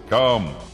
Come.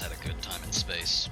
just had a good time in space.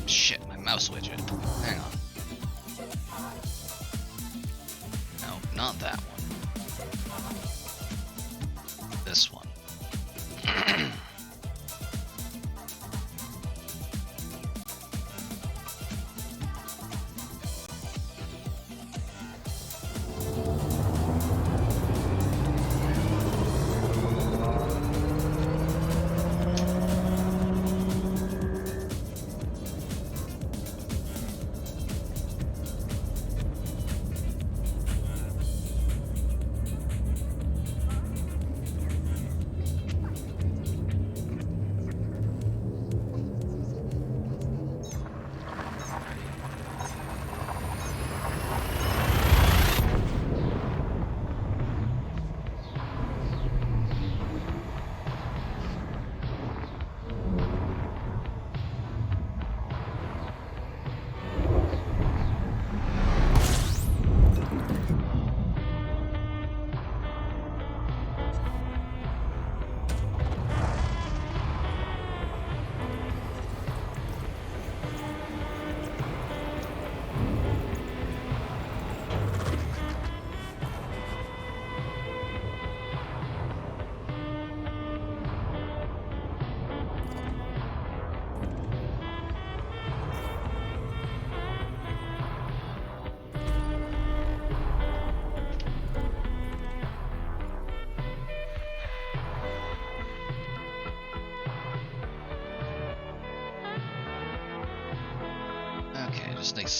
Shit, my mouse widget. Hang on. No, not that one. This one.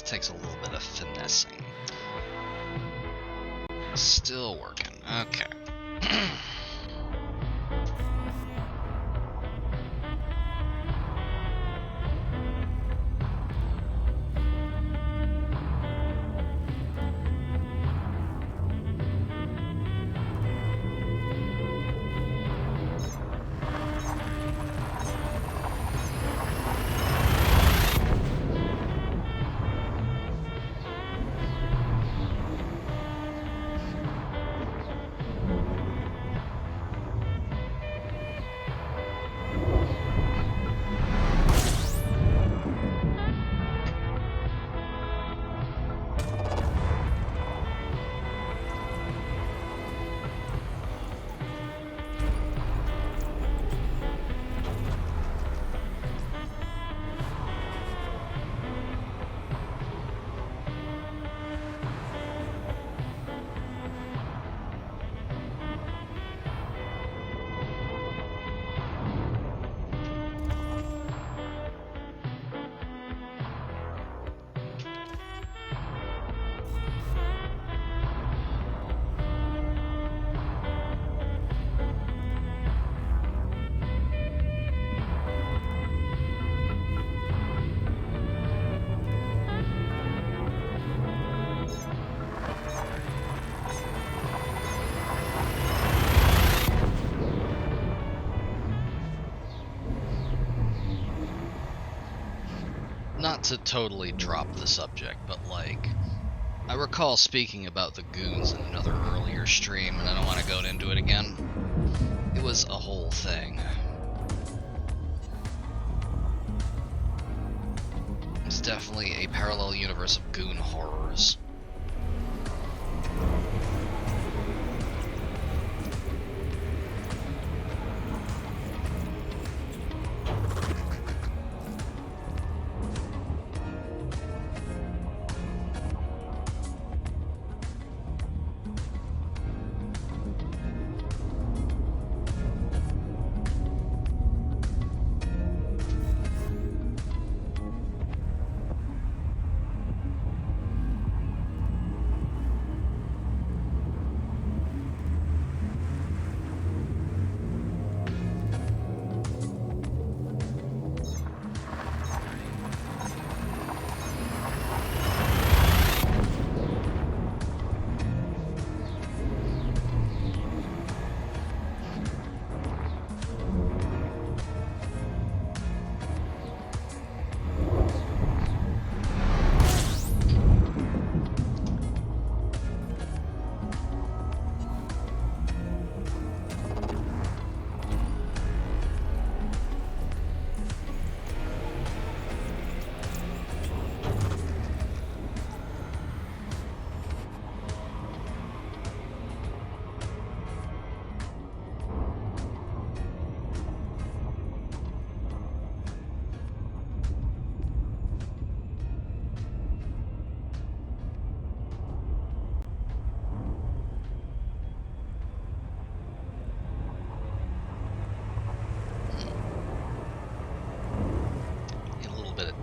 Takes a little bit of finessing. Still working. Okay. not to totally drop the subject, but like, I recall speaking about the goons in another earlier stream, and I don't want to go into it again. It was a whole thing. It's definitely a parallel universe of goon horrors.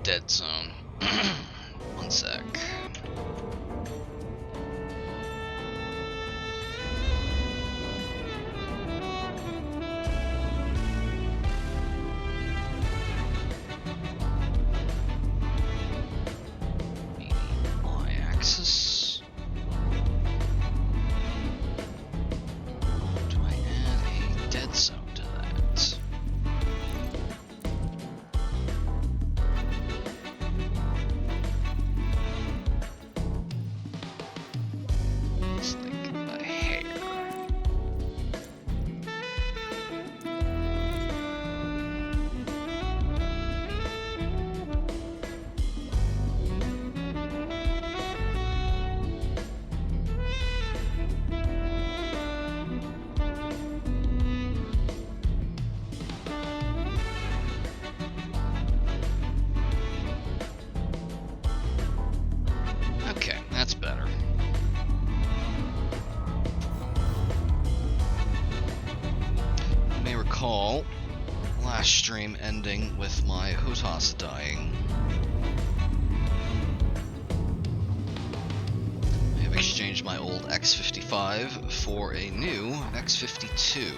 Dead zone. One sec. Y-axis. Do I add a dead zone to that? That's better. You may recall last stream ending with my Hotas dying. I have exchanged my old X55 for a new X52.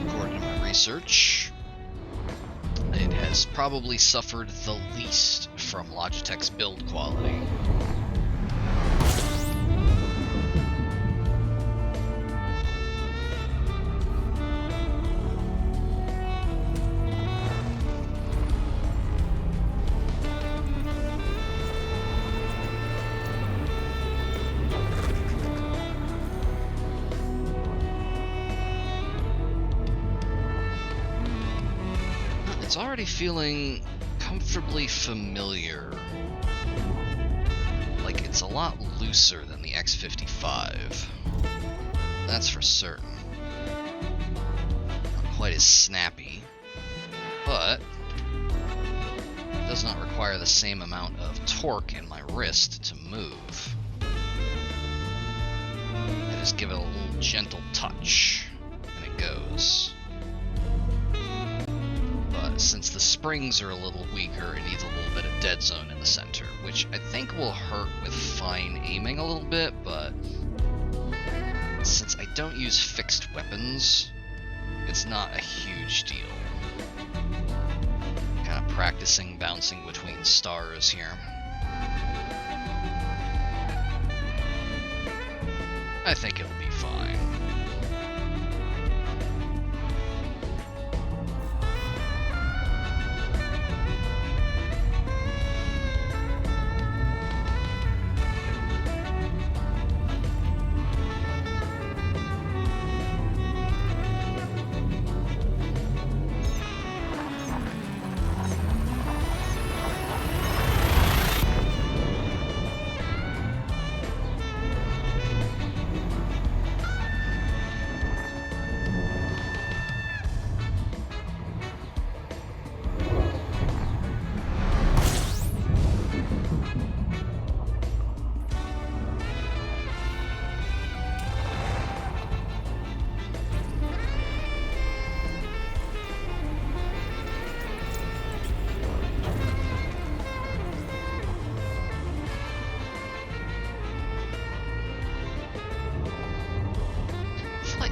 According to my research, it has probably suffered the least from Logitech's build quality. It's already feeling comfortably familiar. Like it's a lot looser than the X55. That's for certain. Not quite as snappy, but it does not require the same amount of torque in my wrist to move. I just give it a little gentle touch, and it goes. Since the springs are a little weaker, it needs a little bit of dead zone in the center, which I think will hurt with fine aiming a little bit, but since I don't use fixed weapons, it's not a huge deal. Kind of practicing bouncing between stars here. I think it'll be fine.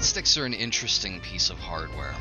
Nightsticks are an interesting piece of hardware.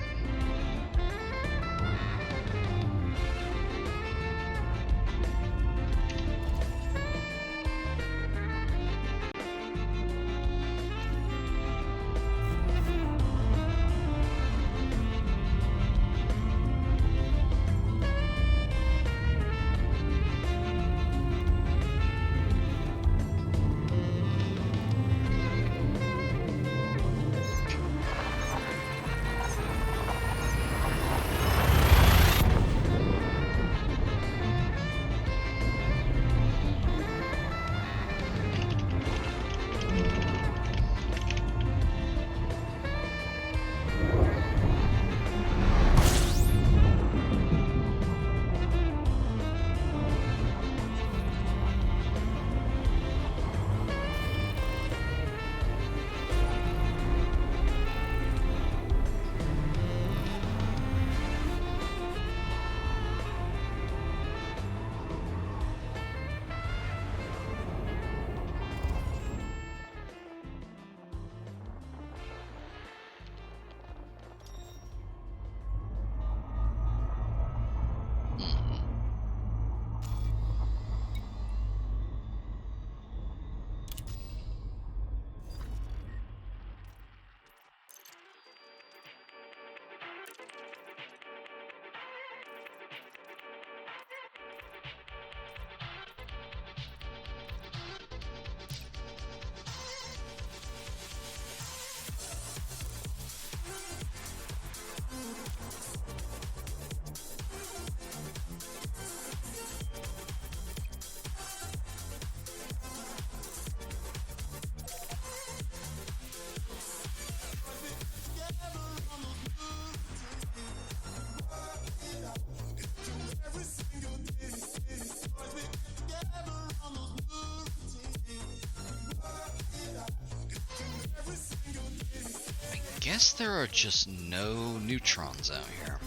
I guess there are just no neutrons out here.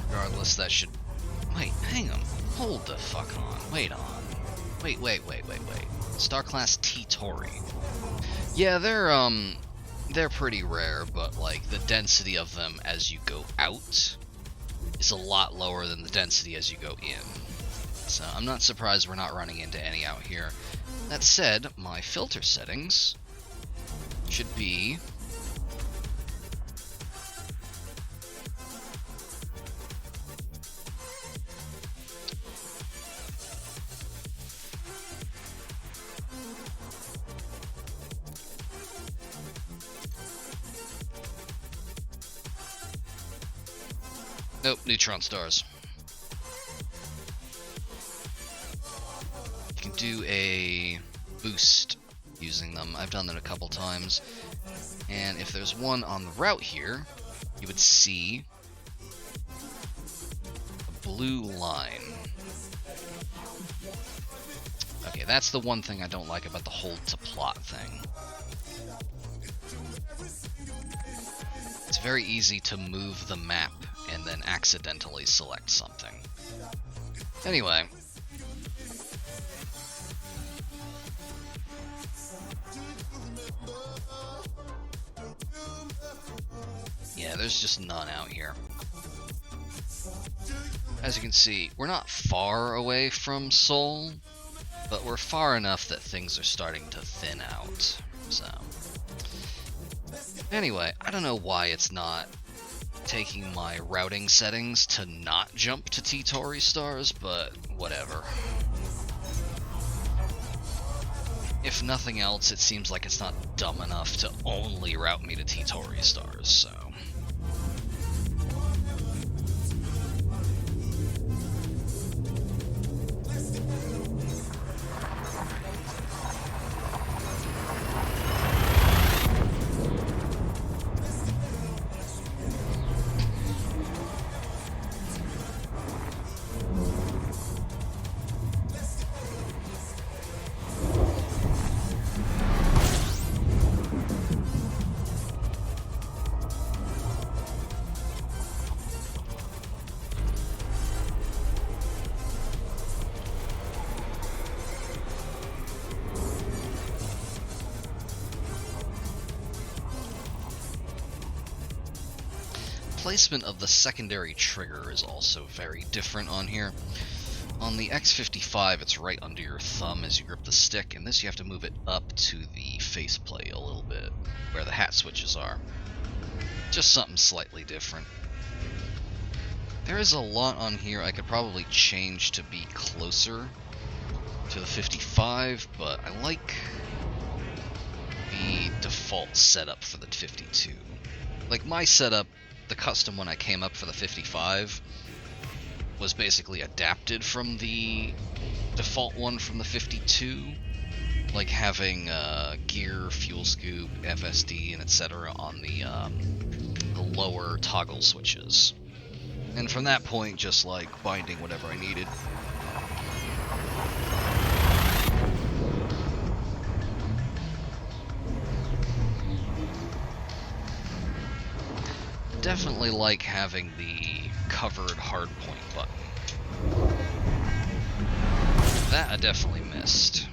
Regardless, that should... Wait, hang on. Hold the fuck on. Wait on. Wait. Star Class T-Tauri. Yeah, they're pretty rare, but, like, the density of them as you go out is a lot lower than the density as you go in. So I'm not surprised we're not running into any out here. That said, my filter settings should be... Nope, neutron stars. You can do a boost using them. I've done that a couple times. And if there's one on the route here, you would see a blue line. Okay, that's the one thing I don't like about the hold to plot thing. It's very easy to move the map and then accidentally select something. Anyway. Yeah, there's just none out here. As you can see, we're not far away from Sol, but we're far enough that things are starting to thin out. So, anyway, I don't know why it's not taking my routing settings to not jump to T-Tauri stars, but whatever. If nothing else, it seems like it's not dumb enough to only route me to T-Tauri stars, so... placement of the secondary trigger is also very different on here. On the X55, it's right under your thumb as you grip the stick, and this you have to move it up to the faceplate a little bit, where the hat switches are. Just something slightly different. There is a lot on here I could probably change to be closer to the 55, but I like the default setup for the 52. Like my setup, the custom when I came up for the 55, was basically adapted from the default one from the 52, like having gear, fuel scoop, FSD, and etc. on the lower toggle switches. And from that point, just like binding whatever I needed. Definitely like having the covered hardpoint button. That I definitely missed.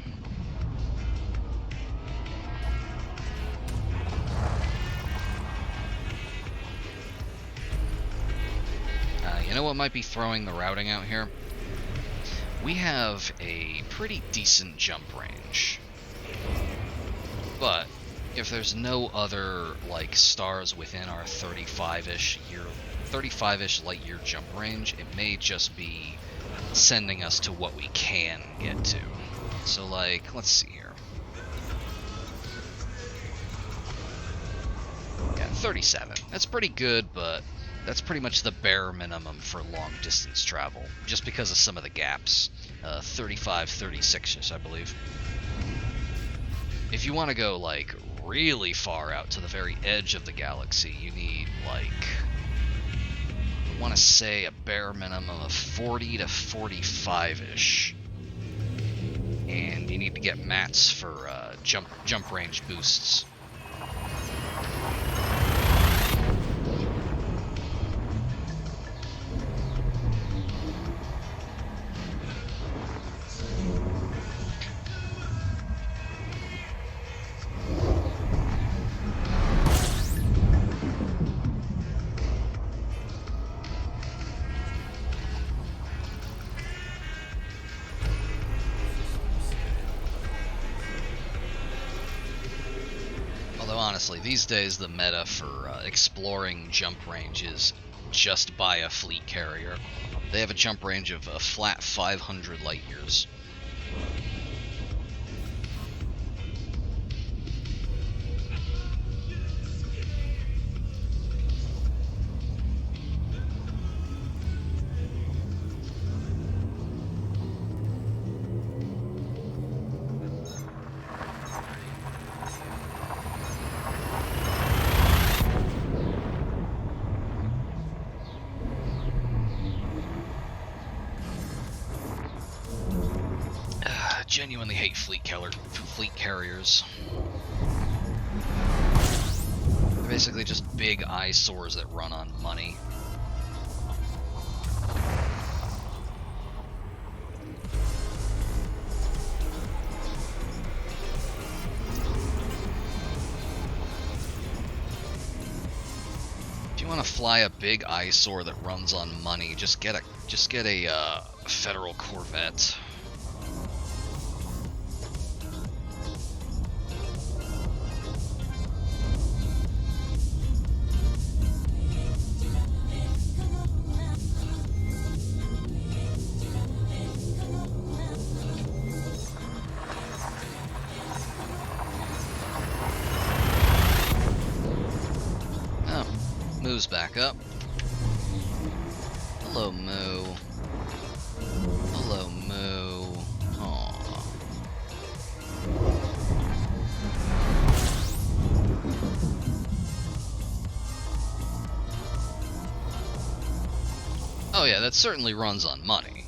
You know what might be throwing the routing out here? We have a pretty decent jump range. But if there's no other like stars within our 35-ish light year jump range, it may just be sending us to what we can get to. So like, let's see here. Yeah, 37. That's pretty good, but that's pretty much the bare minimum for long distance travel, just because of some of the gaps. 35, 36-ish, I believe. If you want to go like really far out to the very edge of the galaxy, you need like, I want to say a bare minimum of 40 to 45-ish. And you need to get mats for jump range boosts. Honestly, these days the meta for exploring jump range is just buy a fleet carrier. They have a jump range of a flat 500 light years. Genuinely hate fleet carriers. They're basically just big eyesores that run on money. If you want to fly a big eyesore that runs on money, just get a Federal Corvette. Moo's back up. Hello, Moo. Hello, Moo. Aww. Oh yeah, that certainly runs on money.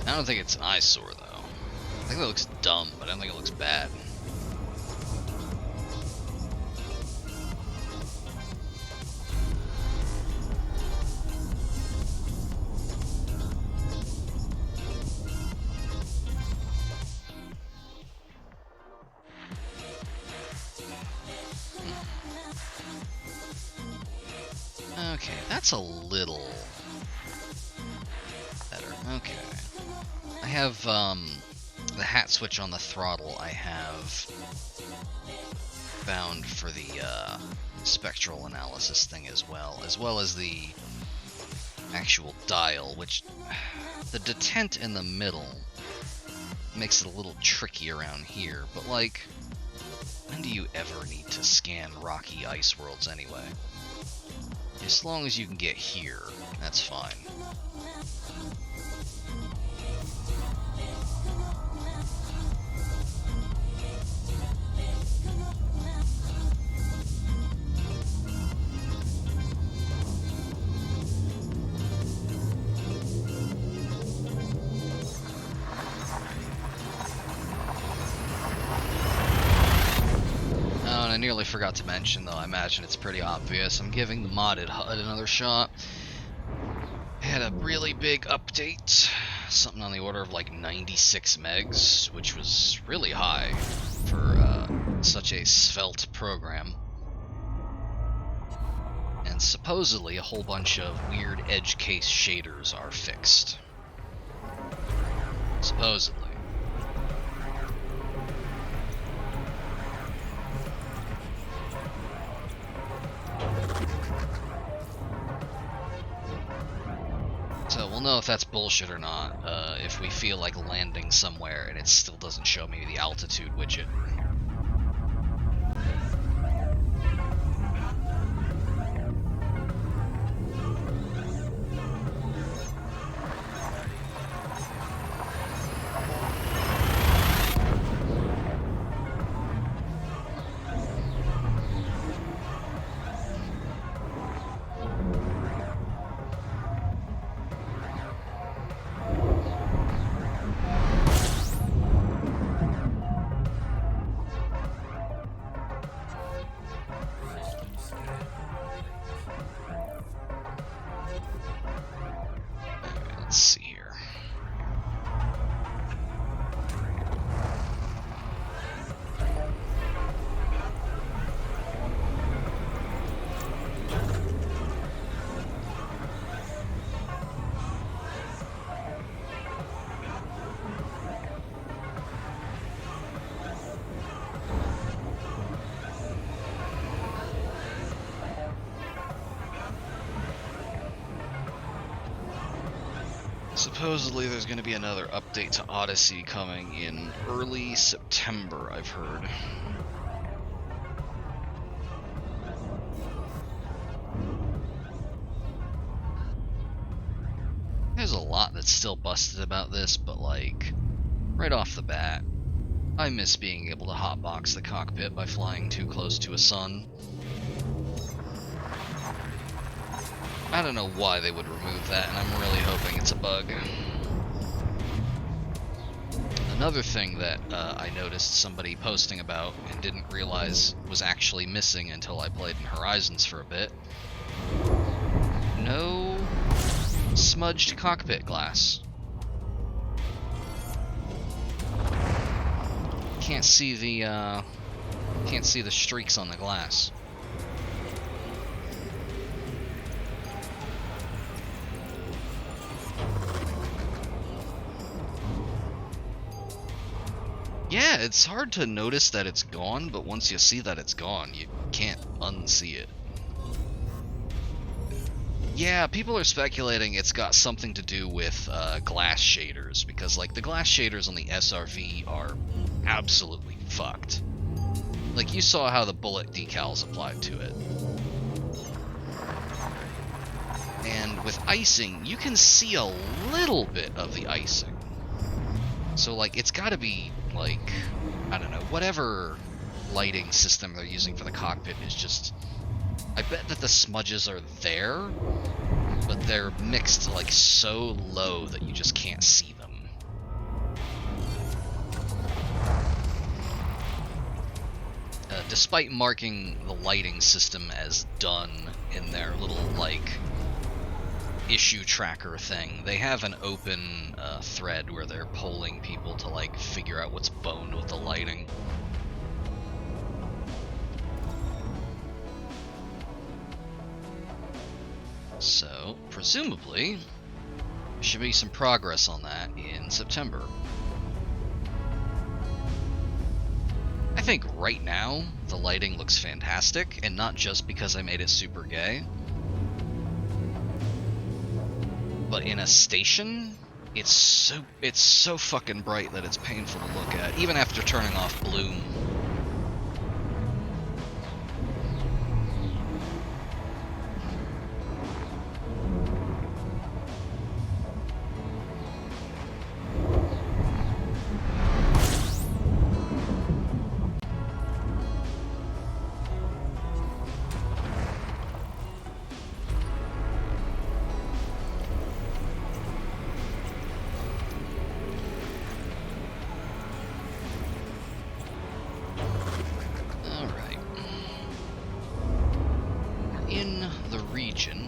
I don't think it's an eyesore, though. I think that looks dumb, but I don't think it looks bad. Okay, that's a little better. Okay. I have, the hat switch on the throttle I have found for the, spectral analysis thing as well as the actual dial, which the detent in the middle makes it a little tricky around here, but like, when do you ever need to scan rocky ice worlds anyway? As long as you can get here, that's fine. I nearly forgot to mention, though, I imagine it's pretty obvious, I'm giving the modded HUD another shot. It had a really big update, something on the order of like 96 megs, which was really high for such a svelte program. And supposedly a whole bunch of weird edge case shaders are fixed. Supposedly. So we'll know if that's bullshit or not, if we feel like landing somewhere and it still doesn't show me the altitude widget. Let's see here. Supposedly there's going to be another update to Odyssey coming in early September, I've heard. There's a lot that's still busted about this, but like, right off the bat, I miss being able to hotbox the cockpit by flying too close to a sun. I don't know why they would remove that, and I'm really hoping it's a bug. Another thing that I noticed somebody posting about and didn't realize was actually missing until I played in Horizons for a bit. No smudged cockpit glass. Can't see the streaks on the glass. Yeah, it's hard to notice that it's gone, but once you see that it's gone, you can't unsee it. Yeah, people are speculating it's got something to do with glass shaders, because like the glass shaders on the SRV are absolutely fucked. Like you saw how the bullet decals applied to it. And with icing, you can see a little bit of the icing. So like it's gotta be like, I don't know, whatever lighting system they're using for the cockpit is just, I bet that the smudges are there, but they're mixed like so low that you just can't see them. Despite marking the lighting system as done in their little like issue tracker thing, they have an open thread where they're polling people to like figure out what's boned with the lighting. So, presumably, there should be some progress on that in September. I think right now, the lighting looks fantastic, and not just because I made it super gay. But in a station, it's so fucking bright that it's painful to look at, even after turning off bloom.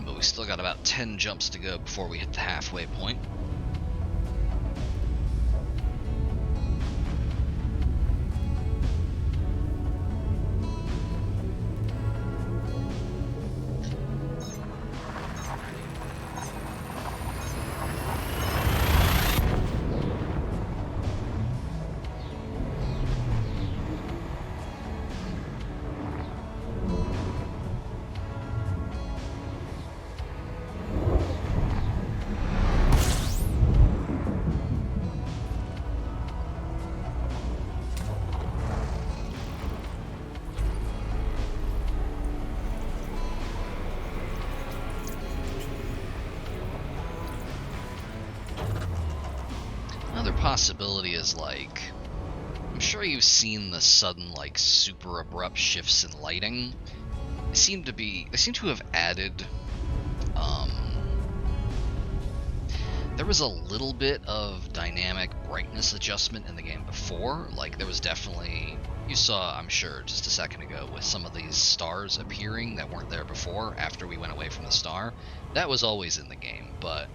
But we still got about 10 jumps to go before we hit the halfway point. Another possibility is, like, I'm sure you've seen the sudden, like, super abrupt shifts in lighting. They seem to have added, there was a little bit of dynamic brightness adjustment in the game before. Like, there was definitely, you saw, I'm sure, just a second ago, with some of these stars appearing that weren't there before after we went away from the star. That was always in the game, but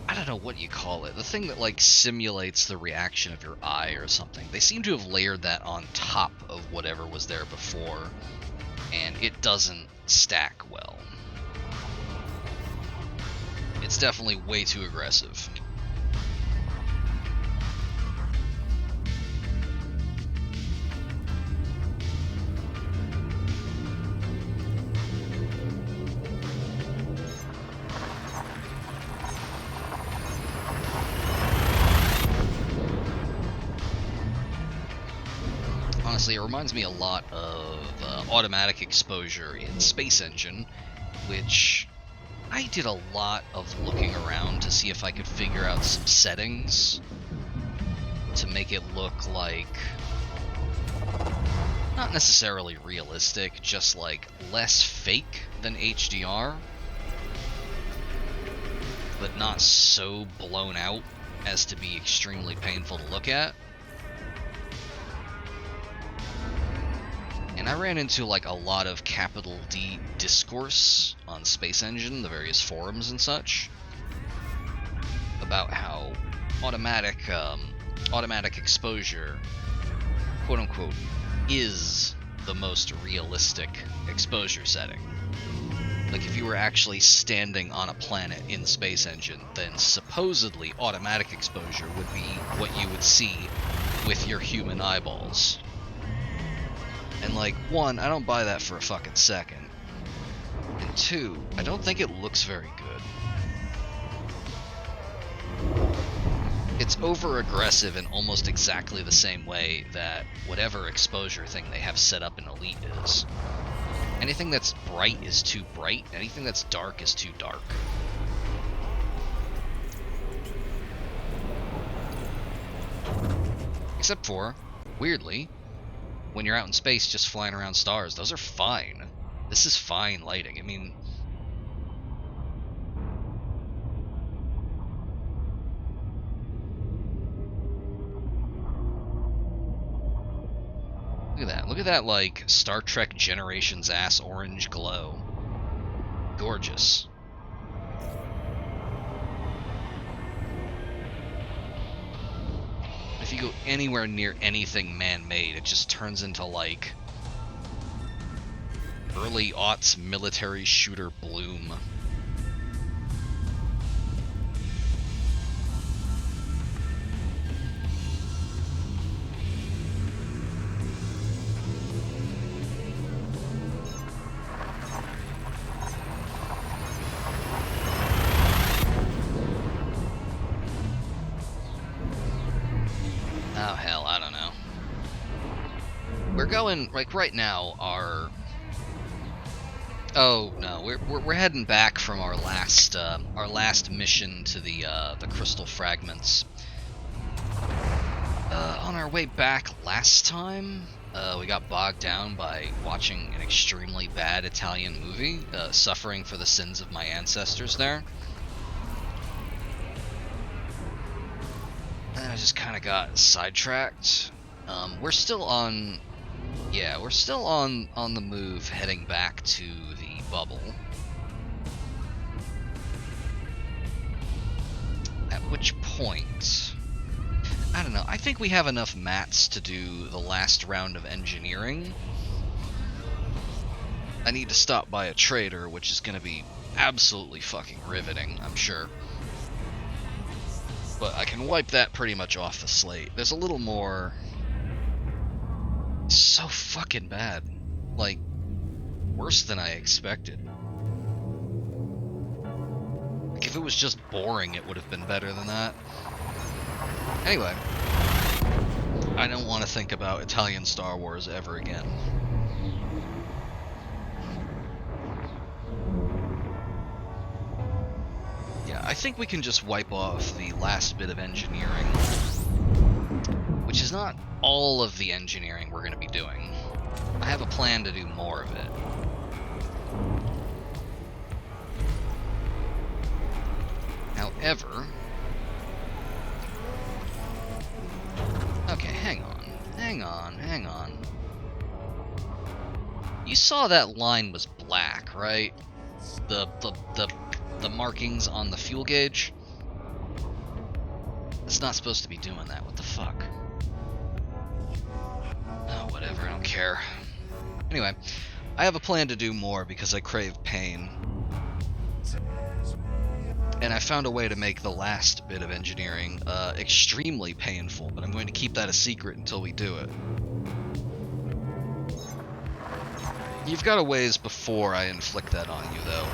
I don't know what you call it. The thing that, like, simulates the reaction of your eye or something. They seem to have layered that on top of whatever was there before, and it doesn't stack well. It's definitely way too aggressive. Honestly, it reminds me a lot of automatic exposure in Space Engine, which I did a lot of looking around to see if I could figure out some settings to make it look like, not necessarily realistic, just like less fake than HDR, but not so blown out as to be extremely painful to look at. And I ran into, like, a lot of capital D discourse on Space Engine, the various forums and such, about how automatic exposure, quote unquote, is the most realistic exposure setting. Like, if you were actually standing on a planet in Space Engine, then supposedly automatic exposure would be what you would see with your human eyeballs. And, like, one, I don't buy that for a fucking second. And two, I don't think it looks very good. It's over-aggressive in almost exactly the same way that whatever exposure thing they have set up in Elite is. Anything that's bright is too bright, anything that's dark is too dark. Except for, weirdly, when you're out in space just flying around stars, those are fine. This is fine lighting. I mean, look at that. Look at that, like, Star Trek Generations ass orange glow. Gorgeous. If you go anywhere near anything man-made, it just turns into, like, early aughts military shooter bloom. doing, like, right now, Oh no, we're heading back from our last mission to the crystal fragments. On our way back last time, we got bogged down by watching an extremely bad Italian movie, suffering for the sins of my ancestors there. And I just kind of got sidetracked. We're still on the move, heading back to the bubble. At which point, I don't know, I think we have enough mats to do the last round of engineering. I need to stop by a trader, which is going to be absolutely fucking riveting, I'm sure. But I can wipe that pretty much off the slate. There's a little more... So fucking bad. Like, worse than I expected. Like, if it was just boring, it would have been better than that. Anyway, I don't want to think about Italian Star Wars ever again. Yeah, I think we can just wipe off the last bit of engineering, which is not all of the engineering we're going to be doing. I have a plan to do more of it. However... Okay, hang on. You saw that line was black, right? The markings on the fuel gauge? It's not supposed to be doing that, what the fuck? Oh, whatever, I don't care. Anyway, I have a plan to do more because I crave pain. And I found a way to make the last bit of engineering extremely painful, but I'm going to keep that a secret until we do it. You've got a ways before I inflict that on you, though.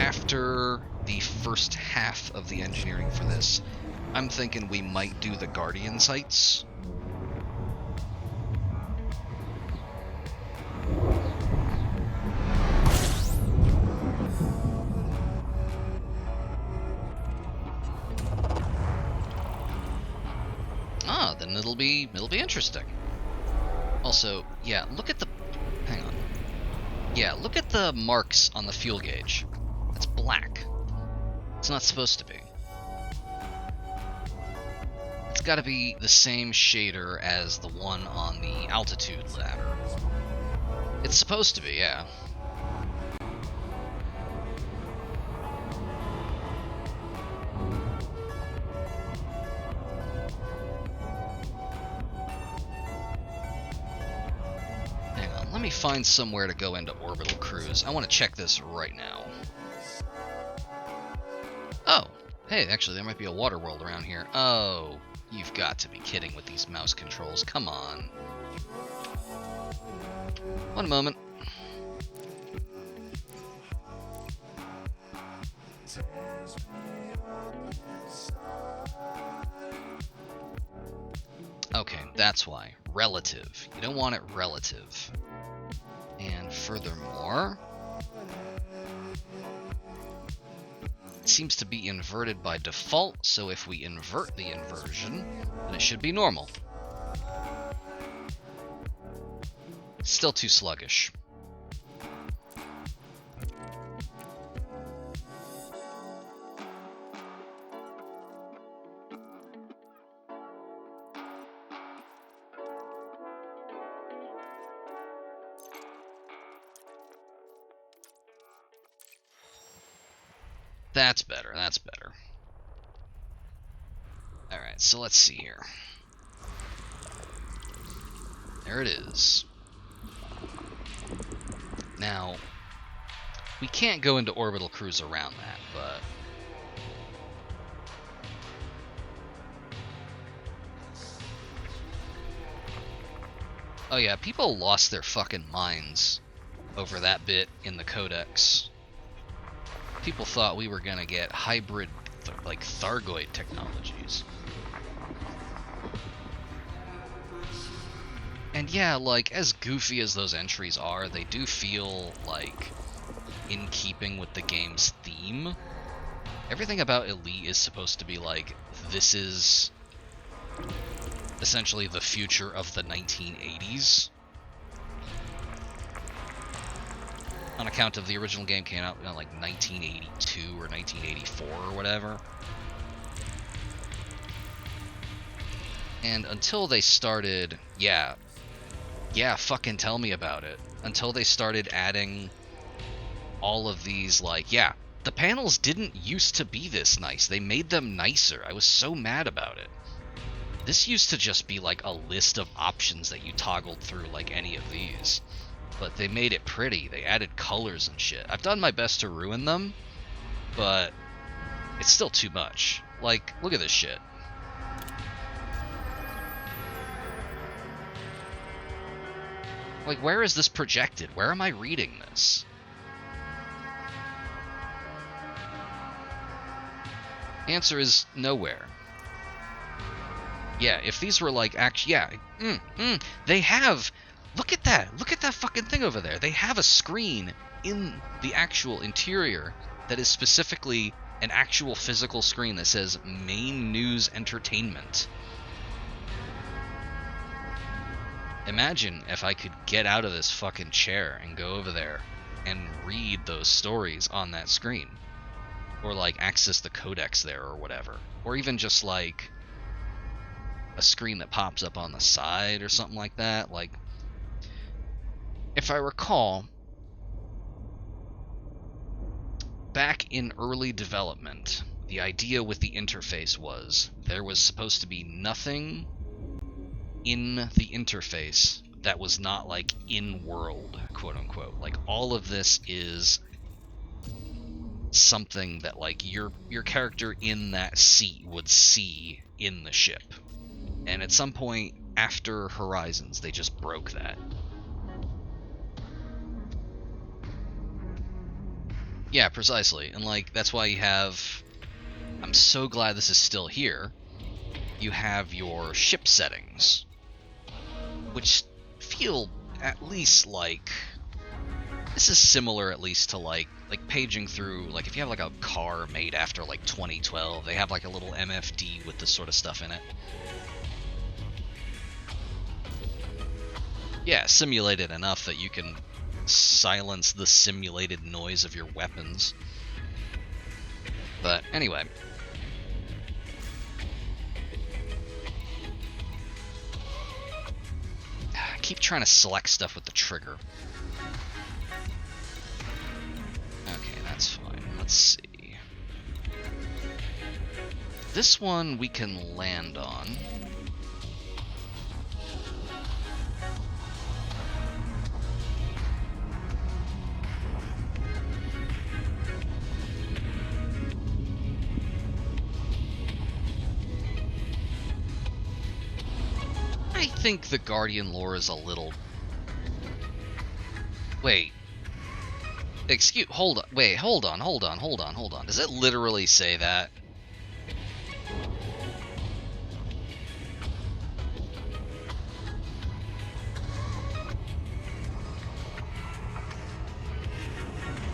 After the first half of the engineering for this, I'm thinking we might do the Guardian sites. Then it'll be interesting. Also, yeah, look at the... Hang on. Yeah, look at the marks on the fuel gauge. It's black. It's not supposed to be. It's gotta be the same shader as the one on the altitude ladder. It's supposed to be, yeah. Let me find somewhere to go into orbital cruise. I want to check this right now. Oh, hey, actually there might be a water world around here. Oh, you've got to be kidding with these mouse controls. Come on. One moment. Okay, that's why. Relative. You don't want it relative. And furthermore, it seems to be inverted by default, so if we invert the inversion, then it should be normal. Still too sluggish. That's better, that's better. Alright, so let's see here. There it is. Now, we can't go into orbital cruise around that, but... Oh yeah, people lost their fucking minds over that bit in the codex. People thought we were gonna get hybrid, like, Thargoid technologies. And yeah, like, as goofy as those entries are, they do feel, like, in keeping with the game's theme. Everything about Elite is supposed to be like, this is essentially the future of the 1980s. On account of the original game came out in like 1982 or 1984 or whatever. And until they started, yeah, fucking tell me about it. Until they started adding all of these, like, yeah, the panels didn't used to be this nice. They made them nicer. I was so mad about it. This used to just be like a list of options that you toggled through like any of these. But they made it pretty. They added colors and shit. I've done my best to ruin them, but it's still too much. Like, look at this shit. Like, where is this projected? Where am I reading this? Answer is nowhere. Yeah, if these were like, they have, look at that fucking thing over there. They have a screen in the actual interior that is specifically an actual physical screen that says Main News Entertainment. Imagine if I could get out of this fucking chair and go over there and read those stories on that screen. Or like access the codex there or whatever. Or even just like a screen that pops up on the side or something like that. Like, if I recall, back in early development, the idea with the interface was there was supposed to be nothing in the interface that was not like in-world, quote unquote. Like, all of this is something that like your character in that seat would see in the ship. And at some point after Horizons, they just broke that. Yeah, precisely. And like, that's why you have, I'm so glad this is still here, you have your ship settings, which feel at least like, this is similar at least to like paging through, like if you have like a car made after like 2012, they have like a little MFD with this sort of stuff in it. Yeah, simulated enough that you can silence the simulated noise of your weapons. But anyway. I keep trying to select stuff with the trigger. Okay, that's fine. Let's see. This one we can land on. I think the Guardian lore is a little... Wait. Hold on. Does it literally say that?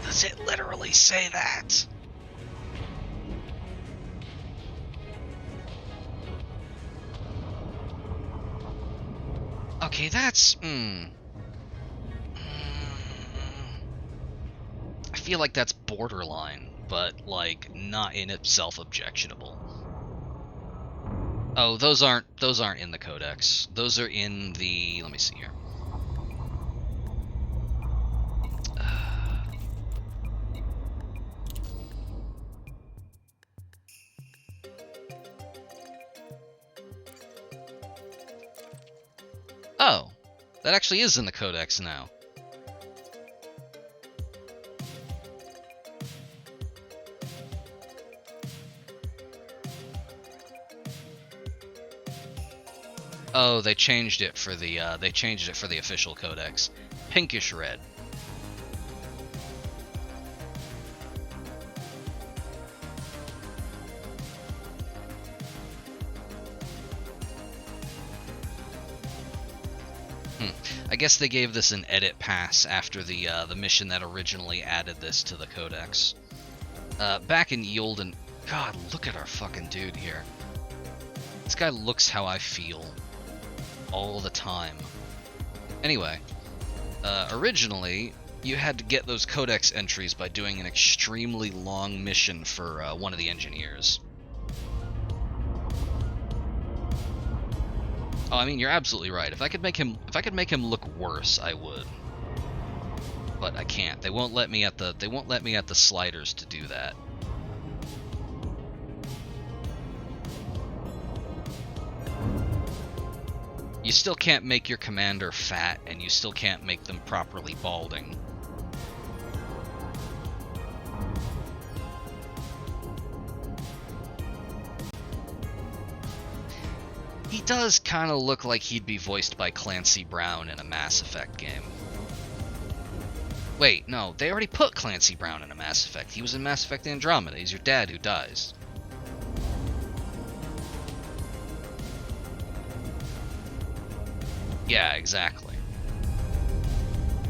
Does it literally say that? Okay, that's... I feel like that's borderline, but, like, not in itself objectionable. Oh, those aren't in the codex. Those are in the... Let me see here. Oh, that actually is in the codex now. Oh, they changed it for the official codex. Pinkish red. I guess they gave this an edit pass after the mission that originally added this to the codex. Back in Eulden... God, look at our fucking dude here. This guy looks how I feel. All the time. Anyway, originally, you had to get those codex entries by doing an extremely long mission for one of the engineers. Oh, I mean, you're absolutely right. If I could make him look worse, I would. But I can't. They won't let me at the sliders to do that. You still can't make your commander fat, and you still can't make them properly balding. He does kind of look like he'd be voiced by Clancy Brown in a Mass Effect game. Wait, no, they already put Clancy Brown in a Mass Effect. He was in Mass Effect Andromeda. He's your dad who dies. Yeah, exactly.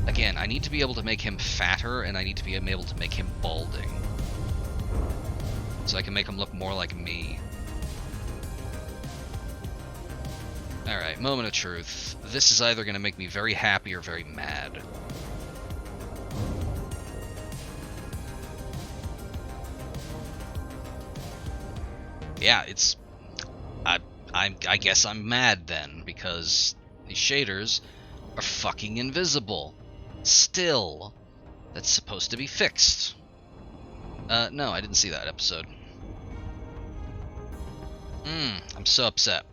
Again, I need to be able to make him fatter, and I need to be able to make him balding. So I can make him look more like me. Alright, moment of truth. This is either going to make me very happy or very mad. Yeah, it's... I guess I'm mad then, because these shaders are fucking invisible. Still. That's supposed to be fixed. No, I didn't see that episode. I'm so upset.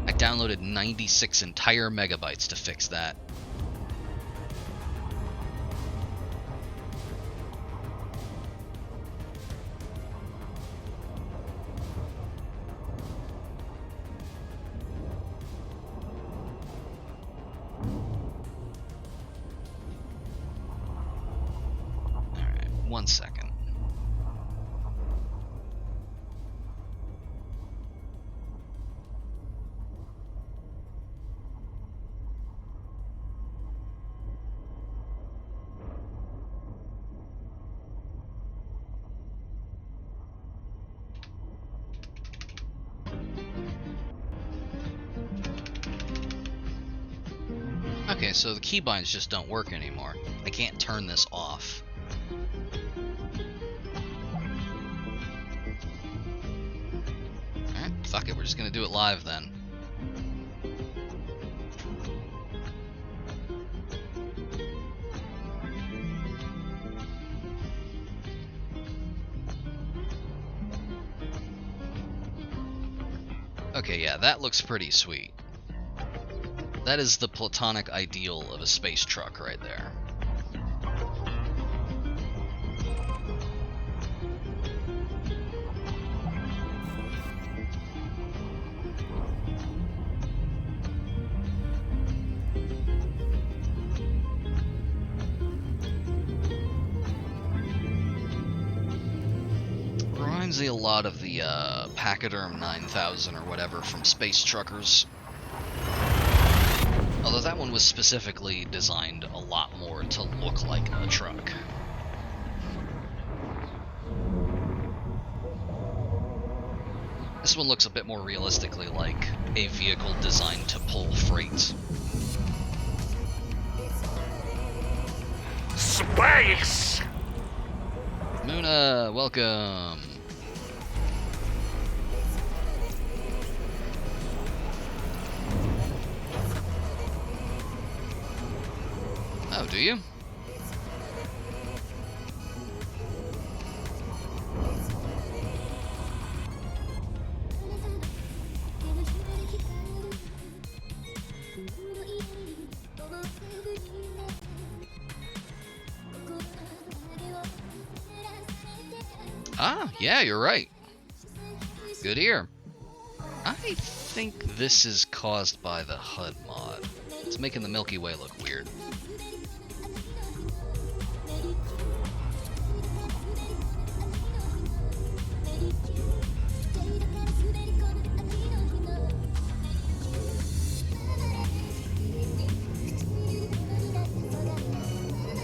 I downloaded 96 entire megabytes to fix that. Alright, 1 second. Okay, so the keybinds just don't work anymore. I can't turn this off. Alright, fuck it, we're just gonna do it live then. Okay, yeah, that looks pretty sweet. That is the platonic ideal of a space truck right there. Reminds me a lot of the Pachyderm 9000 or whatever from Space Truckers. Although that one was specifically designed a lot more to look like a truck. This one looks a bit more realistically like a vehicle designed to pull freight. Space! Muna, welcome! Oh, do you? Ah, yeah, you're right. Good ear. I think this is caused by the HUD mod. It's making the Milky Way look weird.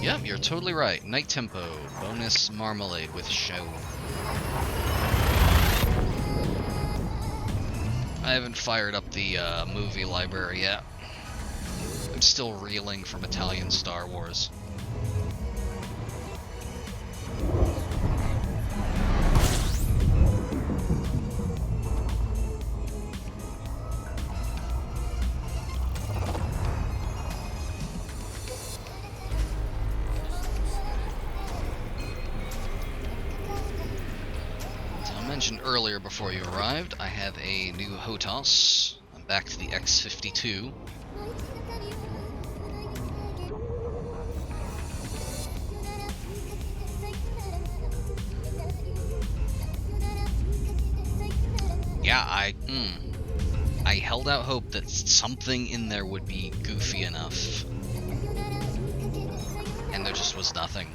Yep, you're totally right. Night Tempo, bonus Marmalade with show. I haven't fired up the movie library yet. I'm still reeling from Italian Star Wars. Mentioned earlier before you arrived, I have a new HOTAS. I'm back to the X52. Yeah, I held out hope that something in there would be goofy enough. And there just was nothing.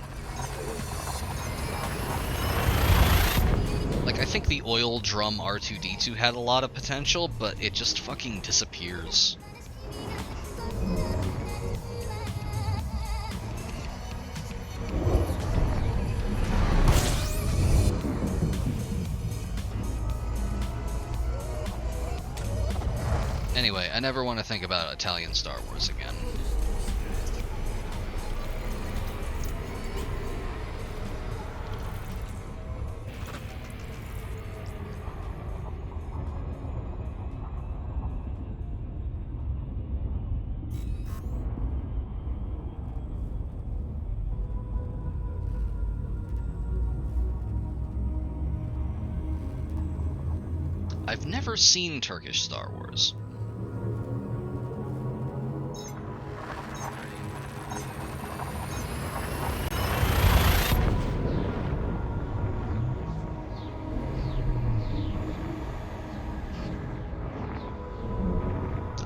Like, I think the oil drum R2-D2 had a lot of potential, but it just fucking disappears. Anyway, I never want to think about Italian Star Wars again. I've never seen Turkish Star Wars.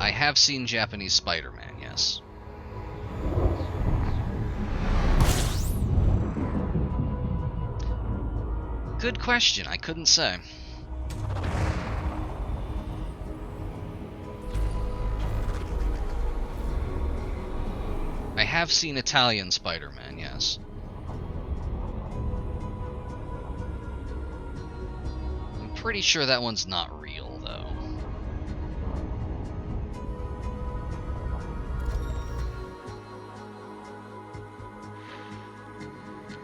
I have seen Japanese Spider-Man, yes. Good question, I couldn't say. I have seen Italian Spider-Man, yes. I'm pretty sure that one's not real, though.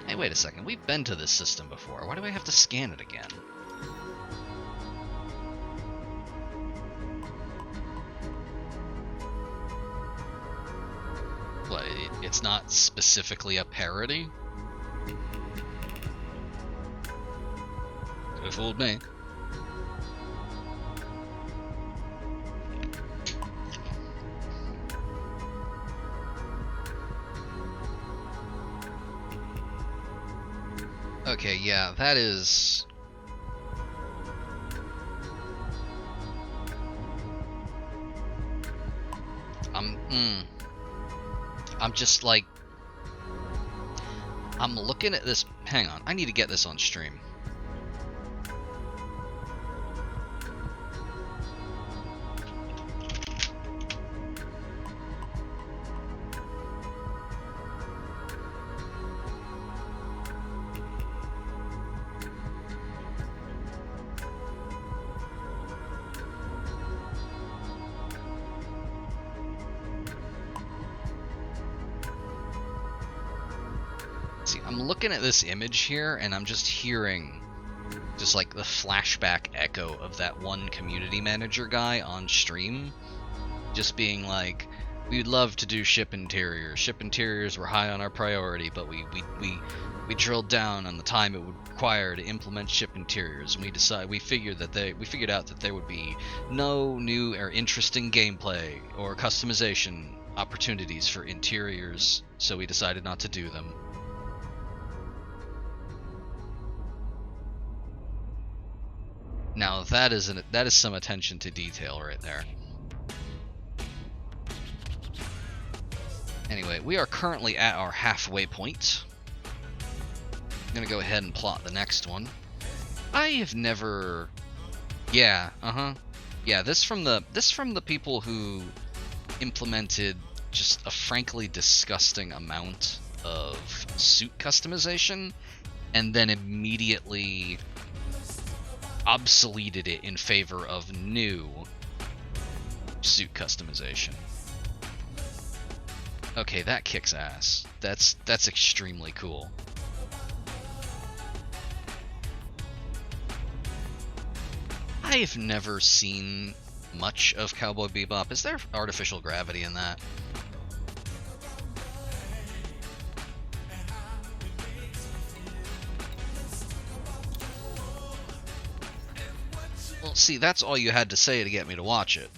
Hey, wait a second. We've been to this system before. Why do I have to scan it again? What, it's not specifically a parody? Could have fooled me. Okay, yeah, that is... I'm just like... I'm looking at this... Hang on, I need to get this on stream. See, I'm looking at this image here, and I'm just hearing just like the flashback echo of that one community manager guy on stream, just being like, we'd love to do ship interiors. Ship interiors were high on our priority, but we drilled down on the time it would require to implement ship interiors, and we figured out that there would be no new or interesting gameplay or customization opportunities for interiors, so we decided not to do them. Now that is some attention to detail right there. Anyway, we are currently at our halfway point. I'm gonna go ahead and plot the next one. I have never... Yeah, Yeah, this from the people who implemented just a frankly disgusting amount of suit customization and then immediately obsoleted it in favor of new suit customization. Okay, that kicks ass. That's extremely cool. I've never seen much of Cowboy Bebop. Is there artificial gravity in that? Well, see, that's all you had to say to get me to watch it.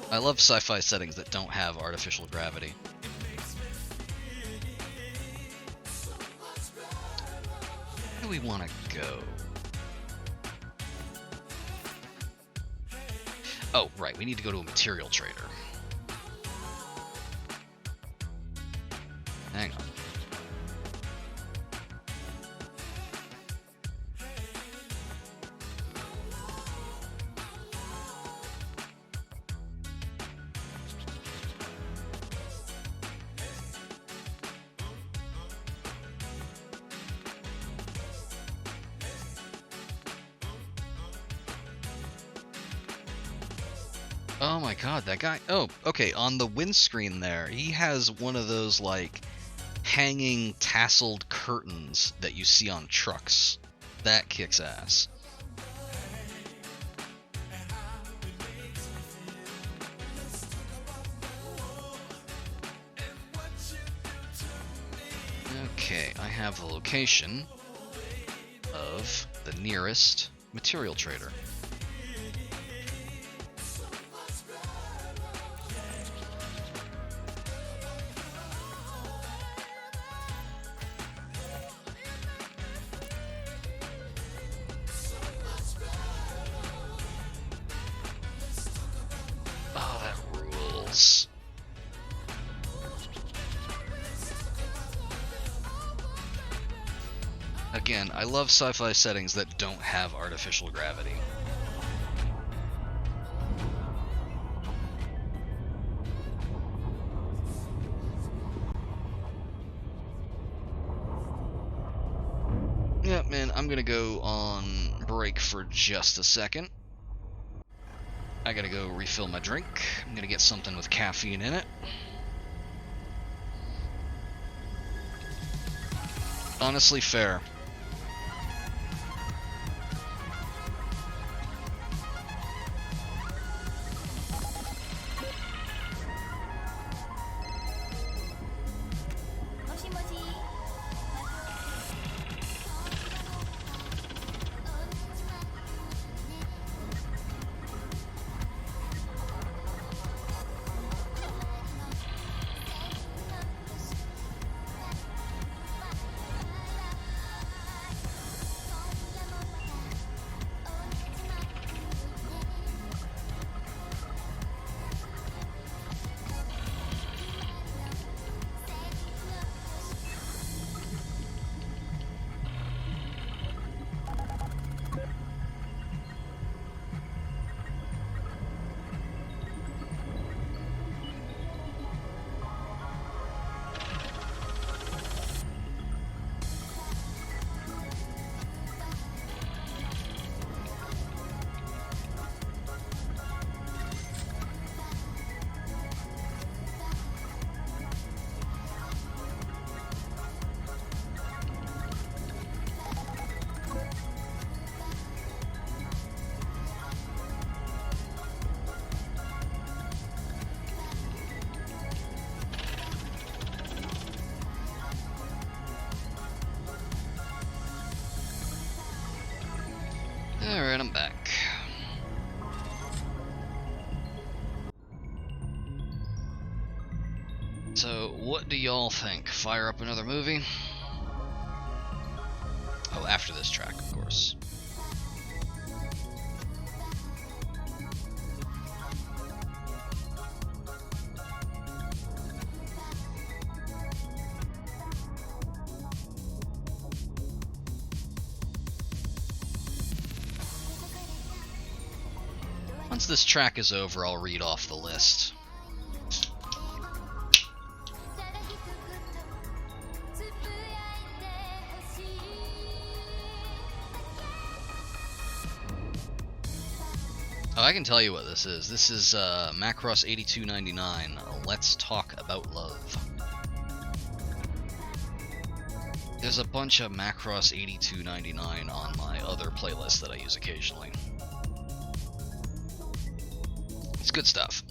I love sci-fi settings that don't have artificial gravity. Where do we want to go? Oh, right, we need to go to a material trader. Hang on. Oh my god, that guy. Oh, okay, on the windscreen there, he has one of those, like, hanging tasseled curtains that you see on trucks. That kicks ass. Okay, I have the location of the nearest material trader. Again, I love sci-fi settings that don't have artificial gravity. Yeah, man, I'm gonna go on break for just a second. I gotta go refill my drink. I'm gonna get something with caffeine in it. Honestly, fair. Alright, I'm back. So, what do y'all think? Fire up another movie? Oh, after this track, of course. Once this track is over, I'll read off the list. Oh, I can tell you what this is. This is Macross 8299. Let's talk about love. There's a bunch of Macross 8299 on my other playlist that I use occasionally. It's good stuff.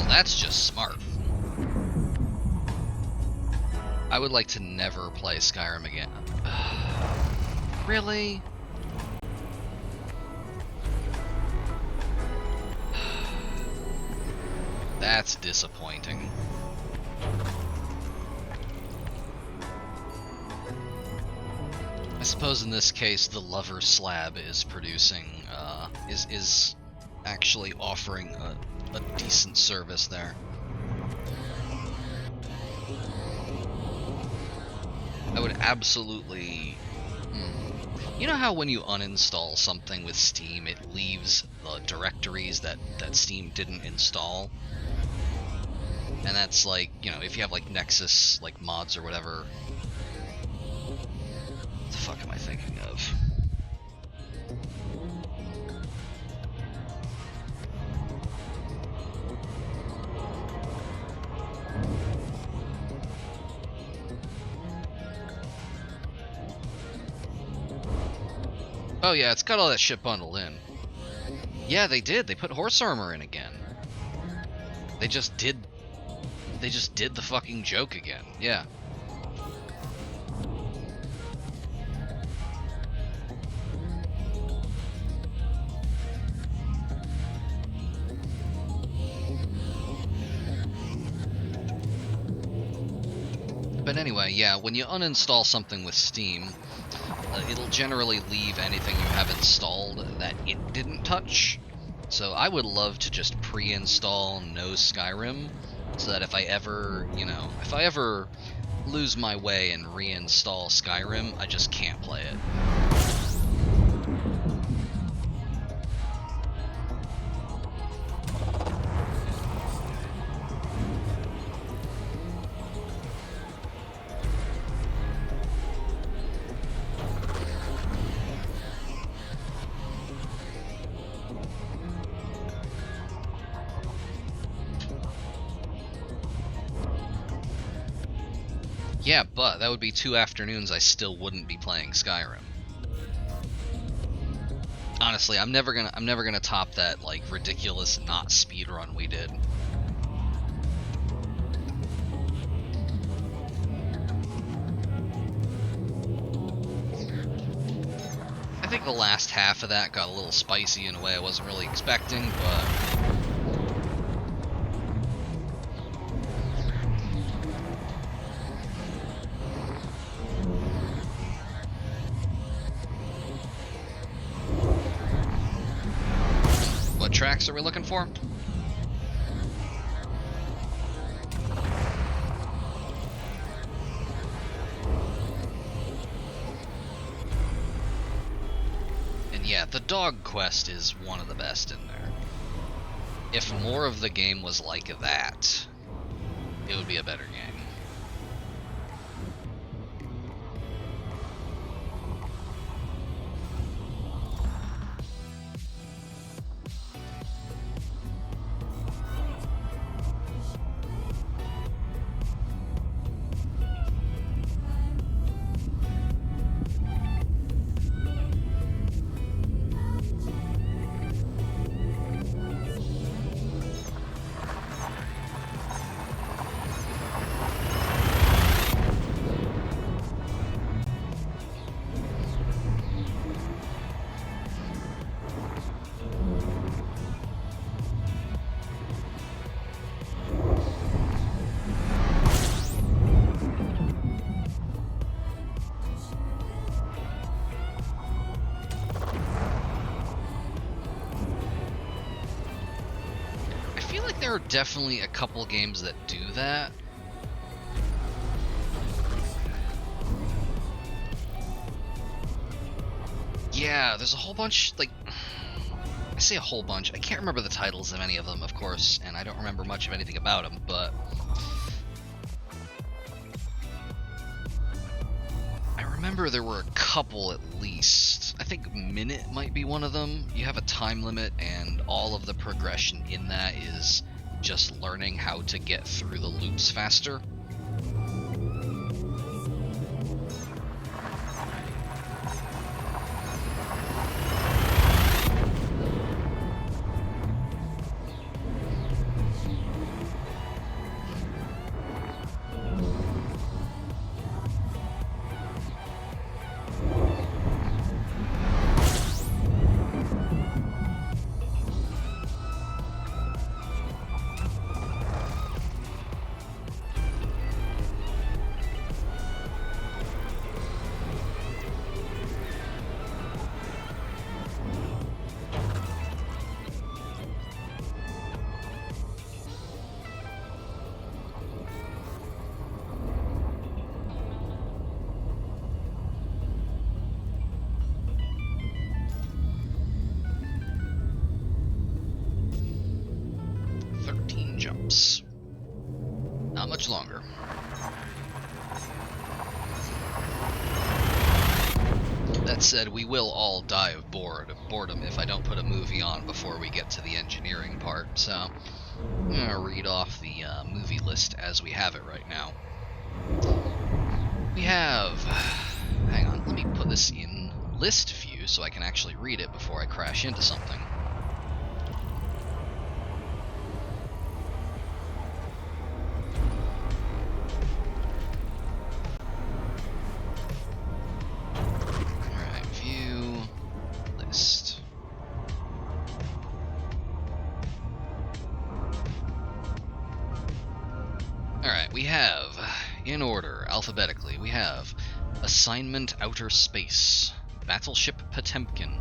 That's just smart. I would like to never play Skyrim again. Really? That's disappointing. I suppose in this case the Lover Slab is producing, is actually offering a decent service there. I would absolutely... You know how when you uninstall something with Steam, it leaves the directories that Steam didn't install? And that's like, you know, if you have like Nexus, like mods or whatever... What the fuck am I thinking of? Oh yeah, it's got all that shit bundled in. Yeah, they did. They put horse armor in again. They just did the fucking joke again. Yeah. But anyway, yeah, when you uninstall something with Steam, it'll generally leave anything you have installed that it didn't touch. So I would love to just pre-install no Skyrim, so that if I ever, you know, if I ever lose my way and reinstall Skyrim, I just can't play it. Yeah, but that would be 2 afternoons I still wouldn't be playing Skyrim. Honestly, I'm never gonna top that like ridiculous not speedrun we did. I think the last half of that got a little spicy in a way I wasn't really expecting, but what tracks are we looking for? Yeah, the dog quest is one of the best in there. If more of the game was like that, it would be a better game. there are definitely a couple games that do that. Yeah, there's a whole bunch, like, I say a whole bunch. I can't remember the titles of any of them, of course, and I don't remember much of anything about them, but I remember there were a couple at least. I think Minute might be one of them. You have a time limit, and all of the progression in that is just learning how to get through the loops faster. Jumps. Not much longer. That said, we will all die of boredom if I don't put a movie on before we get to the engineering part, so I'm gonna read off the movie list as we have it right now. We have... Hang on, let me put this in list view so I can actually read it before I crash into something. We have, in order, alphabetically, we have Assignment Outer Space, Battleship Potemkin,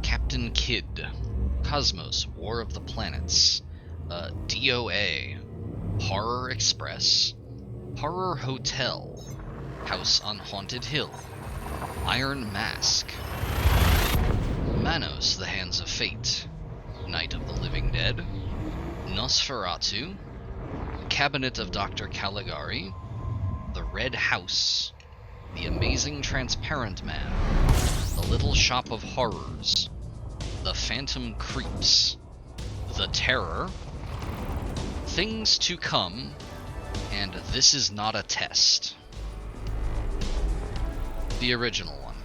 Captain Kidd, Cosmos, War of the Planets, DOA, Horror Express, Horror Hotel, House on Haunted Hill, Iron Mask, Manos, The Hands of Fate, Night of the Living Dead, Nosferatu, Cabinet of Dr. Caligari, The Red House, The Amazing Transparent Man, The Little Shop of Horrors, The Phantom Creeps, The Terror, Things to Come, and This Is Not a Test. The original one.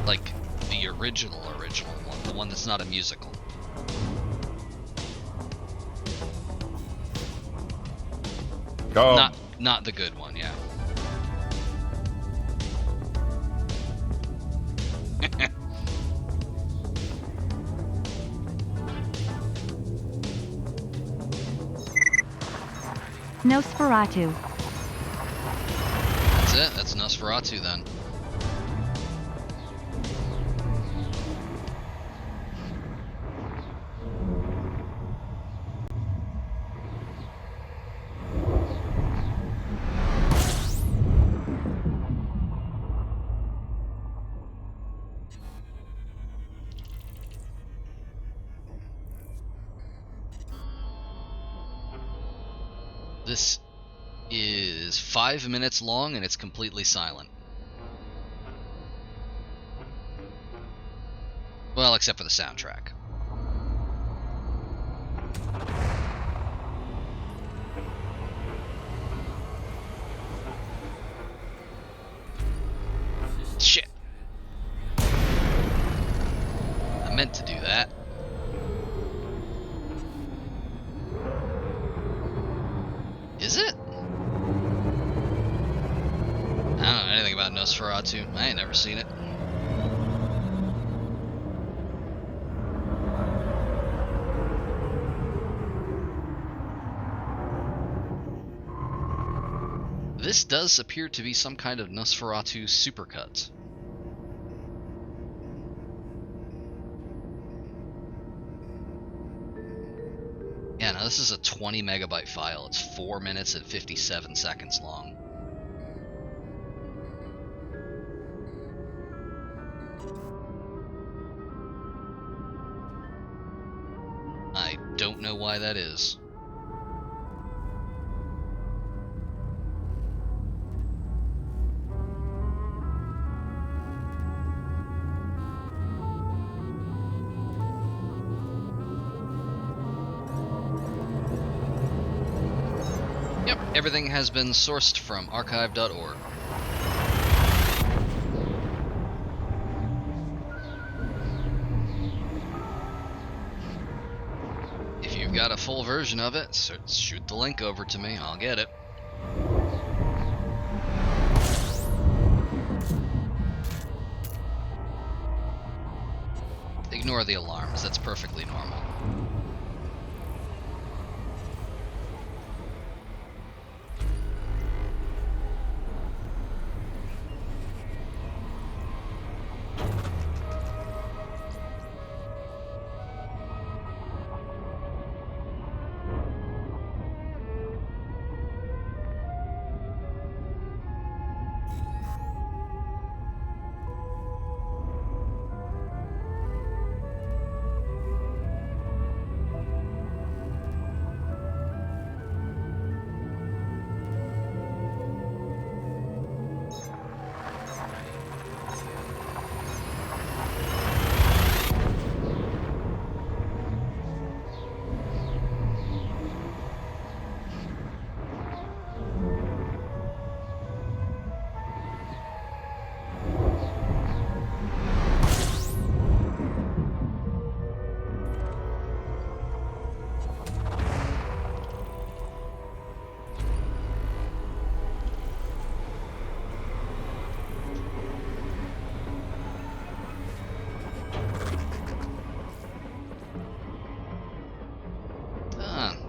Like, the original one, the one that's not a musical. Not the good one, yeah. Nosferatu. That's it. That's Nosferatu then. This is 5 minutes long and it's completely silent. Well, except for the soundtrack. Shit. I meant to do that. Is it? I don't know anything about Nosferatu. I ain't never seen it. This does appear to be some kind of Nosferatu supercut. Yeah, no, this is a 20 megabyte file. It's 4 minutes and 57 seconds long. I don't know why that is. Yep, everything has been sourced from archive.org. If you've got a full version of it, shoot the link over to me. I'll get it. Ignore the alarms. That's perfectly normal.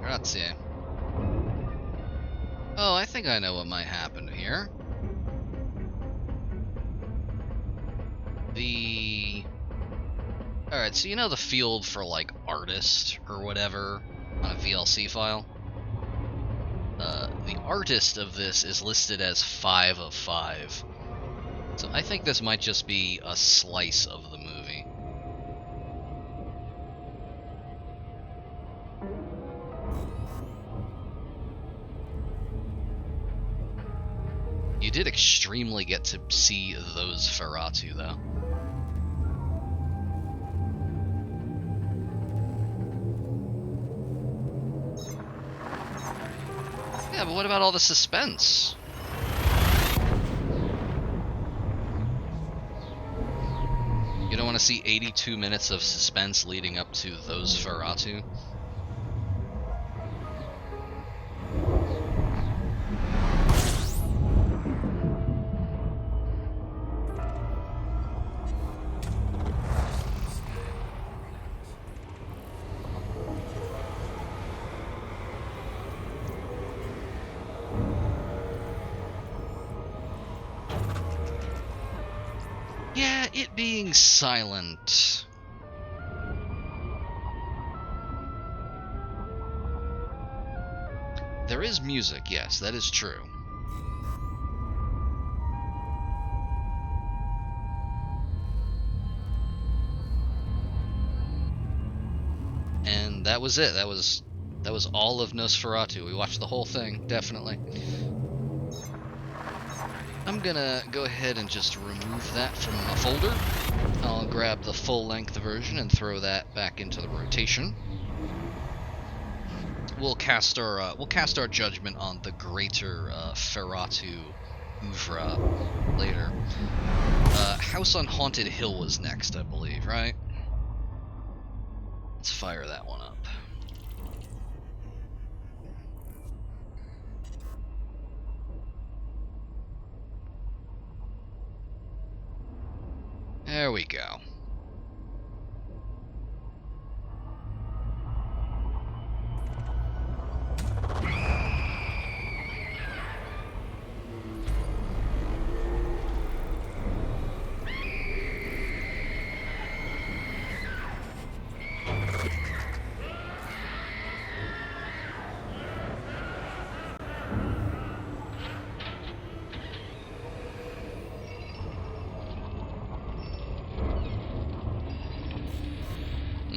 Grazie. Oh, I think I know what might happen here. Alright, so you know the field for, like, artist or whatever on a VLC file? The artist of this is listed as 5 of 5. So I think this might just be a slice of the movie. You did extremely get to see those Ferratu, though. Yeah, but what about all the suspense? You don't want to see 82 minutes of suspense leading up to those Ferratu? Yeah, it being silent. There is music, yes, that is true. And that was it. That was all of Nosferatu. We watched the whole thing, definitely. I'm gonna go ahead and just remove that from my folder. I'll grab the full-length version and throw that back into the rotation. We'll cast our judgment on the greater Ferratu oeuvre later. House on Haunted Hill was next, I believe, right? Let's fire that one up. There we go.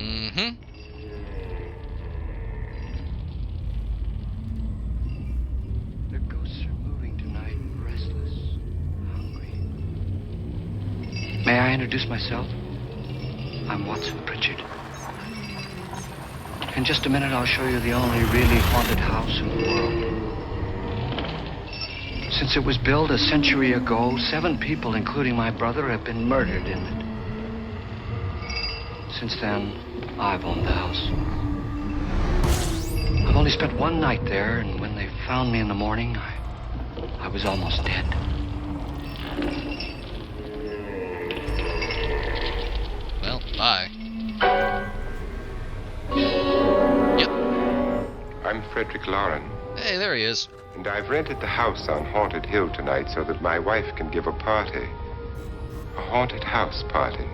Mm-hmm. The ghosts are moving tonight, restless, hungry. May I introduce myself? I'm Watson Pritchard. In just a minute, I'll show you the only really haunted house in the world. Since it was built a century ago, 7 people, including my brother, have been murdered in it. Since then, I've owned the house. I've only spent one night there, and when they found me in the morning, I was almost dead. Well, bye. Yep. I'm Frederick Lauren, Hey, there he is. and I've rented the house on Haunted Hill tonight so that my wife can give a party. A haunted house party.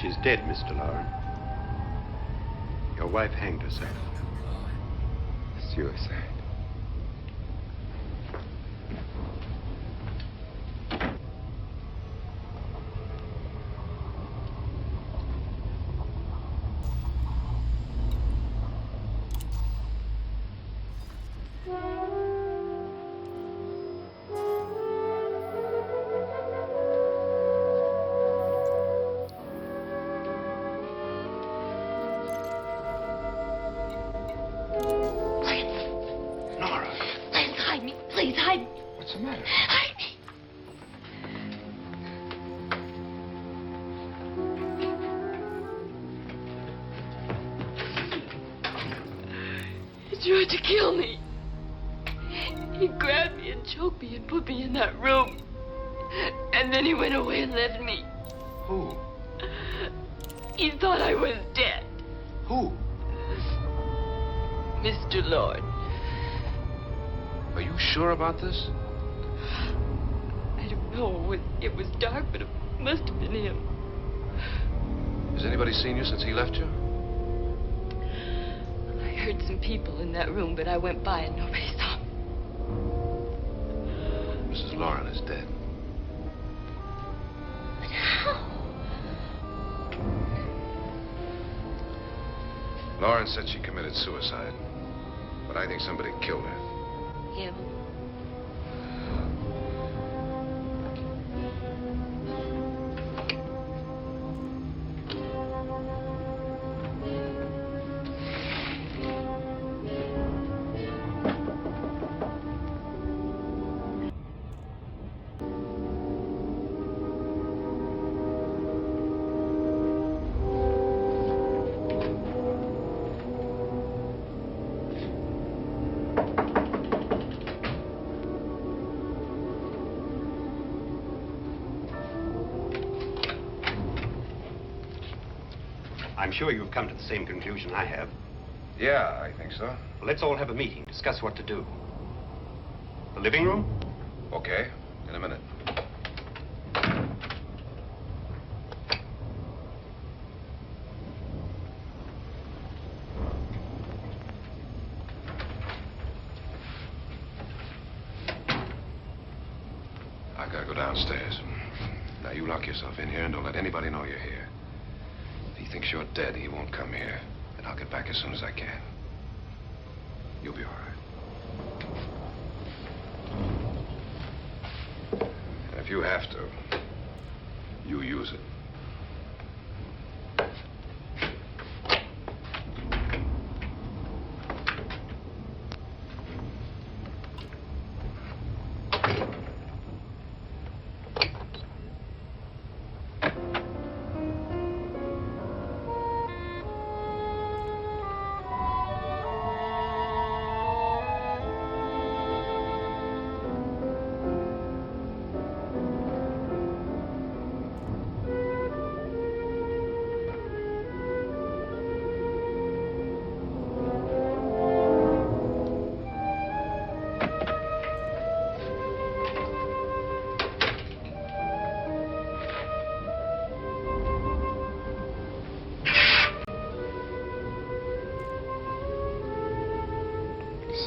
She's dead, Mr. Lauren. Your wife hanged herself. Suicide. Please hide me. Please hide me. What's the matter? Hide me. He tried to kill me. He grabbed me and choked me and put me in that room. And then he went away and left me. Who? He thought I was dead. Who? Mr. Lord. Are you sure about this? I don't know. It was dark, but it must have been him. Has anybody seen you since he left you? I heard some people in that room, but I went by and nobody saw me. Mrs. Lauren is dead. But how? Lauren said she committed suicide, but I think somebody killed her. Him. I'm sure you've come to the same conclusion I have. Yeah, I think so. Well, let's all have a meeting, discuss what to do. The living room? Okay, in a minute. I gotta go downstairs. Now, you lock yourself in here and don't let anybody know you're here. If he thinks you're dead, he won't come here. And I'll get back as soon as I can. You'll be all right. And if you have to, you use it.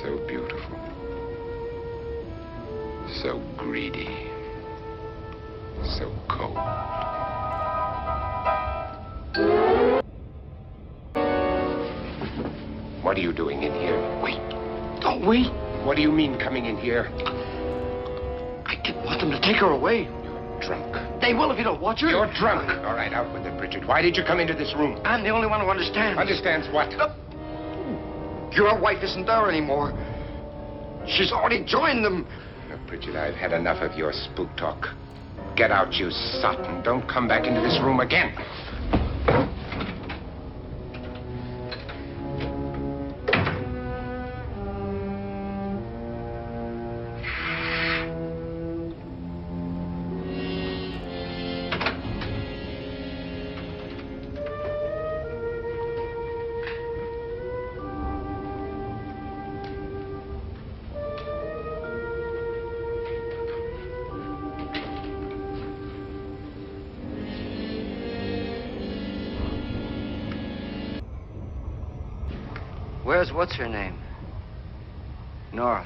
So beautiful. So greedy. So cold. What are you doing in here? Wait. Don't wait. What do you mean coming in here? I didn't want them to take her away. You're drunk. They will if you don't watch her. You're drunk. All right, out with it, Bridget. Why did you come into this room? I'm the only one who understands. Understands what? Your wife isn't there anymore. She's already joined them. Now, Bridget, I've had enough of your spook talk. Get out, you sot, and don't come back into this room again. Where's what's her name? Nora.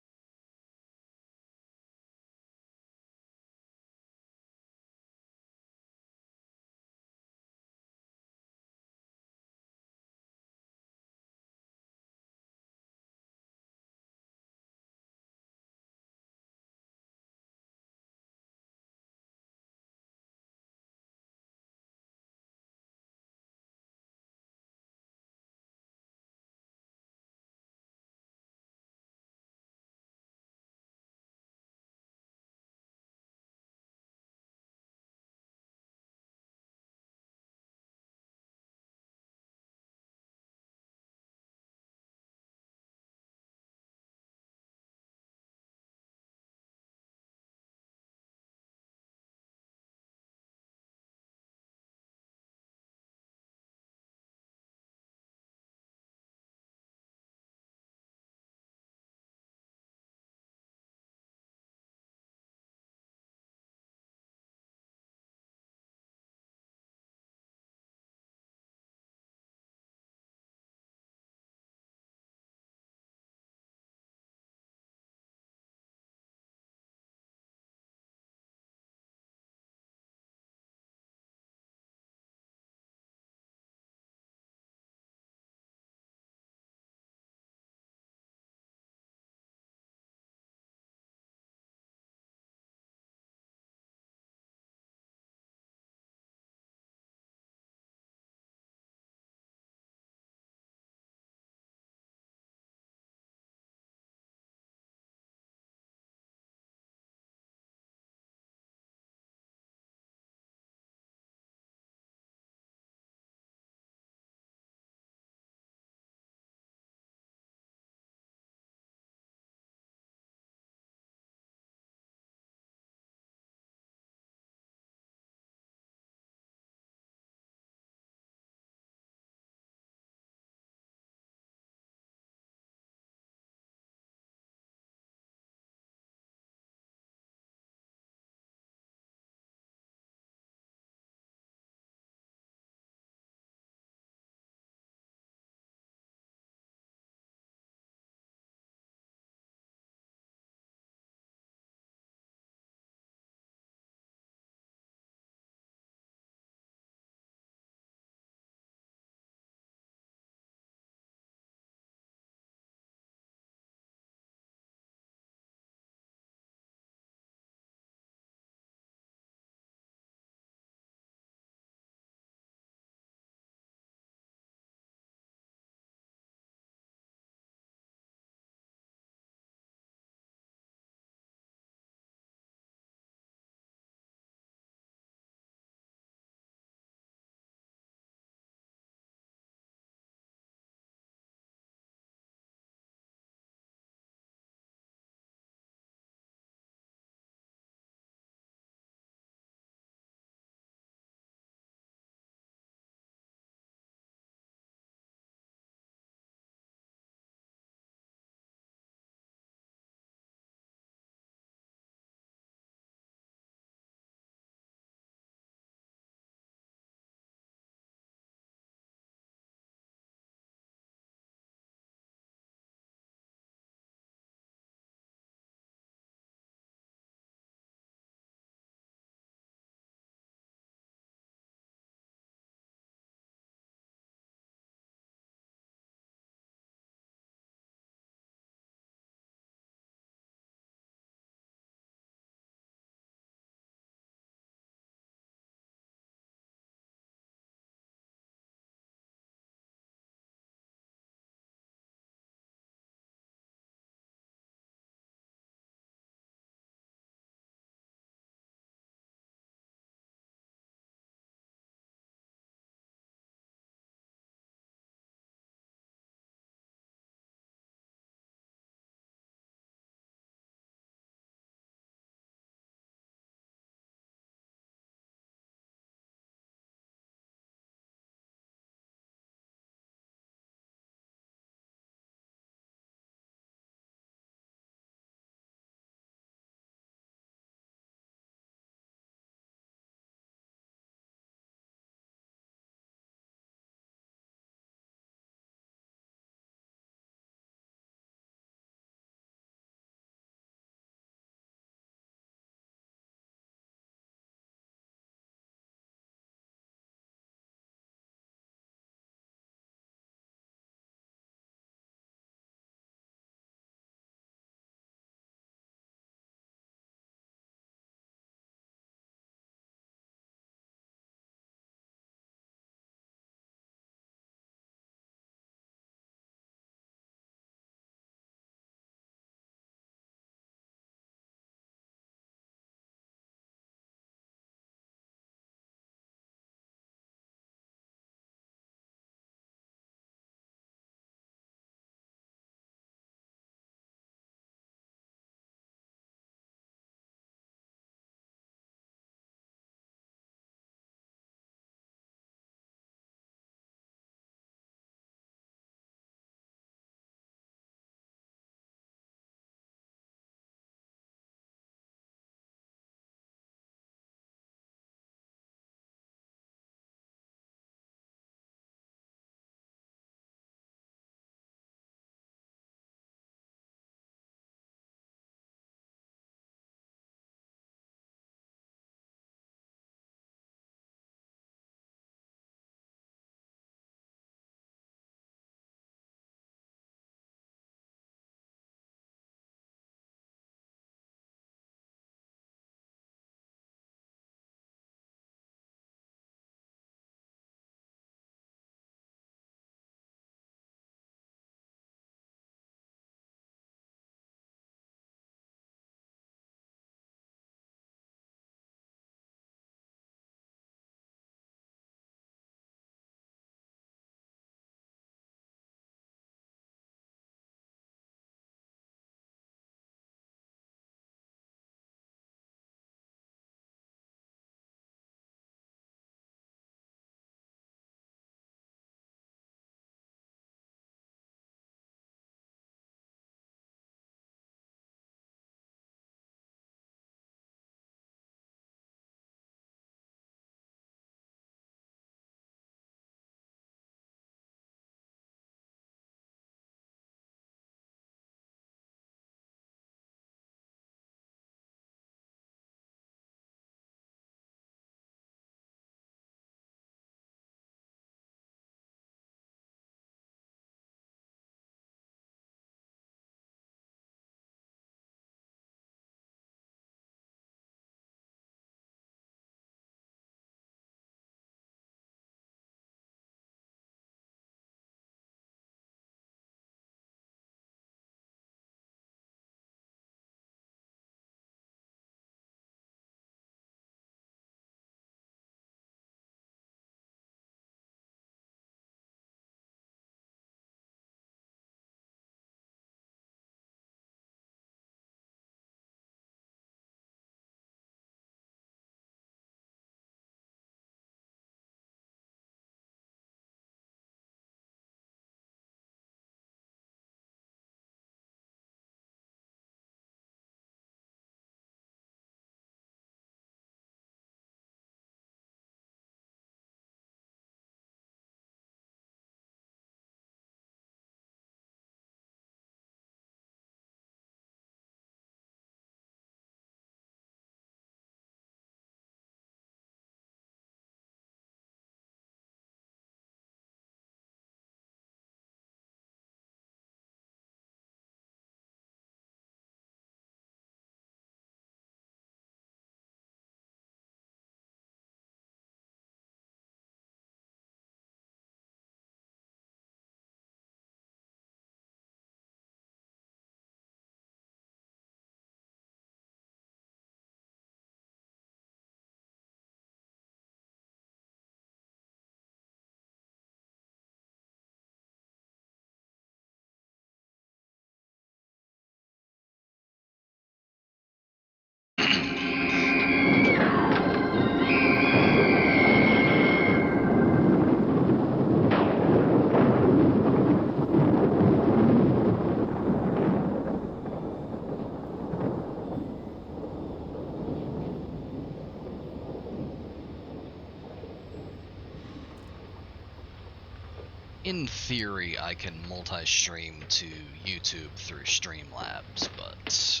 in theory, I can multi-stream to YouTube through Streamlabs, but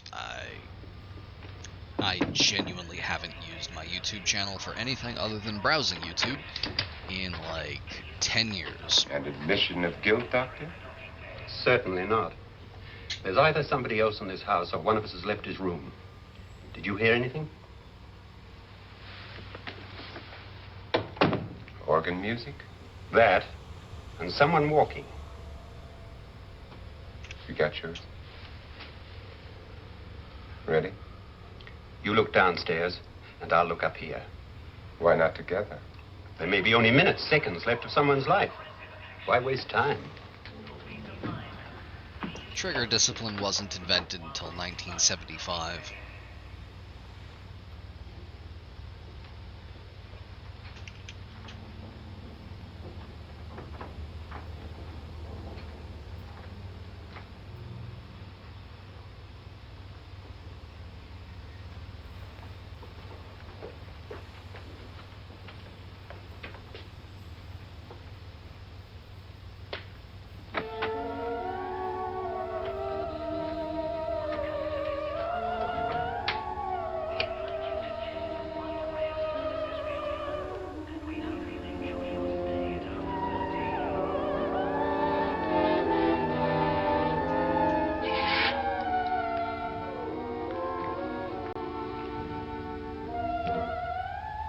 I genuinely haven't used my YouTube channel for anything other than browsing YouTube in like 10 years. An admission of guilt, Doctor? Certainly not. There's either somebody else in this house or one of us has left his room. Did you hear anything? Organ music? That, and someone walking. You got yours? Ready? You look downstairs, and I'll look up here. Why not together? There may be only minutes, seconds left of someone's life. Why waste time? Trigger discipline wasn't invented until 1975.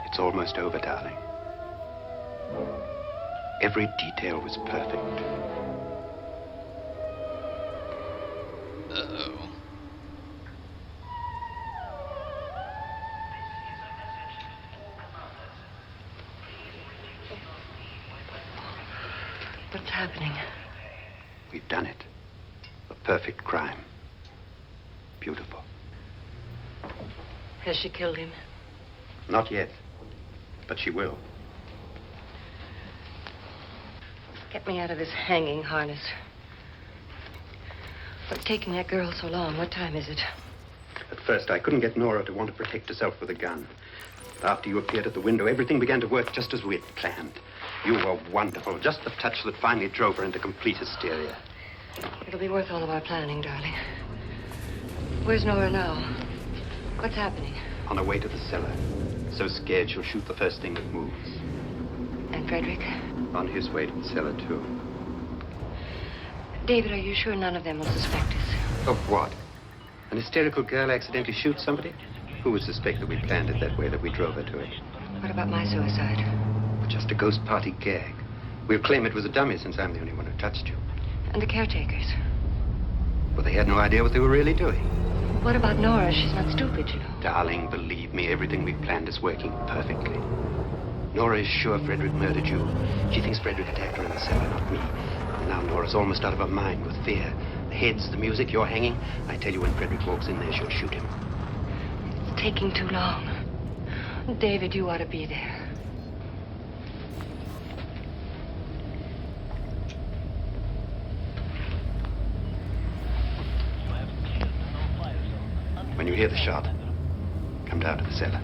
It's almost over, darling. Every detail was perfect. Uh-oh. What's happening? We've done it. A perfect crime. Beautiful. Has she killed him? Not yet, but she will. Get me out of this hanging harness. What's taking that girl so long? What time is it? At first, I couldn't get Nora to want to protect herself with a gun. After you appeared at the window, everything began to work just as we had planned. You were wonderful. Just the touch that finally drove her into complete hysteria. It'll be worth all of our planning, darling. Where's Nora now? What's happening? On her way to the cellar. So scared she'll shoot the first thing that moves. And Frederick? On his way to the cellar, too. David, are you sure none of them will suspect us? Of what? An hysterical girl accidentally shoots somebody? Who would suspect that we planned it that way, that we drove her to it? What about my suicide? Just a ghost party gag. We'll claim it was a dummy since I'm the only one who touched you. And the caretakers? Well, they had no idea what they were really doing. What about Nora? She's not stupid, you know. Darling, believe me, everything we've planned is working perfectly. Nora is sure Frederick murdered you. She thinks Frederick attacked her in the cellar, not me. And now Nora's almost out of her mind with fear. The heads, the music, you're hanging. I tell you, when Frederick walks in there, she'll shoot him. It's taking too long. David, you ought to be there. When you hear the shot, come down to the cellar.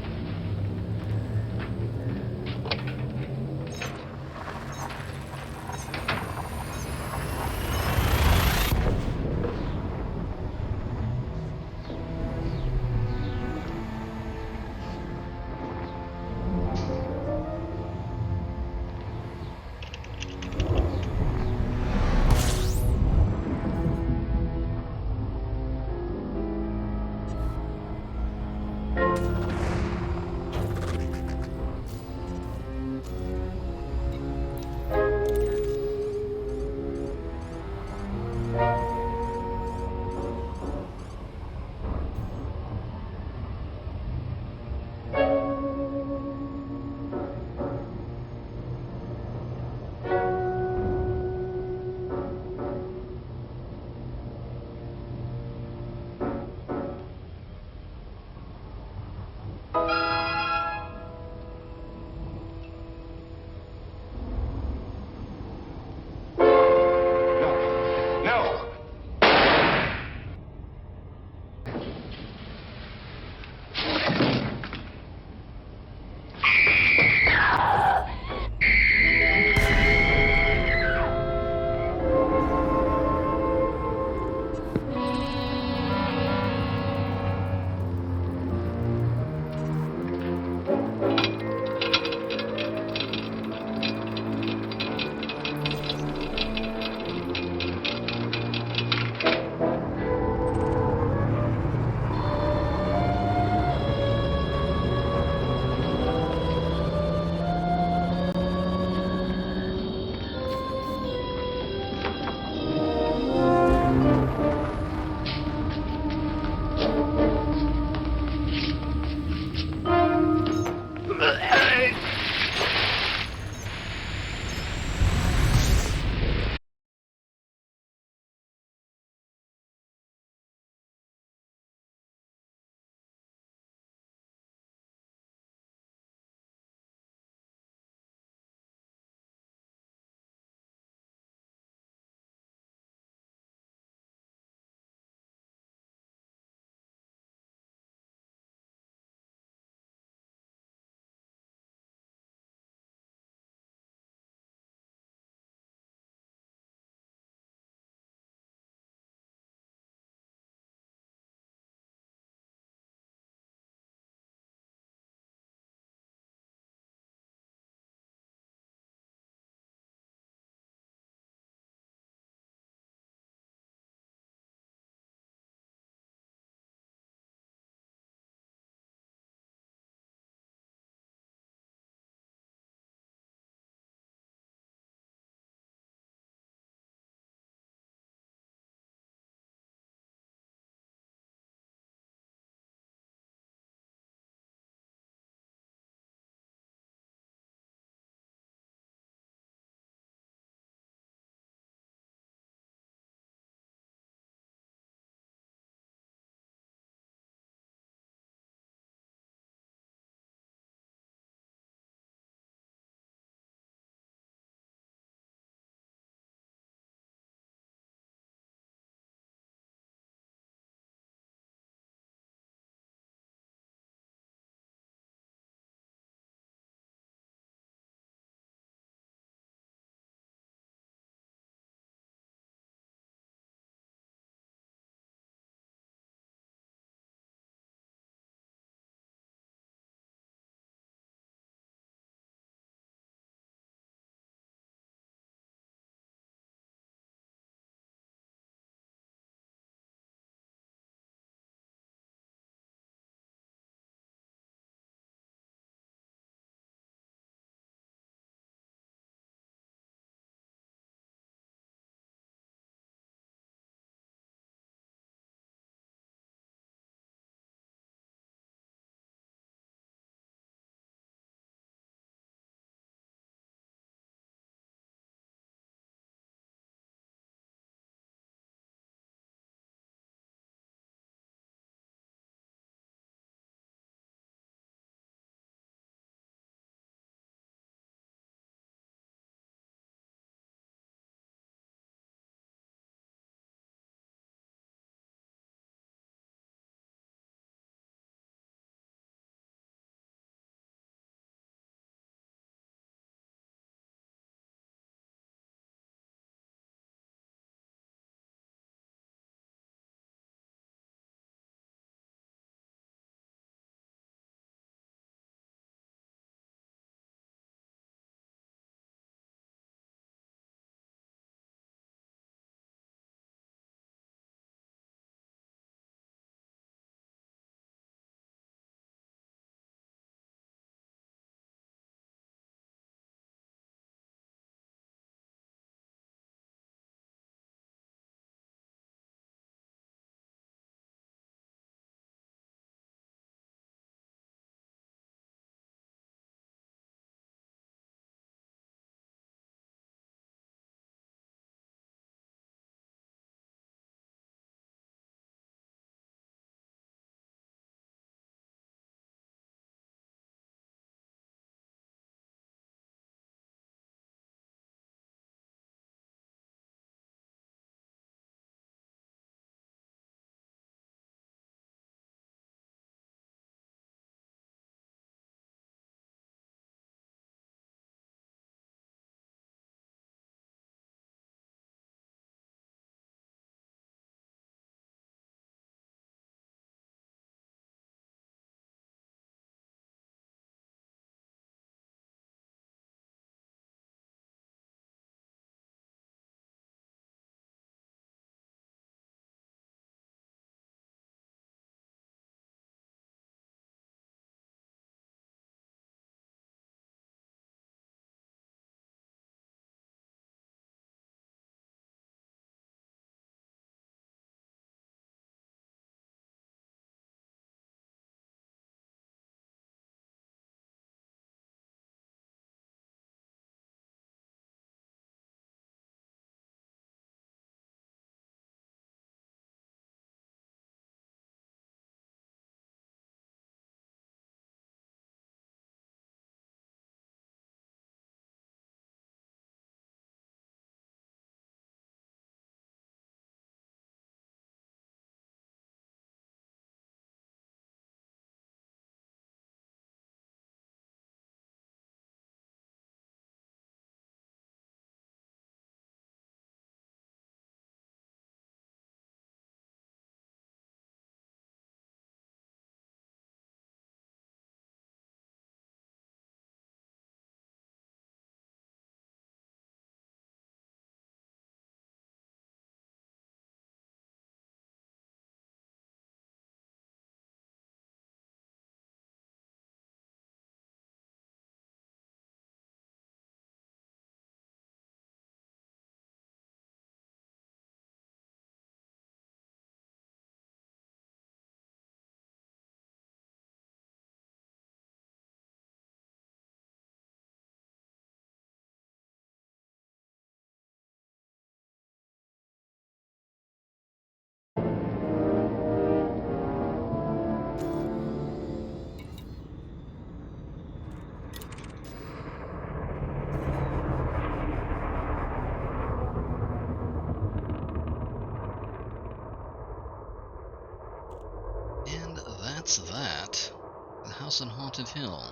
House on Haunted Hill.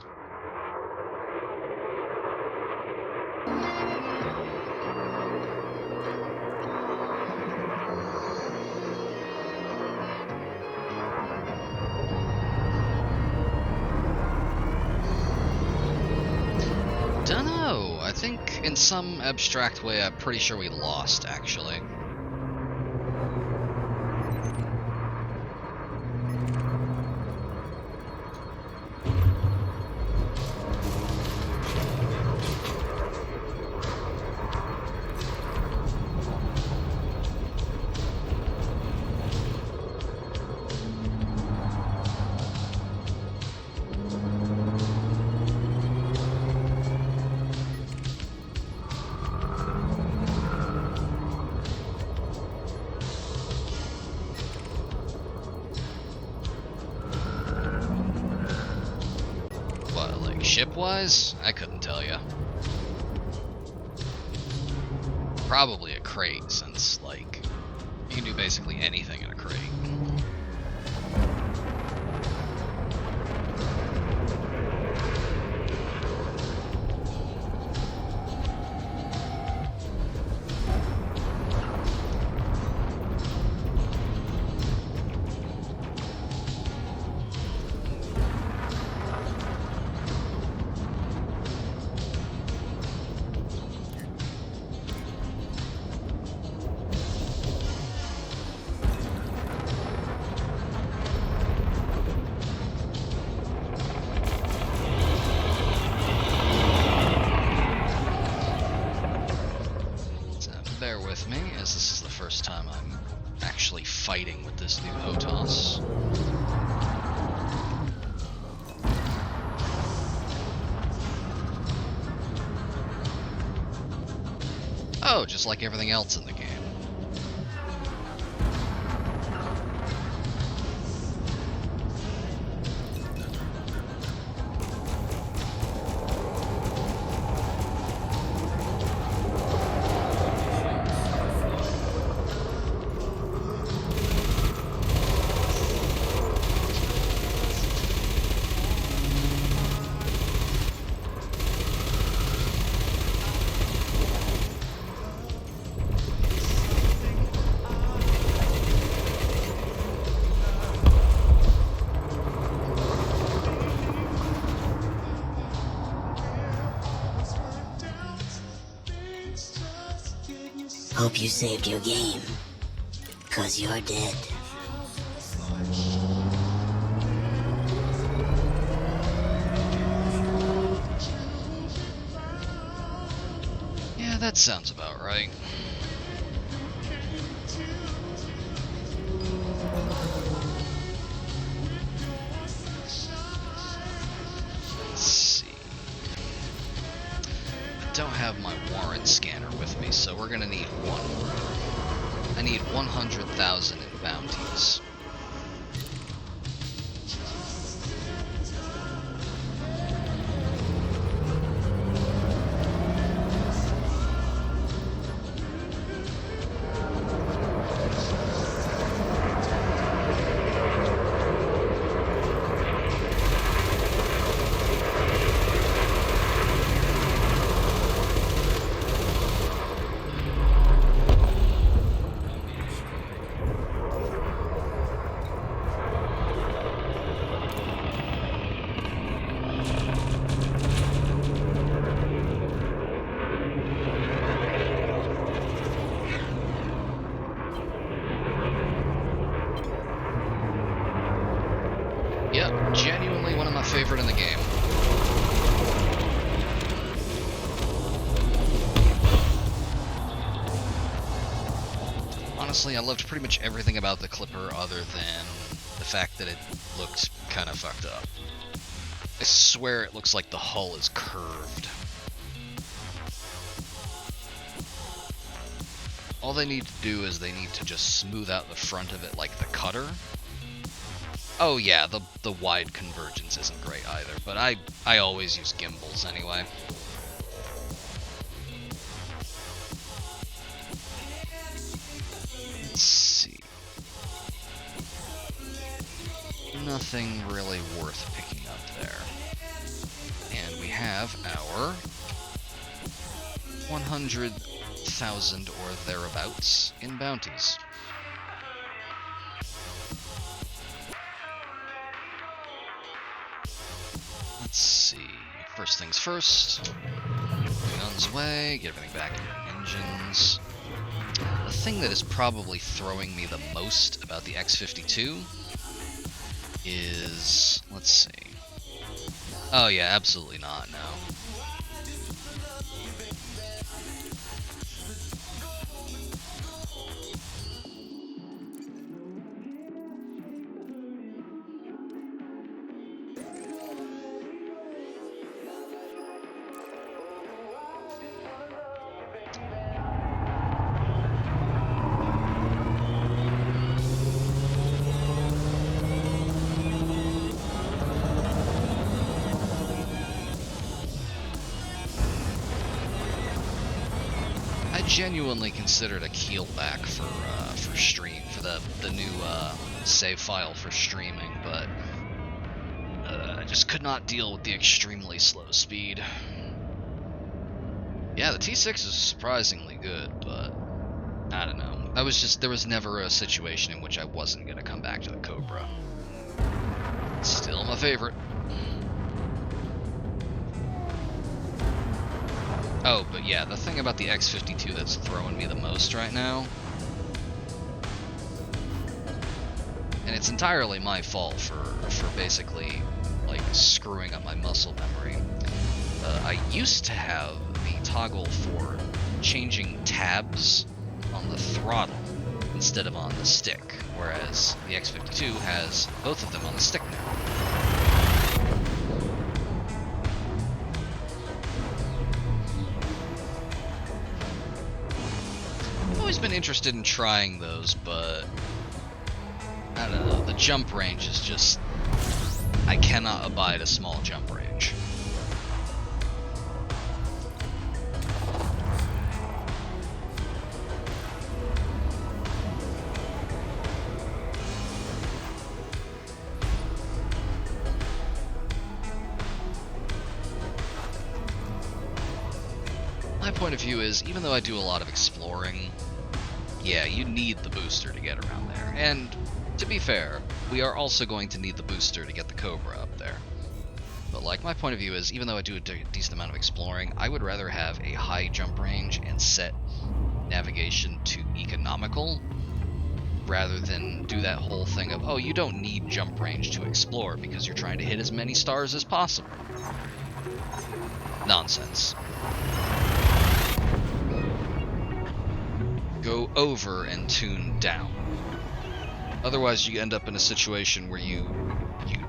Dunno, I think in some abstract way I'm pretty sure we lost, actually. Ship-wise? I couldn't tell you. Probably a crate, since, like, you can do basically anything in a crate. Bear with me, as this is the first time I'm actually fighting with this new HOTAS. Oh, just like everything else in the game. Hope you saved your game, 'cause you're dead. Yeah, that sounds about right. Let's see. I don't have my warrant scanner with me, so we're gonna need one. I need 100,000 in bounties. Yep, genuinely one of my favorite in the game. Honestly, I loved pretty much everything about the Clipper other than the fact that it looked kind of fucked up. I swear it looks like the hull is curved. All they need to do is they need to just smooth out the front of it like the Cutter. Oh yeah, the wide convergence isn't great either, but I always use gimbals anyway. Let's see. Nothing really worth picking up there. have our 100,000 or thereabouts in bounties. Let's see. First things first. Guns away, get everything back in engines. The thing that is probably throwing me the most about the X-52 is... let's see. Oh yeah, absolutely not, no. Genuinely considered a keel back for stream, for the new save file for streaming, but I just could not deal with the extremely slow speed. Yeah, the T6 is surprisingly good, but I don't know. There was never a situation in which I wasn't gonna come back to the Cobra. Still my favorite. Oh, but yeah, the thing about the X-52 that's throwing me the most right now, and it's entirely my fault for basically, like, screwing up my muscle memory. I used to have the toggle for changing tabs on the throttle instead of on the stick, whereas the X-52 has both of them on the stick now. I've been interested in trying those, but I don't know, the jump range is just... I cannot abide a small jump range. My point of view is, even though I do a lot of exploring, yeah, you need the booster to get around there. And, to be fair, we are also going to need the booster to get the Cobra up there. But, like, my point of view is, even though I do a decent amount of exploring, I would rather have a high jump range and set navigation to economical, rather than do that whole thing of, oh, you don't need jump range to explore because you're trying to hit as many stars as possible. Nonsense. Go over and tune down. Otherwise you end up in a situation where you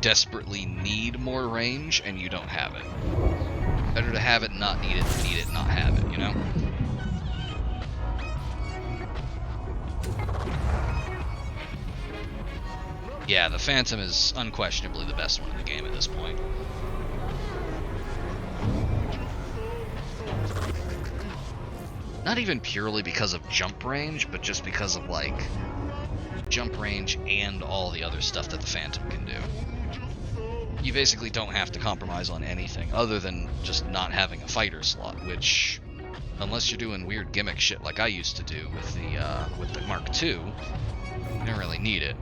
desperately need more range and you don't have it. Better to have it, not need it, than need it, not have it, you know? Yeah, the Phantom is unquestionably the best one in the game at this point. Not even purely because of jump range, but just because of, like, jump range and all the other stuff that the Phantom can do. You basically don't have to compromise on anything other than just not having a fighter slot, which, unless you're doing weird gimmick shit like I used to do with the Mark II, you don't really need it.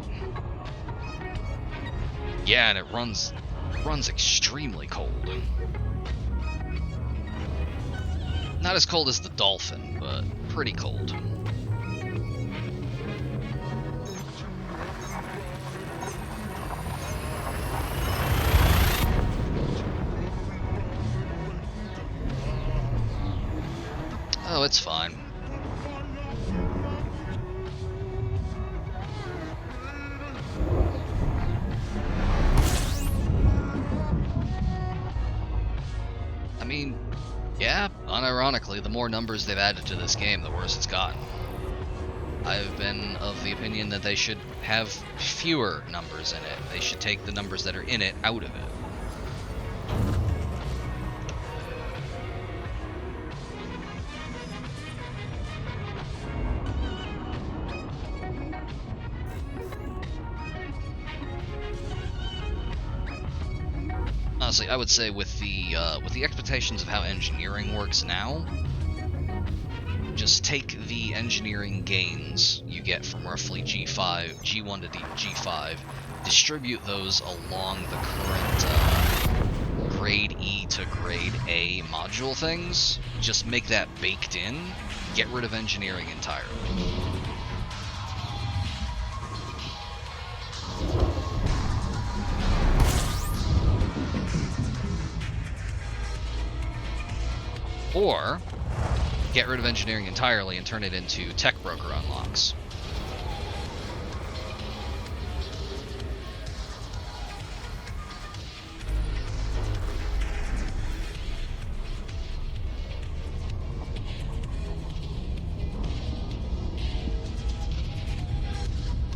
Yeah, and it runs extremely cold. Not as cold as the Dolphin, but pretty cold. Oh, it's fine. I mean, yeah, unironically, the more numbers they've added to this game, the worse it's gotten. I've been of the opinion that they should have fewer numbers in it. They should take the numbers that are in it out of it. honestly, I would say with the expectations of how engineering works now, just take the engineering gains you get from roughly G1 to G5, distribute those along the current grade E to grade A module things, just make that baked in, get rid of engineering entirely. Or, get rid of engineering entirely and turn it into tech broker unlocks.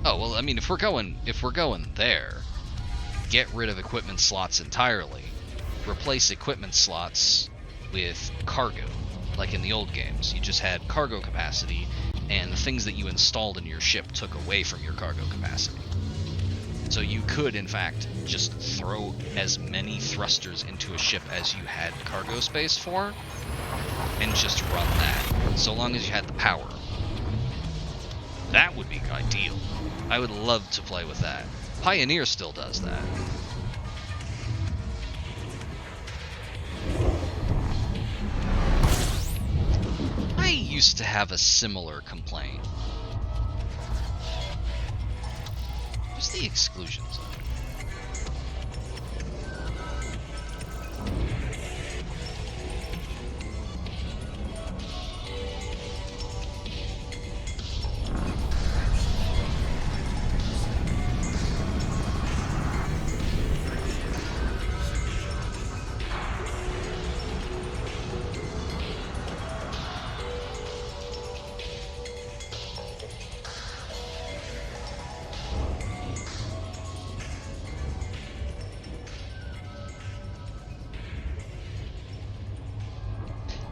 Oh, well, I mean, if we're going there, get rid of equipment slots entirely. Replace equipment slots with cargo. Like in the old games, you just had cargo capacity, and the things that you installed in your ship took away from your cargo capacity. So you could, in fact, just throw as many thrusters into a ship as you had cargo space for, and just run that, so long as you had the power. That would be ideal. I would love to play with that. Pioneer still does that. I used to have a similar complaint. What's the exclusion zone?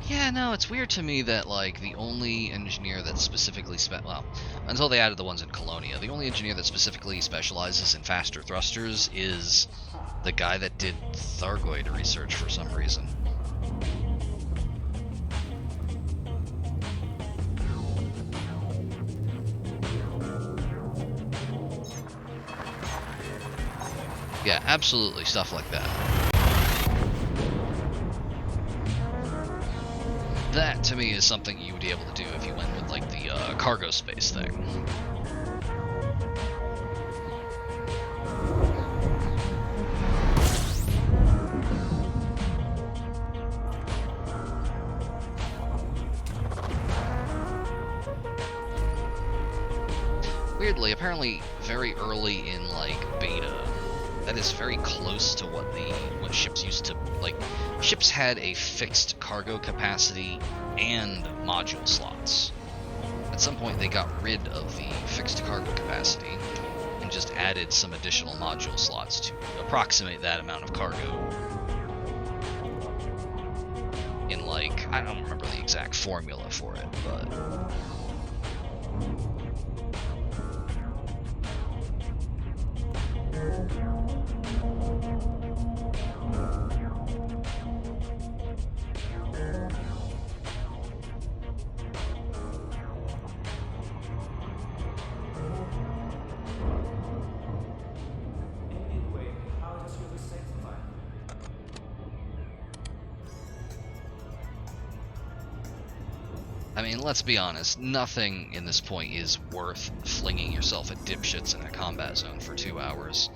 Yeah, no, it's weird to me that, like, the only engineer that specifically well, until they added the ones in Colonia, the only engineer that specifically specializes in faster thrusters is the guy that did Thargoid research for some reason. Yeah, absolutely, stuff like that. That, to me, is something you would be able to do if you went with, like, the cargo space thing. Weirdly, apparently very early in, like, beta, that is very close to what ships used to, like, ships had a fixed cargo capacity and module slots. At some point they got rid of the fixed cargo capacity and just added some additional module slots to approximate that amount of cargo. In, like, I don't remember the exact formula for it, but I mean, let's be honest, nothing in this point is worth flinging yourself at dipshits in a combat zone for 2 hours.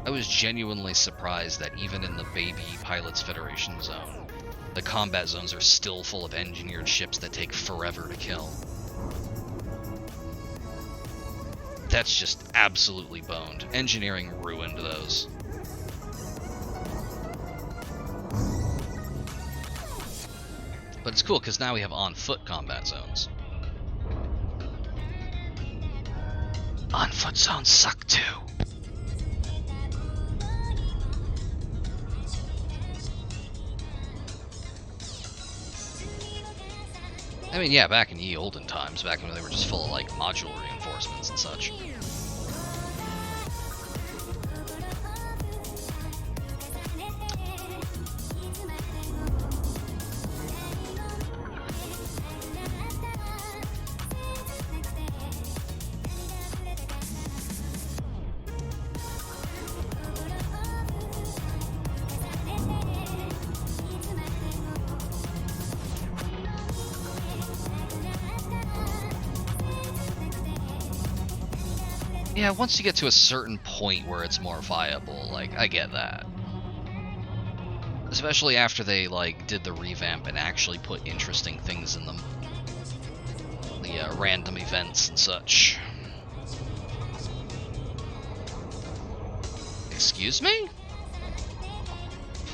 I was genuinely surprised that even in the baby Pilots Federation zone, the combat zones are still full of engineered ships that take forever to kill. That's just absolutely boned. Engineering ruined those. But it's cool, because now we have on-foot combat zones. On-foot zones suck too. I mean, yeah, back in ye olden times, back when they were just full of, like, module reinforcements and such. Yeah, once you get to a certain point where it's more viable, like, I get that. Especially after they, like, did the revamp and actually put interesting things in them. The random events and such. Excuse me?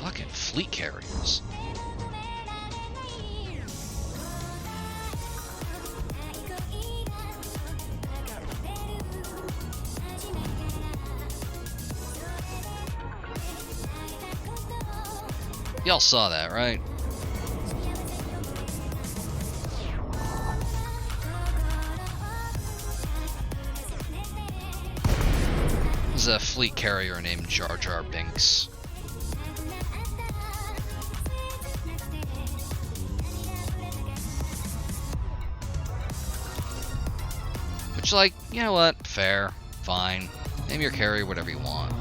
Fucking fleet carriers. Y'all saw that, right? There's a fleet carrier named Jar Jar Binks. Which, like, you know what? Fair. Fine. Name your carrier whatever you want.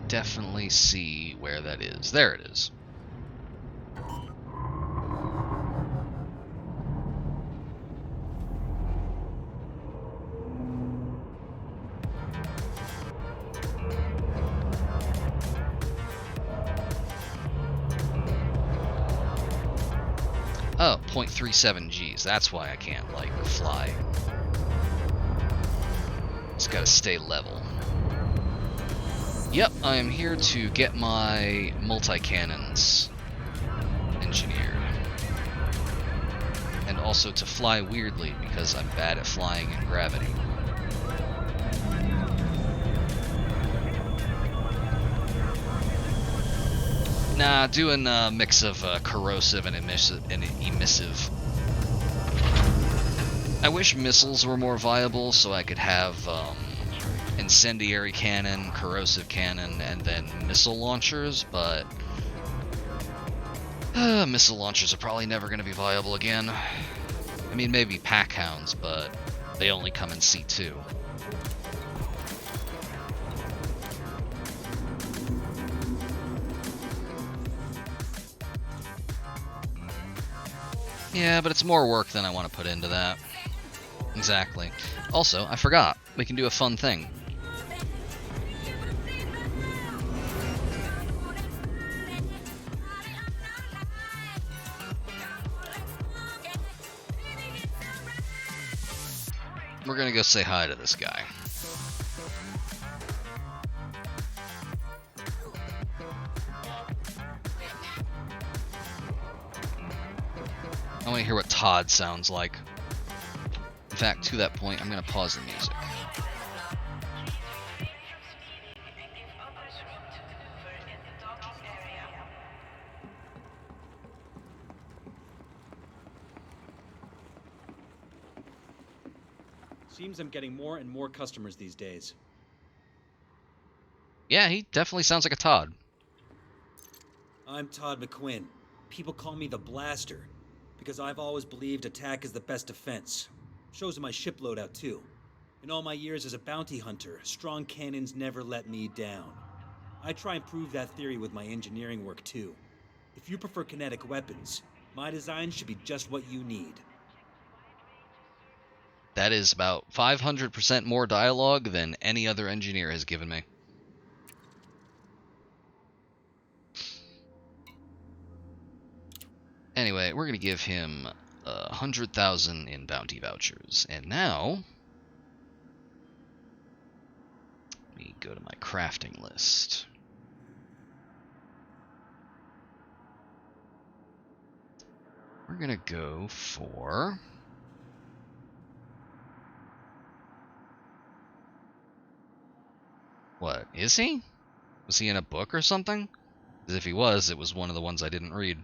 Definitely see where that is. There it is. Oh, 0.37 Gs. That's why I can't, like, fly. Just gotta stay level. Yep, I am here to get my multi-cannons engineered. And also to fly weirdly, because I'm bad at flying in gravity. Nah, doing a mix of corrosive and emissive. I wish missiles were more viable so I could have incendiary cannon, corrosive cannon, and then missile launchers, but missile launchers are probably never going to be viable again. I mean, maybe pack hounds, but they only come in C2. Yeah, but it's more work than I want to put into that. Exactly. Also, I forgot. We can do a fun thing. We're gonna go say hi to this guy. I want to hear what Todd sounds like. In fact, to that point, I'm gonna pause the music. Seems I'm getting more and more customers these days. Yeah, he definitely sounds like a Todd. I'm Todd McQuinn. People call me the Blaster, because I've always believed attack is the best defense. Shows in my ship loadout, too. In all my years as a bounty hunter, strong cannons never let me down. I try and prove that theory with my engineering work, too. If you prefer kinetic weapons, my design should be just what you need. That is about 500% more dialogue than any other engineer has given me. Anyway, we're going to give him 100,000 in bounty vouchers. And now, let me go to my crafting list. We're going to go for... What, is he? Was he in a book or something? Because if he was, it was one of the ones I didn't read.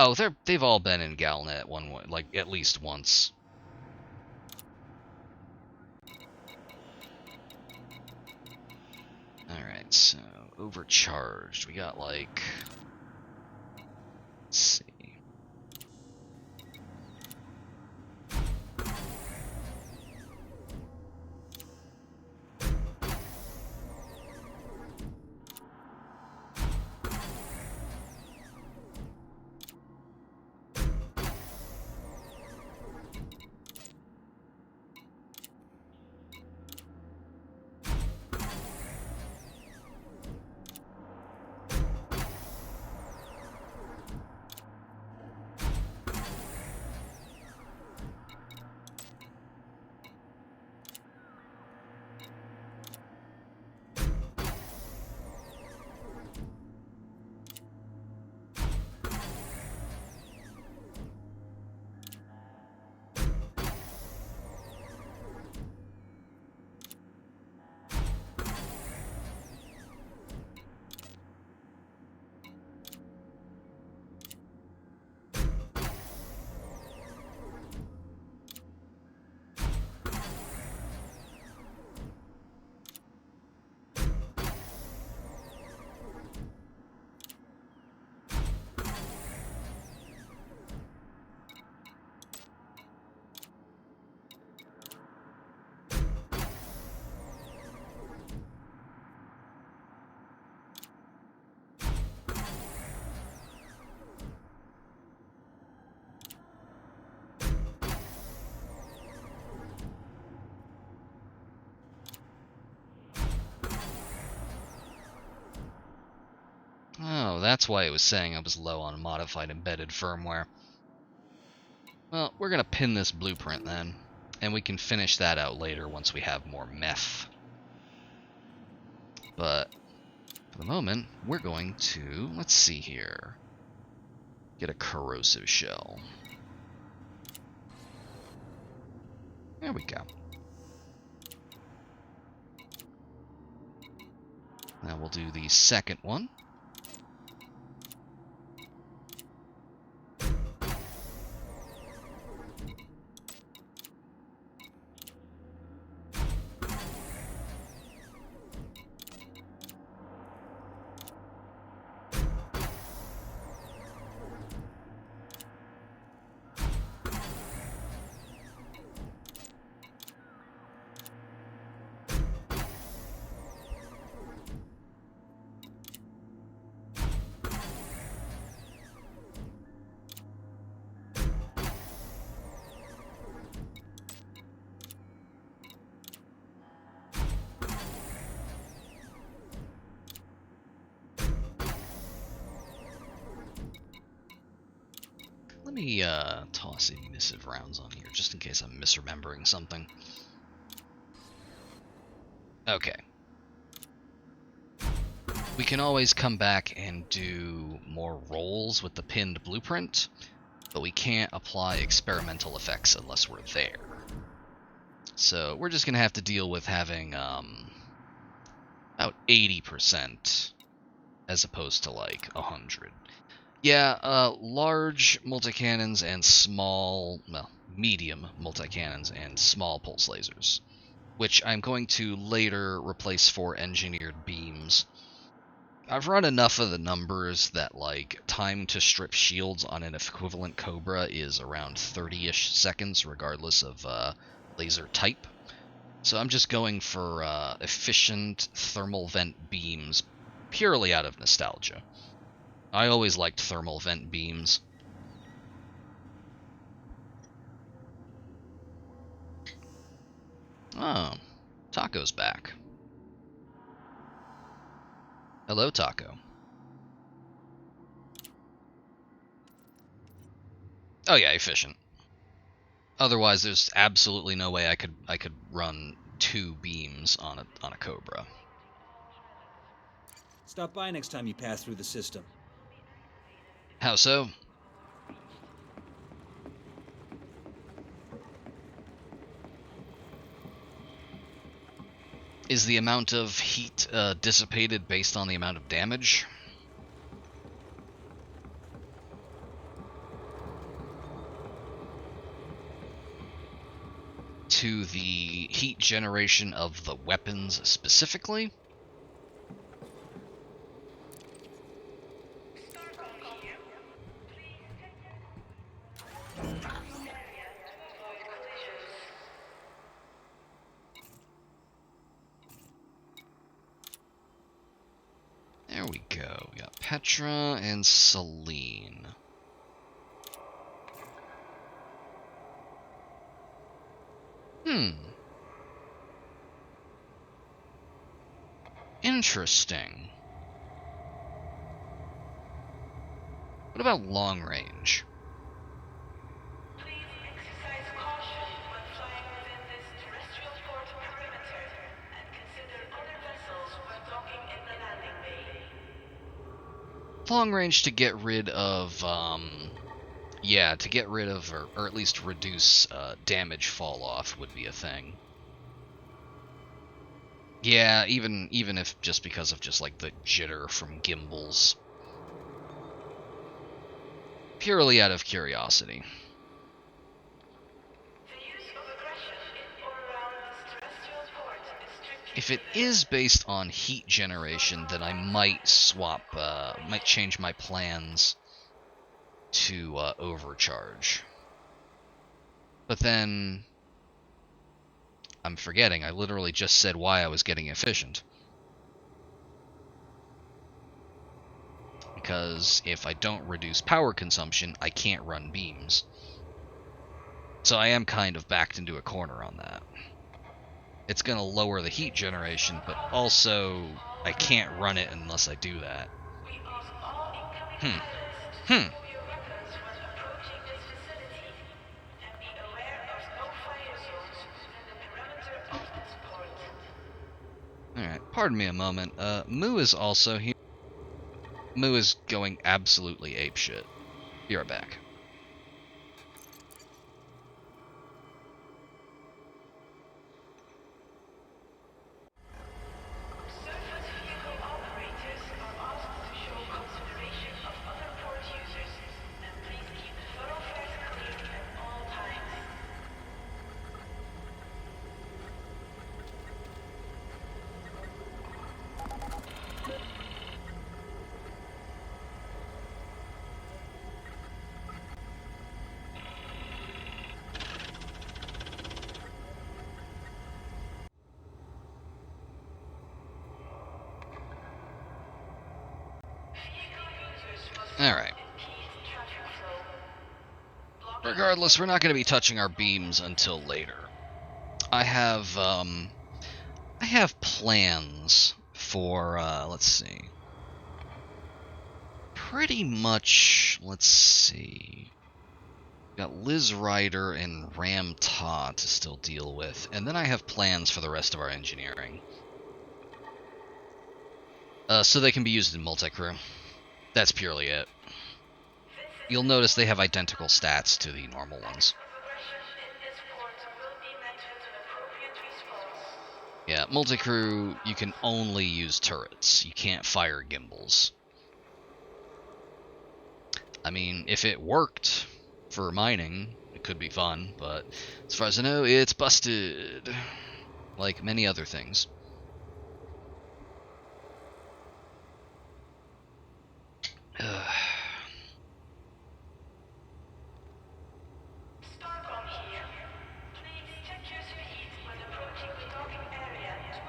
Oh, they've all been in Galnet like at least once. Alright, so overcharged. We got like, let's see. Oh, that's why it was saying I was low on modified embedded firmware. Well, we're gonna pin this blueprint then, and we can finish that out later once we have more meth. But for the moment, we're going to, let's see here, get a corrosive shell. There we go. Now we'll do the second one. Let me toss emissive rounds on here, just in case I'm misremembering something. Okay. We can always come back and do more rolls with the pinned blueprint, but we can't apply experimental effects unless we're there. So we're just going to have to deal with having about 80% as opposed to like 100. Yeah, large multi-cannons and small, well, medium multi-cannons and small pulse lasers, which I'm going to later replace for engineered beams. I've run enough of the numbers that, like, time to strip shields on an equivalent Cobra is around 30-ish seconds, regardless of laser type. So I'm just going for efficient thermal vent beams purely out of nostalgia. I always liked thermal vent beams. Oh, Taco's back. Hello, Taco. Oh yeah, efficient. Otherwise, there's absolutely no way I could run 2 beams on a Cobra. Stop by next time you pass through the system. How so? Is the amount of heat dissipated based on the amount of damage? to the heat generation of the weapons specifically. There we go. We got Petra and Celine. Interesting. What about long range? Please exercise caution when flying within this terrestrial port perimeter and consider other vessels when docking in the landing bay. Long range to get rid of, yeah, to get rid of, or at least reduce damage fall off would be a thing. Yeah, even if just because of just like the jitter from gimbals. Purely out of curiosity. If it is based on heat generation, then I might swap, might change my plans to overcharge. But then I'm forgetting, I literally just said why I was getting efficient. Because if I don't reduce power consumption, I can't run beams. So I am kind of backed into a corner on that. It's going to lower the heat generation, but also I can't run it unless I do that. Alright, pardon me a moment. Moo is also here. Moo is going absolutely apeshit. Be right back. Alright. Regardless, we're not going to be touching our beams until later. I have plans for, let's see. Pretty much, let's see. Got Liz Ryder and Ram Ta to still deal with, and then I have plans for the rest of our engineering. So they can be used in multi-crew. That's purely it. You'll notice they have identical stats to the normal ones. Yeah, multi-crew, you can only use turrets. You can't fire gimbals. I mean, if it worked for mining, it could be fun, but as far as I know, it's busted. Like many other things.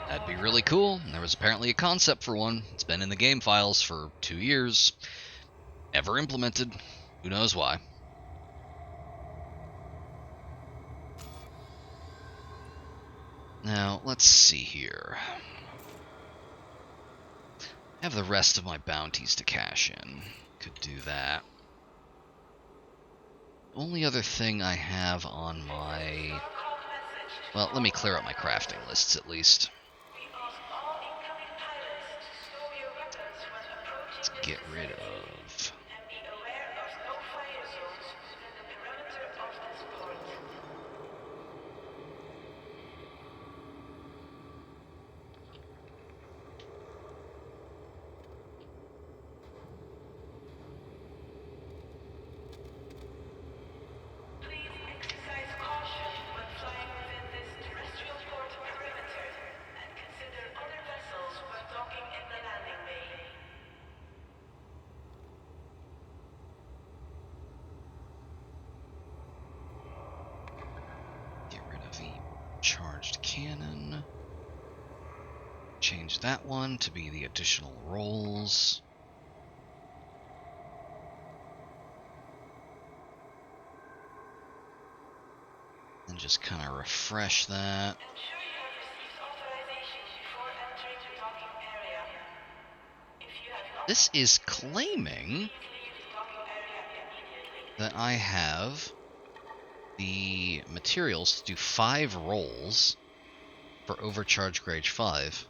That'd be really cool. There was apparently a concept for one. It's been in the game files for 2 years. Never implemented. Who knows why. Now, let's see here. I have the rest of my bounties to cash in. Could do that. Only other thing I have on my... Well, let me clear up my crafting lists at least. Let's get rid of... change that one to be the additional rolls. And just kind of refresh that. Ensure you have received authorization before entering the docking area. If you have not, This is claiming leave the docking area immediately. that I have the materials to do 5 rolls for Overcharge Grade 5.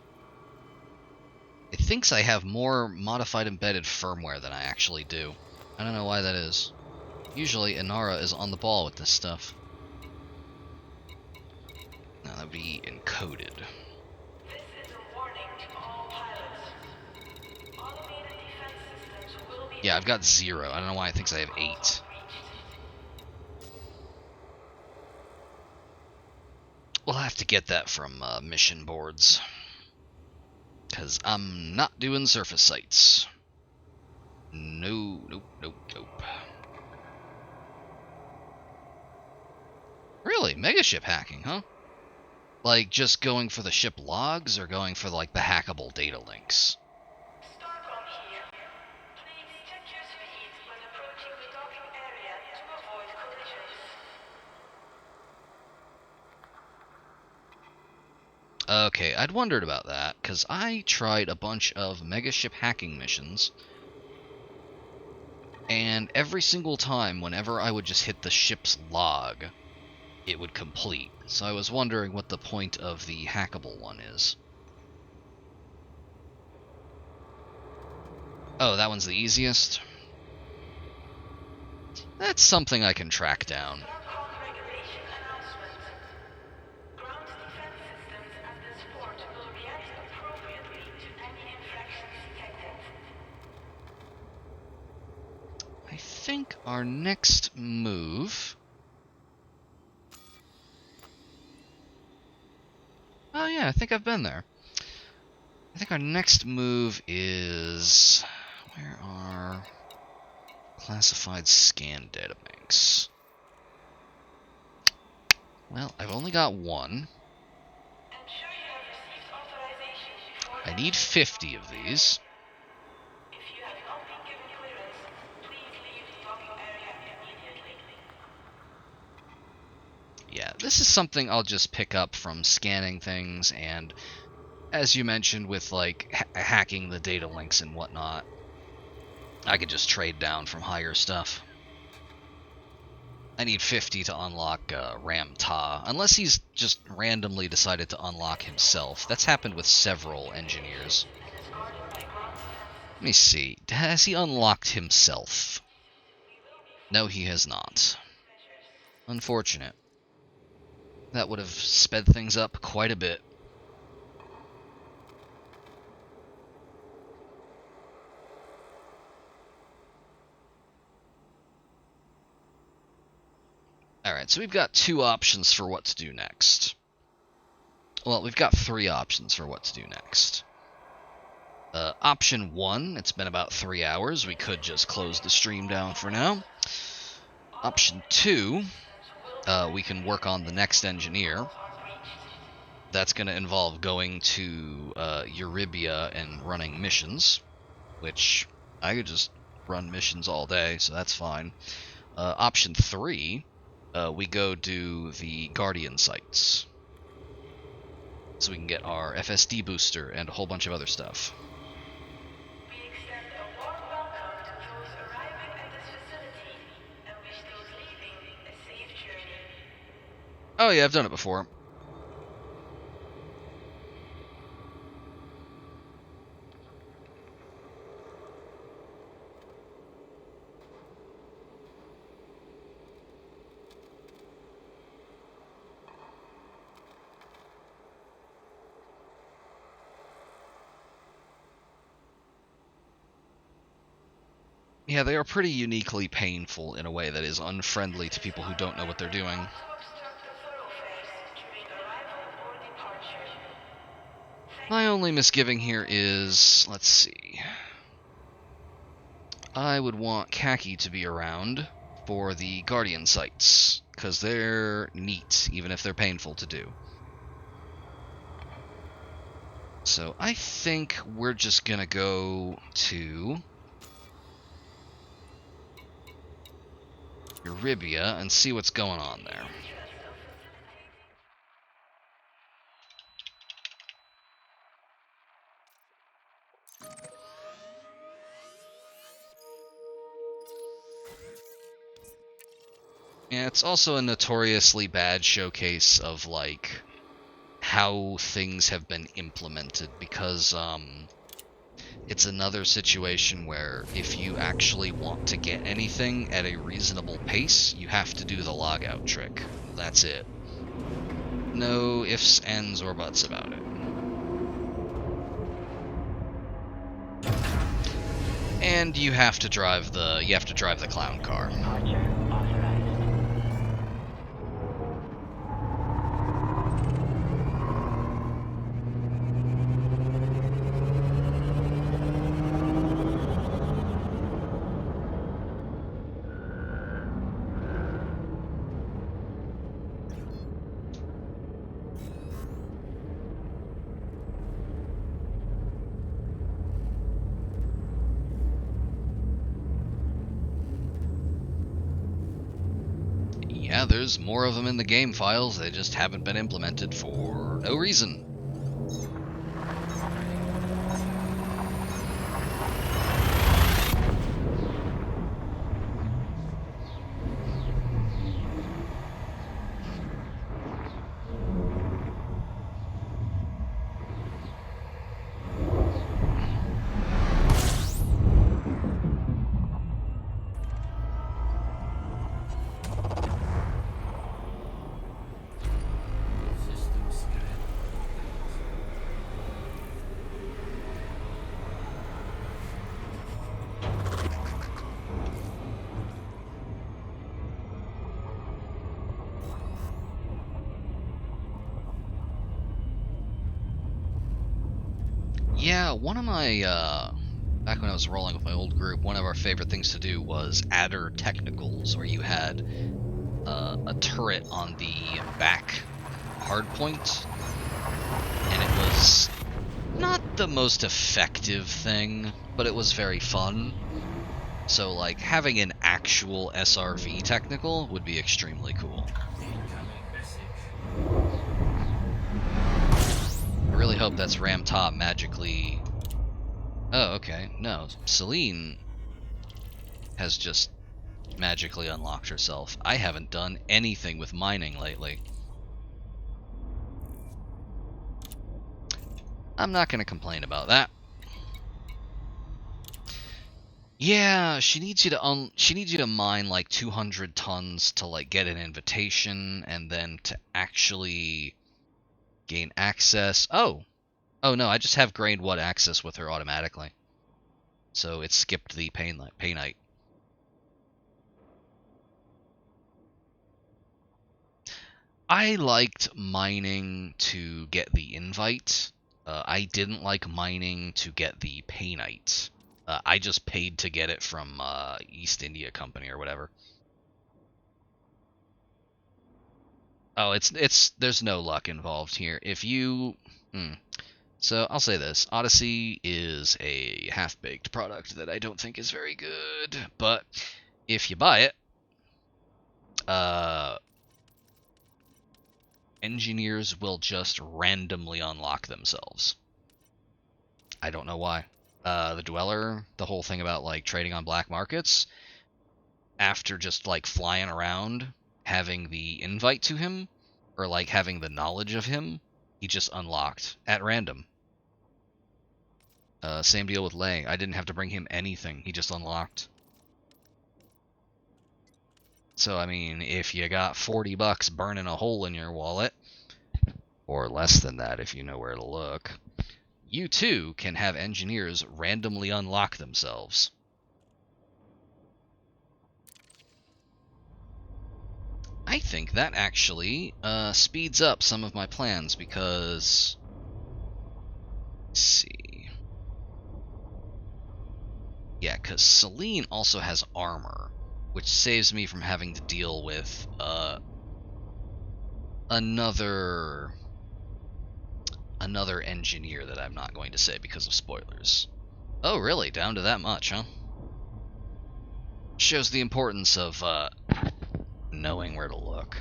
It thinks I have more modified embedded firmware than I actually do. I don't know why that is. Usually Inara is on the ball with this stuff. Now that would be encoded. This is a warning to all pilots. Automated defense systems will be Yeah, I've got 0. I don't know why it thinks I have 8. We'll have to get that from mission boards. Because I'm not doing surface sites. No, nope, nope, nope. Really? Megaship hacking, huh? Like, just going for the ship logs, or going for, like, the hackable data links? Starcom here. Please check your speed when approaching the docking area to avoid collisions. Okay, I'd wondered about that, because I tried a bunch of megaship hacking missions, and every single time, whenever I would just hit the ship's log, it would complete. So I was wondering what the point of the hackable one is. Oh, that one's the easiest? That's something I can track down. Starcom regulation announcement. Ground defense systems at this port will react appropriately to any infractions detected. I think our next move... Oh yeah, I think I've been there. I think our next move is... Where are classified scan databanks? Well, I've only got one. Ensure you have received authorization before I need 50 of these. If you have not been given clearance, please leave the docking area immediately. Yeah, this is something I'll just pick up from scanning things, and as you mentioned with like hacking the data links and whatnot, I could just trade down from higher stuff. I need 50 to unlock Ram Ta, unless he's just randomly decided to unlock himself. That's happened with several engineers. Let me see, has he unlocked himself? No, he has not. Unfortunate. That would have sped things up quite a bit. Alright, so we've got 2 options for what to do next. Well, we've got 3 options for what to do next. Option 1, it's been about 3 hours, we could just close the stream down for now. Option 2, we can work on the next engineer. That's going to involve going to Eurybia and running missions, which I could just run missions all day, so that's fine. Option 3, we go do the Guardian sites, so we can get our FSD booster and a whole bunch of other stuff. We extend a warm welcome to those arriving at this facility and wish those leaving a safe journey. Oh yeah, I've done it before. Yeah, they are pretty uniquely painful in a way that is unfriendly to people who don't know what they're doing. To obstruct the thoroughfares during arrival or departure. My only misgiving here is, let's see. I would want Khaki to be around for the Guardian sites, because they're neat, even if they're painful to do. So I think we're just gonna go to Eurybia and see what's going on there. Yeah, it's also a notoriously bad showcase of, like, how things have been implemented, because, it's another situation where if you actually want to get anything at a reasonable pace, you have to do the logout trick. That's it. No ifs, ands, or buts about it. And you have to drive the clown car. Yeah, there's more of them in the game files, they just haven't been implemented for no reason. Yeah, one of my, back when I was rolling with my old group, one of our favorite things to do was adder technicals, where you had a turret on the back hardpoint, and it was not the most effective thing, but it was very fun. So, like, having an actual SRV technical would be extremely cool. I really hope that's Ram Top magically... Oh, okay. No, Celine has just magically unlocked herself. I haven't done anything with mining lately. I'm not going to complain about that. Yeah, she needs you to mine like 200 tons to like get an invitation, and then to actually gain access. Oh no, I just have grade 1 access with her automatically. So it skipped the Painite. I liked mining to get the invite. I didn't like mining to get the Painite. I just paid to get it from East India Company or whatever. Oh, there's no luck involved here. If you... So I'll say this. Odyssey is a half-baked product that I don't think is very good, but if you buy it, engineers will just randomly unlock themselves. I don't know why. The Dweller, the whole thing about like trading on black markets, after just like flying around, having the invite to him, or like having the knowledge of him, he just unlocked at random. Same deal with Lei. I didn't have to bring him anything. He just unlocked. So, I mean, if you got $40 burning a hole in your wallet, or less than that if you know where to look, you too can have engineers randomly unlock themselves. I think that actually speeds up some of my plans because... Let's see. Yeah, because Celine also has armor, which saves me from having to deal with another another engineer that I'm not going to say because of spoilers. Oh, really? Down to that much, huh? Shows the importance of knowing where to look.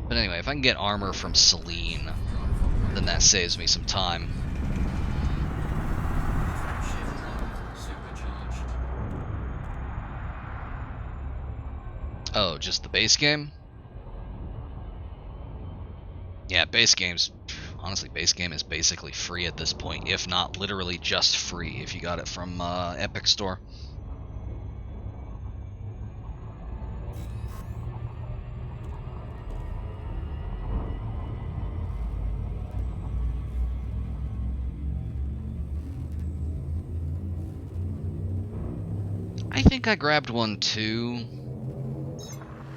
But anyway, if I can get armor from Celine, then that saves me some time. Oh, just the base game? Yeah, base game's... Honestly, base game is basically free at this point, if not literally just free if you got it from Epic Store. I think I grabbed one too,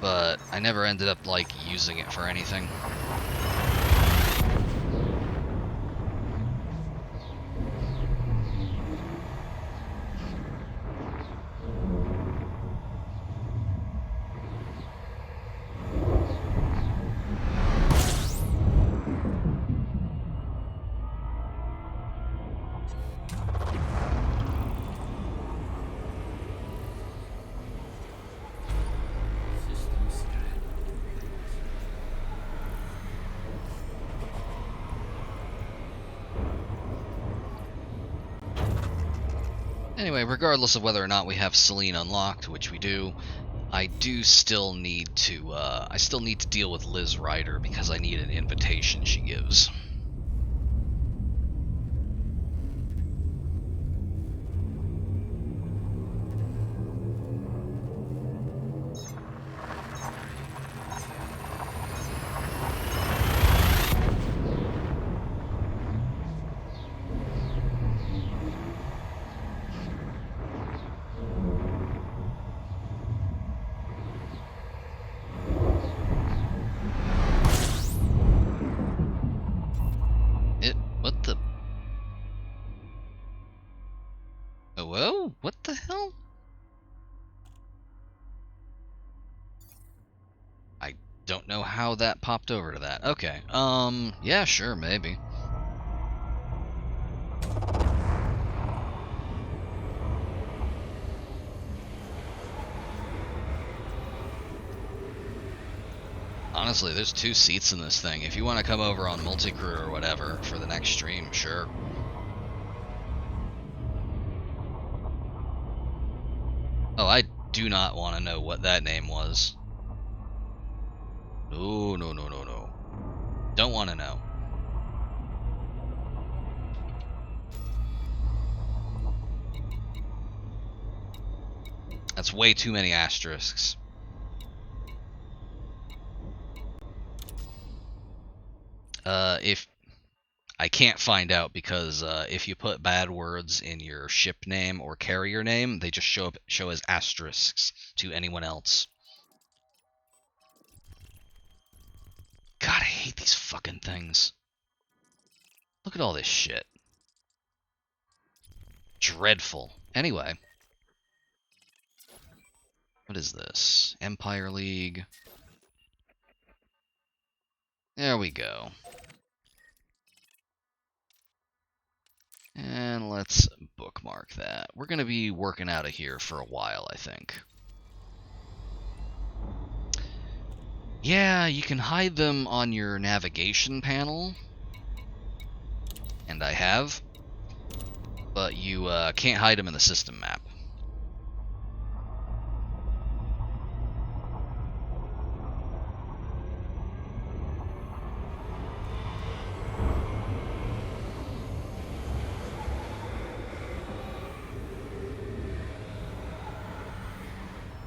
but I never ended up, like, using it for anything. Anyway, regardless of whether or not we have Celine unlocked, which we do, I do still need to, deal with Liz Ryder because I need an invitation she gives. What the... Oh, whoa? What the hell? I don't know how that popped over to that. Okay, yeah, sure, maybe. Honestly, there's 2 seats in this thing. If you want to come over on multi-crew or whatever for the next stream, sure. Oh, I do not want to know what that name was. No, no, no, no, no. Don't want to know. That's way too many asterisks. If I can't find out because if you put bad words in your ship name or carrier name, they just show as asterisks to anyone else. God, I hate these fucking things. Look at all this shit. Dreadful. Anyway. What is this? Empire League. There we go. And let's bookmark that. We're going to be working out of here for a while, I think. Yeah, you can hide them on your navigation panel. And I have. But you can't hide them in the system map.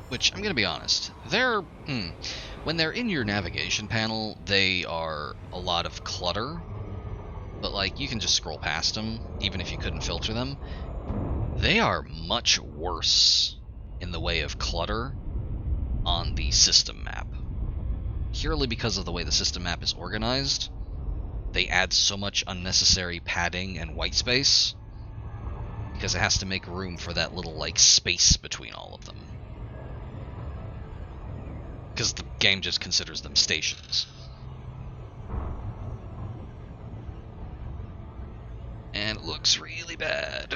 Which, I'm gonna be honest, when they're in your navigation panel, they are a lot of clutter, but like, you can just scroll past them, even if you couldn't filter them. They are much worse in the way of clutter on the system map. Purely because of the way the system map is organized, they add so much unnecessary padding and white space, because it has to make room for that little, like, space between all of them. because the game just considers them stations. And it looks really bad.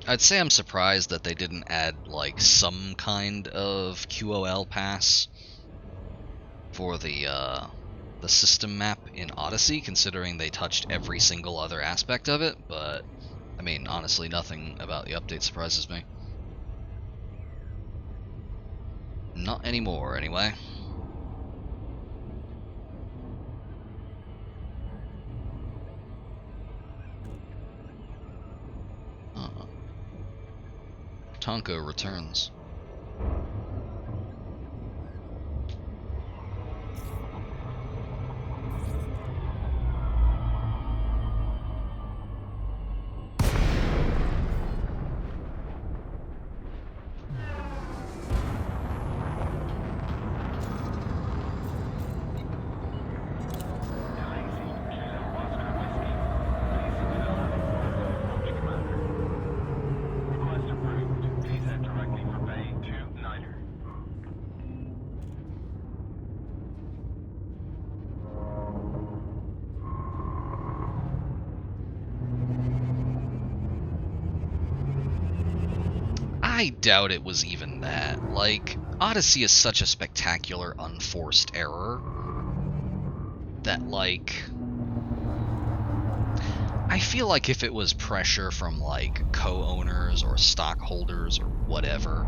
I'd say I'm surprised that they didn't add, like, some kind of QOL pass for the system map in Odyssey, considering they touched every single other aspect of it, but, I mean, honestly, nothing about the update surprises me. Not anymore, anyway. Tonko returns. I doubt it was even that. Like, Odyssey is such a spectacular unforced error that, like, I feel like if it was pressure from, like, co-owners or stockholders or whatever,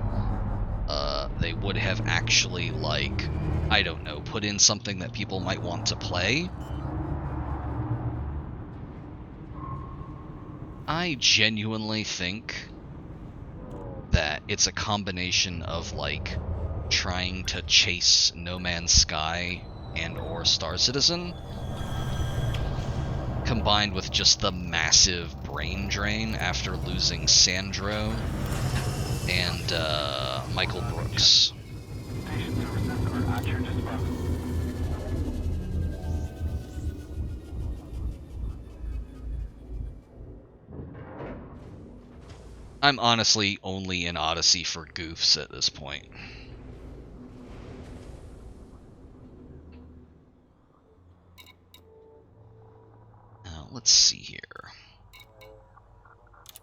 they would have actually, like, I don't know, put in something that people might want to play. I genuinely think that it's a combination of, like, trying to chase No Man's Sky and or Star Citizen, combined with just the massive brain drain after losing Sandro and Michael Brooks. I'm honestly only in Odyssey for goofs at this point. Now, let's see here.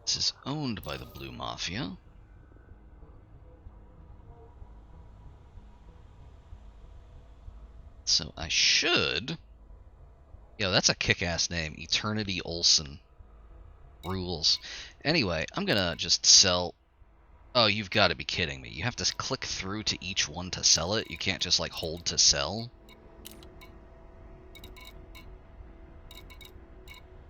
This is owned by the Blue Mafia. So I should... Yo, that's a kick-ass name. Eternity Olsen. Rules. Anyway, I'm gonna just sell... Oh, you've got to be kidding me. You have to click through to each one to sell it? You can't just, like, hold to sell?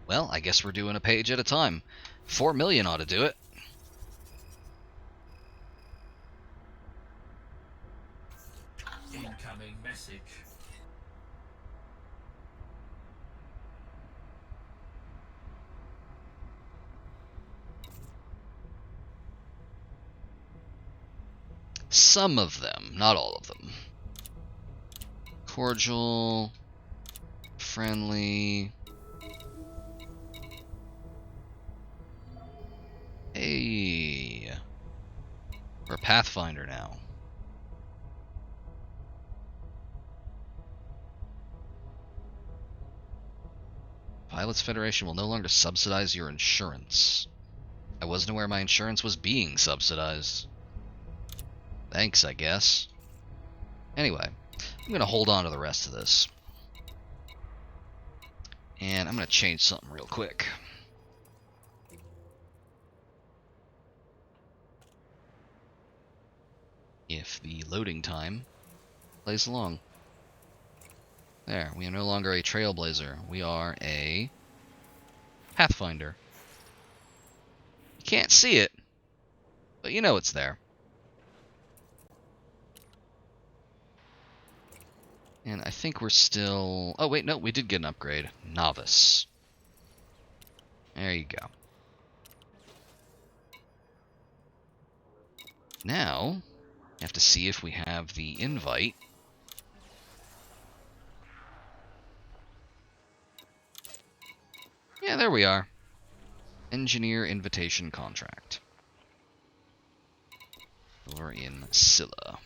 Well, I guess we're doing a page at a time. 4 million ought to do it. Incoming message. Some of them, not all of them. Cordial, friendly. Hey, we're a Pathfinder now. Pilots Federation will no longer subsidize your insurance. I wasn't aware my insurance was being subsidized. Thanks, I guess. Anyway, I'm going to hold on to the rest of this. And I'm going to change something real quick. If the loading time plays along. There, we are no longer a Trailblazer. We are a Pathfinder. You can't see it, but you know it's there. And I think we're still... Oh, wait, no, we did get an upgrade. Novice. There you go. Now, we have to see if we have the invite. Yeah, there we are. Engineer invitation contract. Over in Scylla.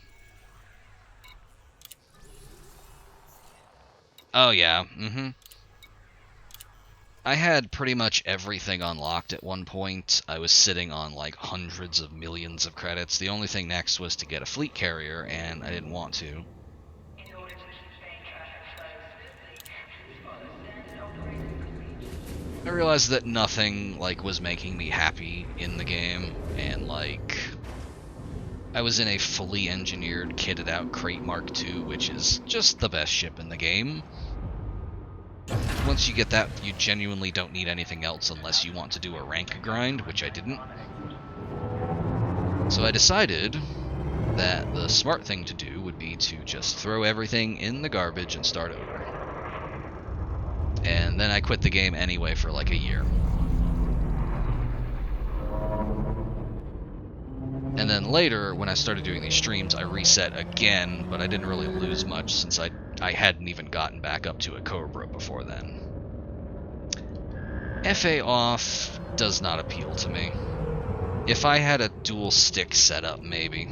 Oh yeah, I had pretty much everything unlocked at one point. I was sitting on like hundreds of millions of credits. The only thing next was to get a fleet carrier, and I didn't want to. I realized that nothing like was making me happy in the game, and like I was in a fully engineered, kitted out Crate Mark II, which is just the best ship in the game. Once you get that, you genuinely don't need anything else unless you want to do a rank grind, which I didn't. So I decided that the smart thing to do would be to just throw everything in the garbage and start over. And then I quit the game anyway for like a year. And then later, when I started doing these streams, I reset again, but I didn't really lose much since I hadn't even gotten back up to a Cobra before then. FA off does not appeal to me. If I had a dual stick setup, maybe.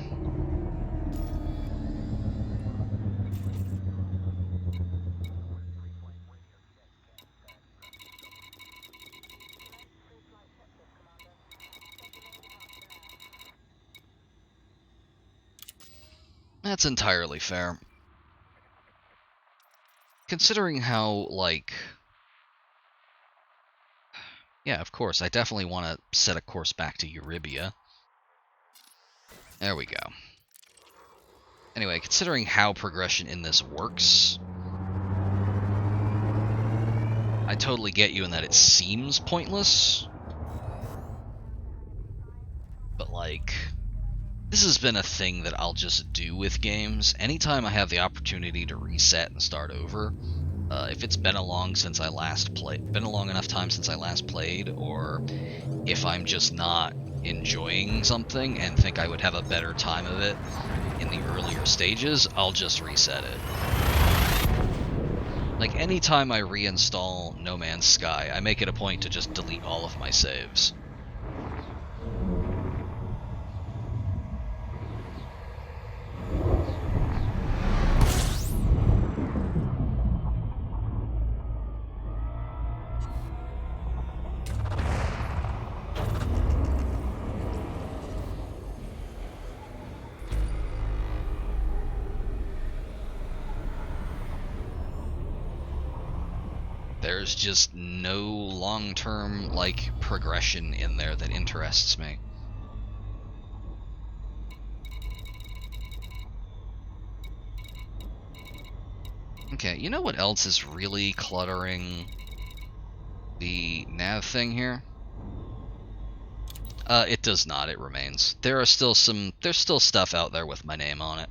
That's entirely fair. Considering how, like... Yeah, of course, I definitely want to set a course back to Eurybia. There we go. Anyway, considering how progression in this works, I totally get you in that it seems pointless. But, like... This has been a thing that I'll just do with games. Anytime I have the opportunity to reset and start over, if it's been a long enough time since I last played, or if I'm just not enjoying something and think I would have a better time of it in the earlier stages, I'll just reset it. Like, anytime I reinstall No Man's Sky, I make it a point to just delete all of my saves. There's just no long-term, like, progression in there that interests me. Okay, you know what else is really cluttering the nav thing here? It does not, it remains. There's still stuff out there with my name on it.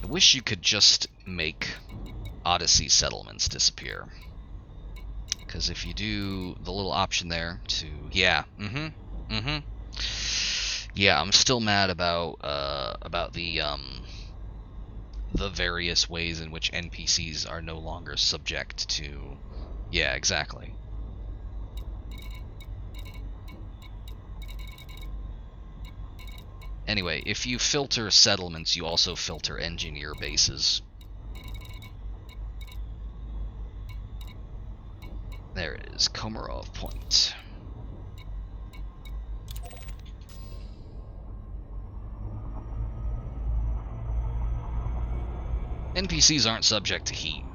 I wish you could just make Odyssey settlements disappear. Because if you do the little option there to... Yeah, Yeah, I'm still mad about the various ways in which NPCs are no longer subject to... Yeah, exactly. Anyway, if you filter settlements, you also filter engineer bases. There it is, Komarov Point. NPCs aren't subject to heat.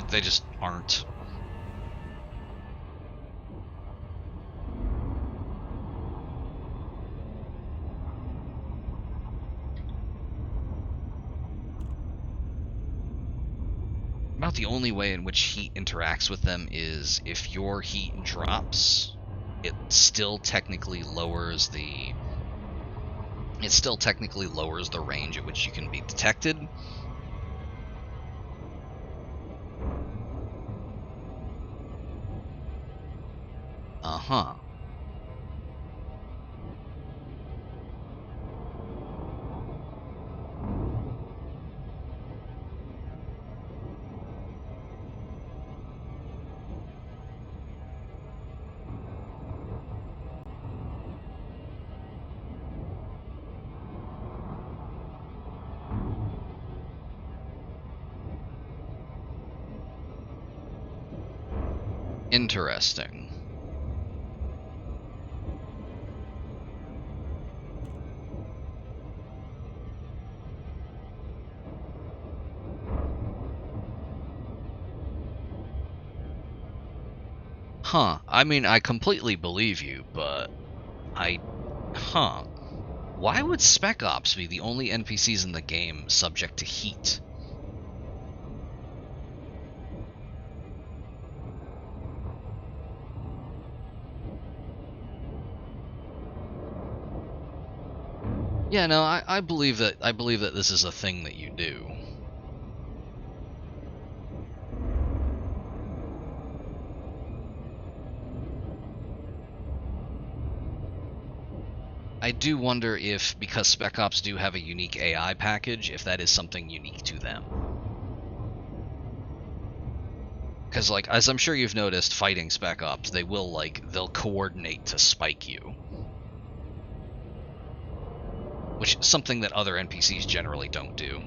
They just aren't. About the only way in which heat interacts with them is if your heat drops, it still technically lowers the range at which you can be detected. Interesting. Huh. I mean, I completely believe you, but Huh. Why would Spec Ops be the only NPCs in the game subject to heat? Yeah, no, I believe that this is a thing that you do. I do wonder if, because Spec Ops do have a unique AI package, if that is something unique to them. Because, like, as I'm sure you've noticed, fighting Spec Ops, they'll coordinate to spike you. Which is something that other NPCs generally don't do.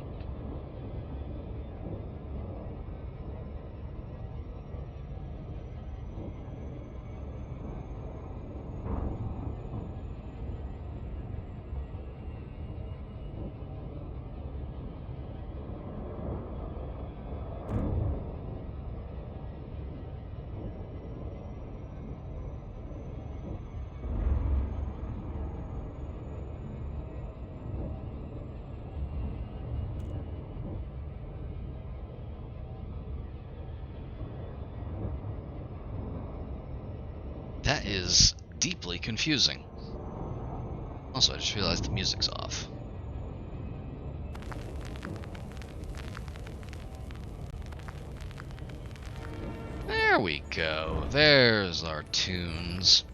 That is deeply confusing. Also, I just realized the music's off. There we go. There's our tunes.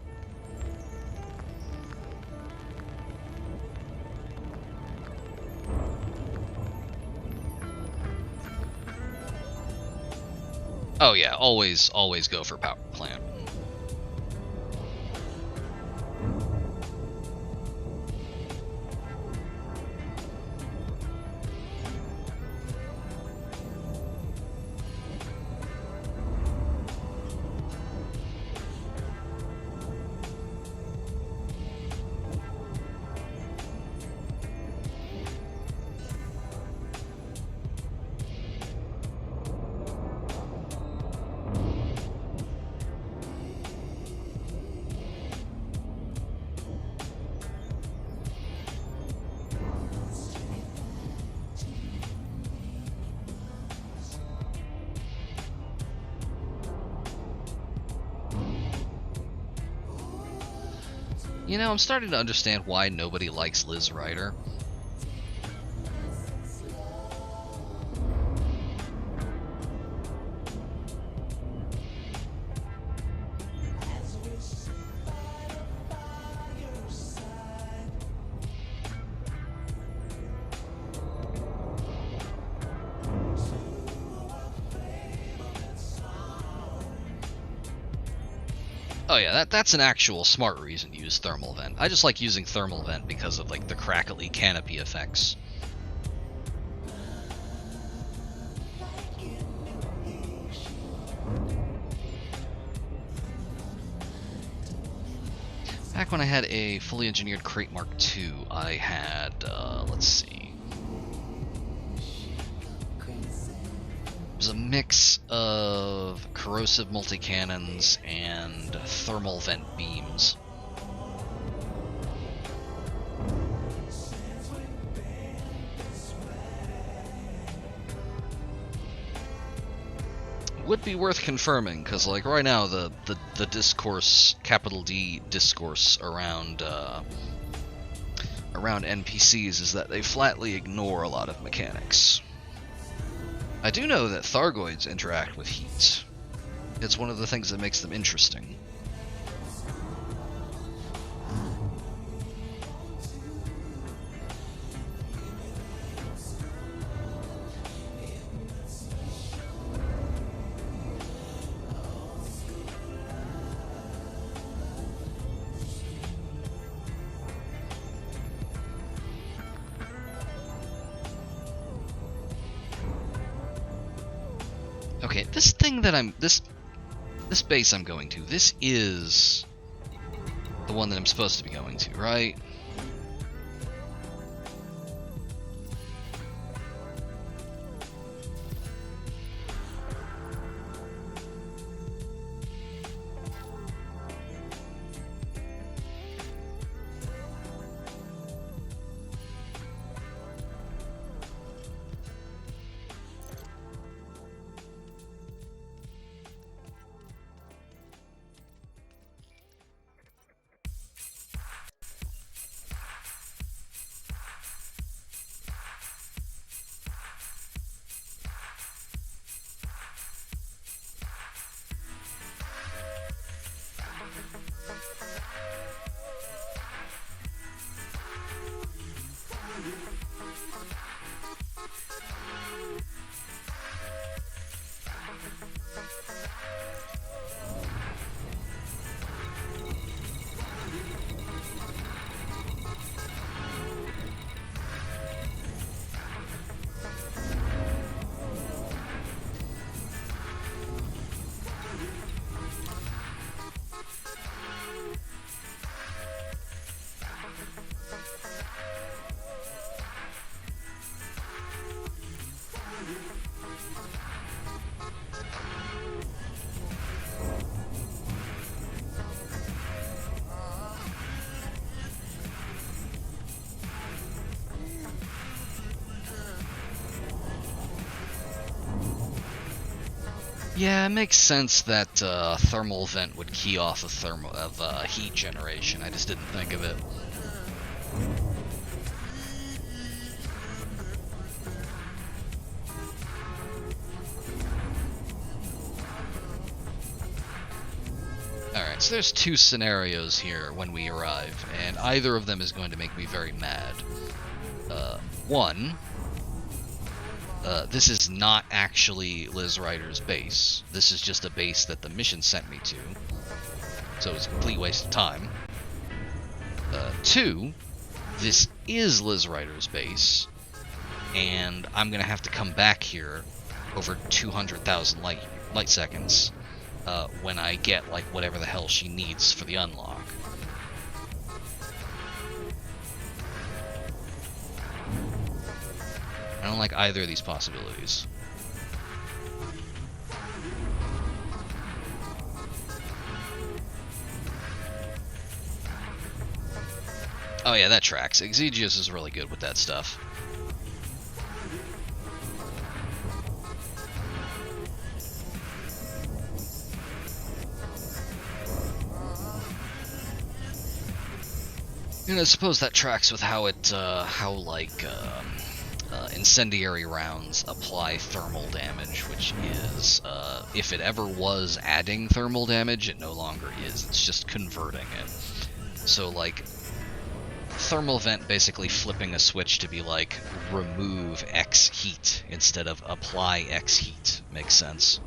Oh yeah, always go for power plant. You know, I'm starting to understand why nobody likes Liz Ryder. Oh yeah, that's an actual smart reason to use Thermal Vent. I just like using Thermal Vent because of like the crackly canopy effects. Back when I had a fully engineered Crate Mark II, I had, let's see. It was a mix of corrosive multi-cannons and thermal vent beams. Would be worth confirming, because like right now the discourse, capital D discourse around NPCs is that they flatly ignore a lot of mechanics. I do know that Thargoids interact with heat. It's one of the things that makes them interesting. Okay, this This base I'm going to, this is the one that I'm supposed to be going to, right? Yeah, it makes sense that thermal vent would key off of heat generation. I just didn't think of it. Alright, so there's two scenarios here when we arrive, and either of them is going to make me very mad. One, this is not actually Liz Ryder's base. This is just a base that the mission sent me to. So it's a complete waste of time. Two, this is Liz Ryder's base, and I'm going to have to come back here over 200,000 light seconds when I get, like, whatever the hell she needs for the unlock. I don't like either of these possibilities. Oh yeah, that tracks. Exigeous is really good with that stuff. And I suppose that tracks with how it, incendiary rounds apply thermal damage, which is, if it ever was adding thermal damage, it no longer is. It's just converting it. So, like, thermal vent basically flipping a switch to be like, remove X heat instead of apply X heat. Makes sense.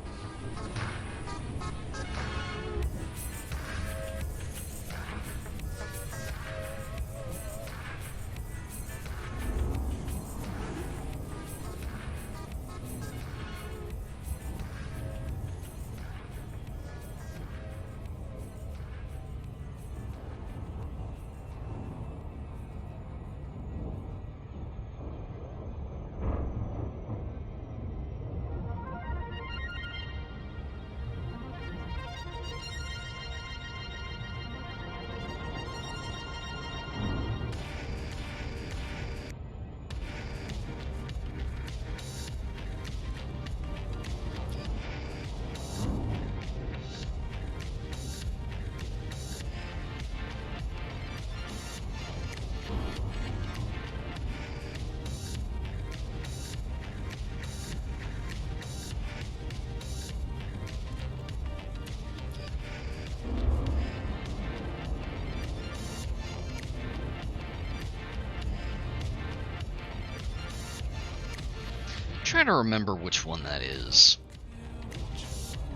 Trying to remember which one that is.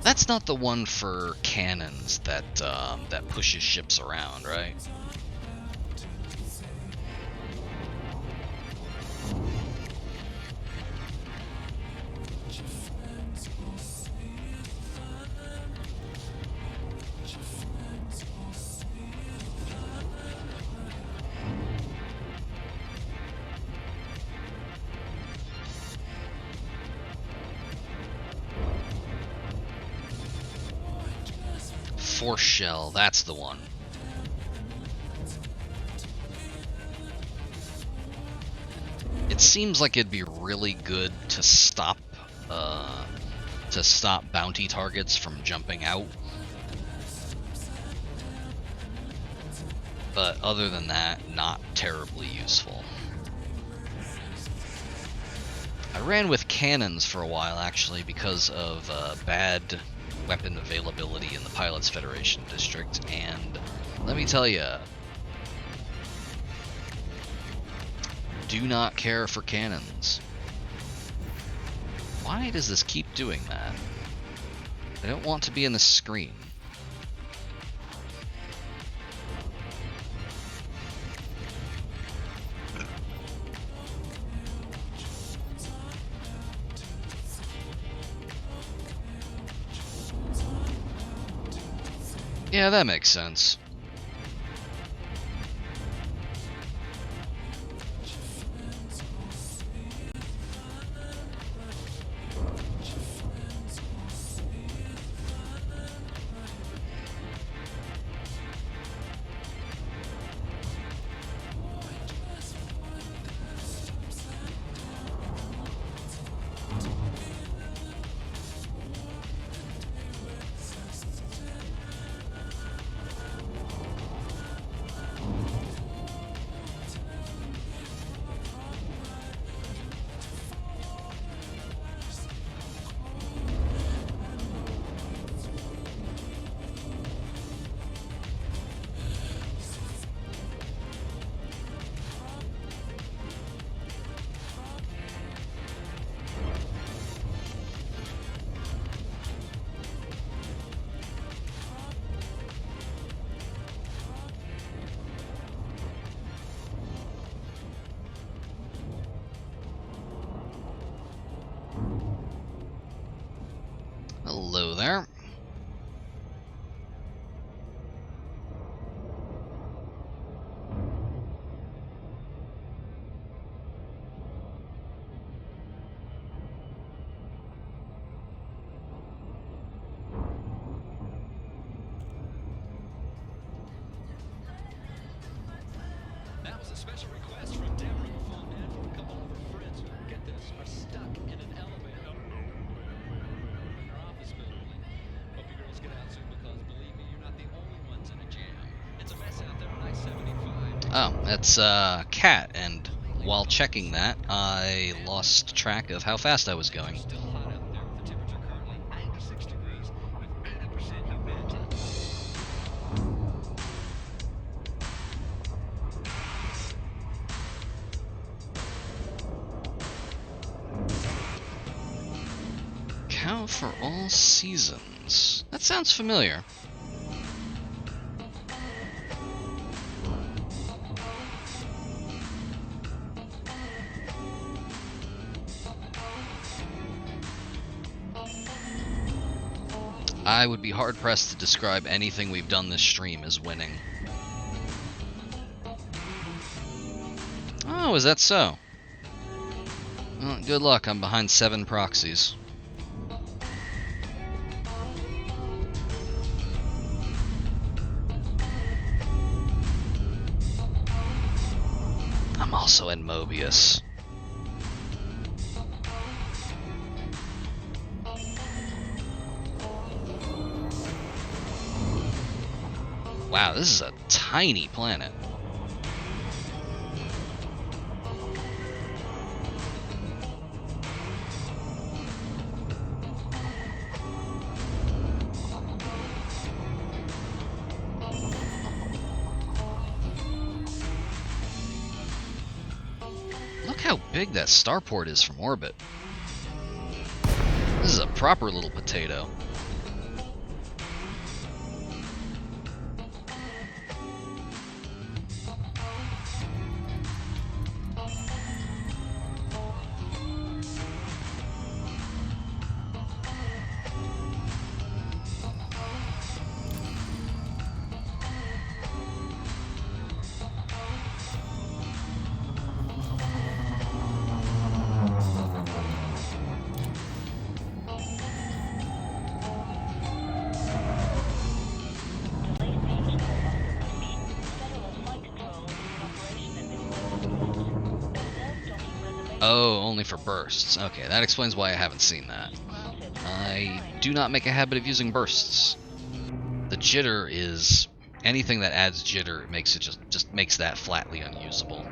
That's not the one for cannons that that pushes ships around, right? Force shell, that's the one. It seems like it'd be really good to stop bounty targets from jumping out. But other than that, not terribly useful. I ran with cannons for a while, actually, because of bad weapon availability in the Pilots Federation district, and let me tell you, do not care for cannons. Why does this keep doing that? I don't want to be in the screen. Yeah, that makes sense. Hello there. That was a special request from Deborah from a couple of her friends who, get this, are stuck in an elevator in their office building. Hope you girls get out soon because, believe me, you're not the only ones in a jam. It's a mess out there on I-75. Oh, that's Cat, and while checking that, I lost track of how fast I was going. Still hot out there with the temperature currently 96 degrees with 80% humidity. Cow for all seasons. That sounds familiar. I would be hard-pressed to describe anything we've done this stream as winning. Oh, is that so? Well, good luck, I'm behind 7 proxies. I'm also in Mobius. Wow, this is a tiny planet. Look how big that starport is from orbit. This is a proper little potato. Oh, only for bursts. Okay, that explains why I haven't seen that. I do not make a habit of using bursts. The jitter is anything that adds jitter makes it just makes that flatly unusable.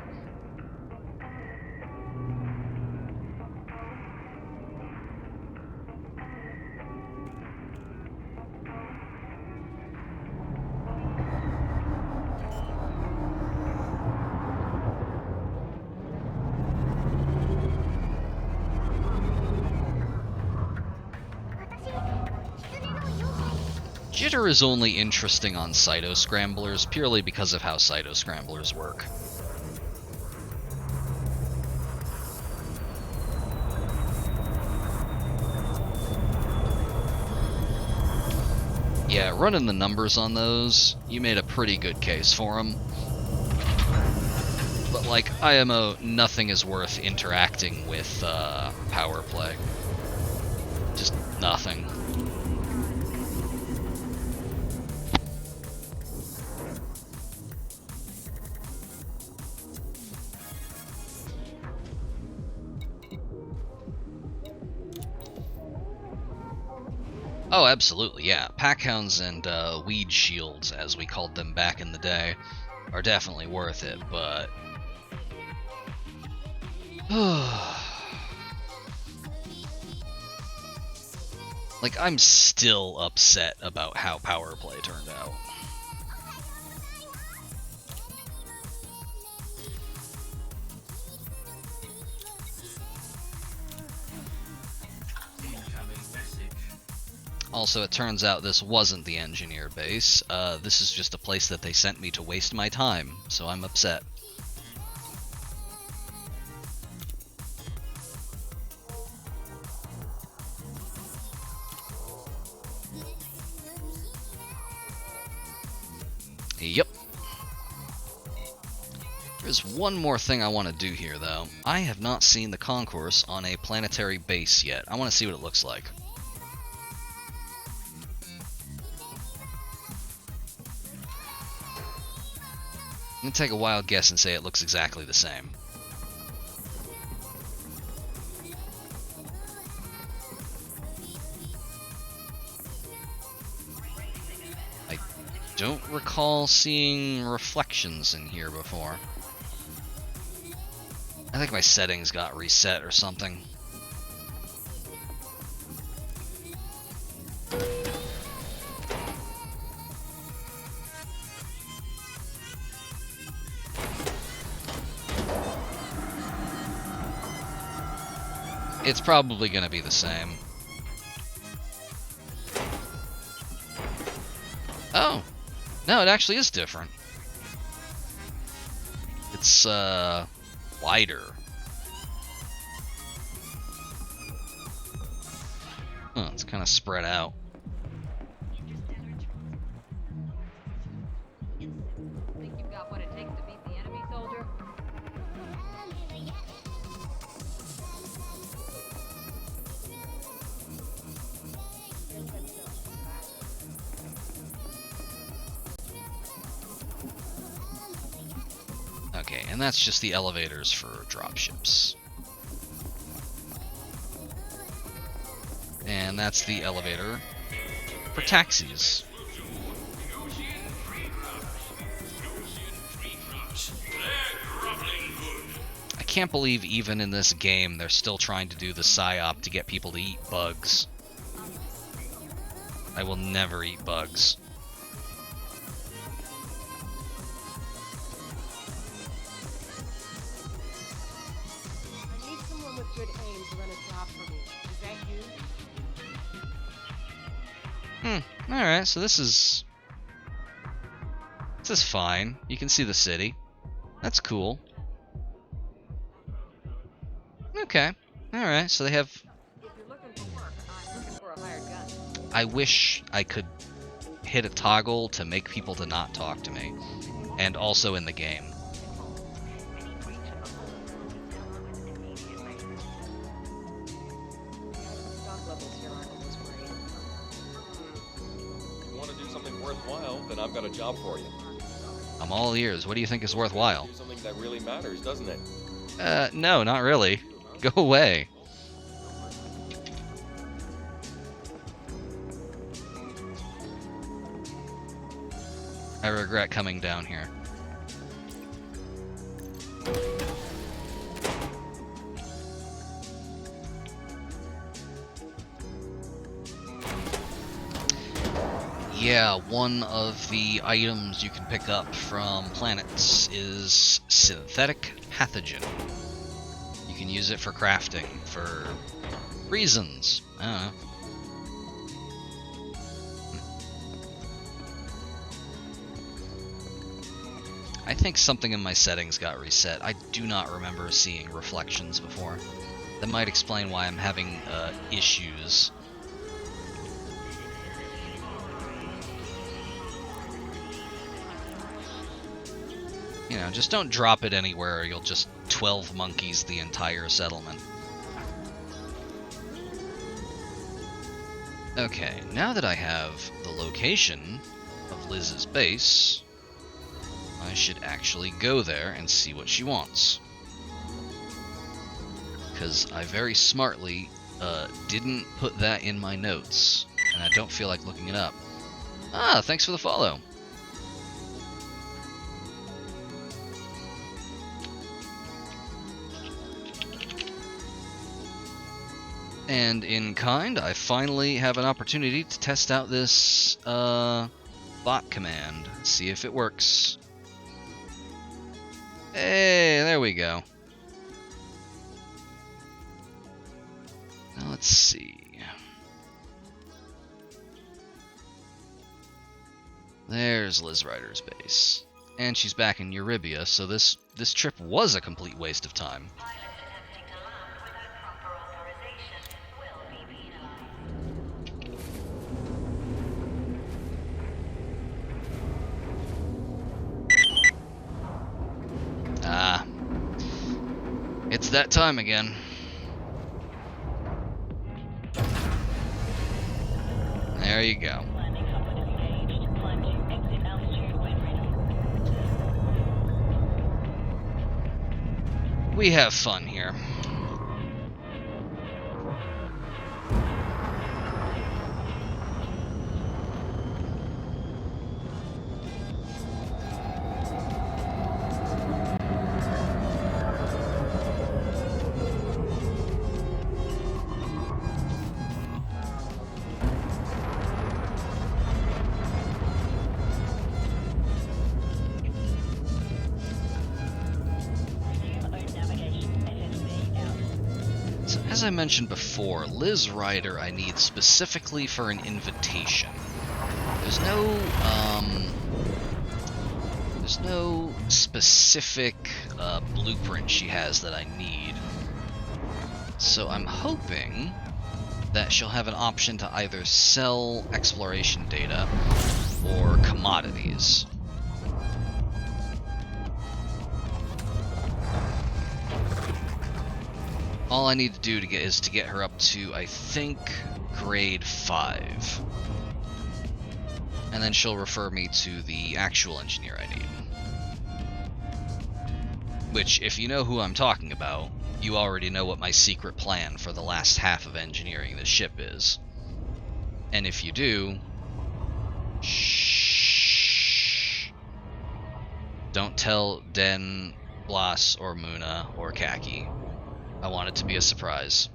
Jitter is only interesting on cyto-scramblers purely because of how cyto-scramblers work. Yeah, running the numbers on those, you made a pretty good case for them. But like, IMO, nothing is worth interacting with power play. Just nothing. Oh, absolutely, yeah. Packhounds and weed shields, as we called them back in the day, are definitely worth it, but... like, I'm still upset about how power play turned out. Also, it turns out this wasn't the engineer base. This is just a place that they sent me to waste my time, so I'm upset. Yep. There's one more thing I want to do here, though. I have not seen the concourse on a planetary base yet. I want to see what it looks like. I'm gonna take a wild guess and say it looks exactly the same. I don't recall seeing reflections in here before. I think my settings got reset or something. It's probably going to be the same. Oh! No, it actually is different. It's, wider. Huh, it's kind of spread out. Think you've got what it takes to beat the enemy, soldier? Okay, and that's just the elevators for dropships. And that's the elevator for taxis. I can't believe even in this game they're still trying to do the psyop to get people to eat bugs. I will never eat bugs. Good aim to run a job for me. Is that you? Alright, so this is fine. You can see the city. That's cool. Okay. Alright, so they have... If you're looking for work, I'm looking for a hired gun. I wish I could hit a toggle to make people to not talk to me. And also in the game. Then I've got a job for you. I'm all ears. What do you think is worthwhile? Do something that really matters, doesn't it? No, not really. Go away. I regret coming down here. Yeah, one of the items you can pick up from planets is synthetic pathogen. You can use it for crafting, for reasons. I don't know. I think something in my settings got reset. I do not remember seeing reflections before. That might explain why I'm having issues. You know, just don't drop it anywhere or you'll just 12 monkeys the entire settlement. Okay, now that I have the location of Liz's base, I should actually go there and see what she wants. Because I very smartly didn't put that in my notes, and I don't feel like looking it up. Ah, thanks for the follow. And in kind, I finally have an opportunity to test out this bot command, see if it works. Hey, there we go. Now let's see. There's Liz Ryder's base. And she's back in Eurybia, so this trip was a complete waste of time. Ah. It's that time again. There you go. We have fun here. As I mentioned before, Liz Ryder I need specifically for an invitation. There's no specific blueprint she has that I need. So I'm hoping that she'll have an option to either sell exploration data or commodities. All I need to do is to get her up to, I think, grade 5. And then she'll refer me to the actual engineer I need. Which, if you know who I'm talking about, you already know what my secret plan for the last half of engineering this ship is. And if you do... shh. Don't tell Den, Blas, or Muna, or Kaki. I want it to be a surprise.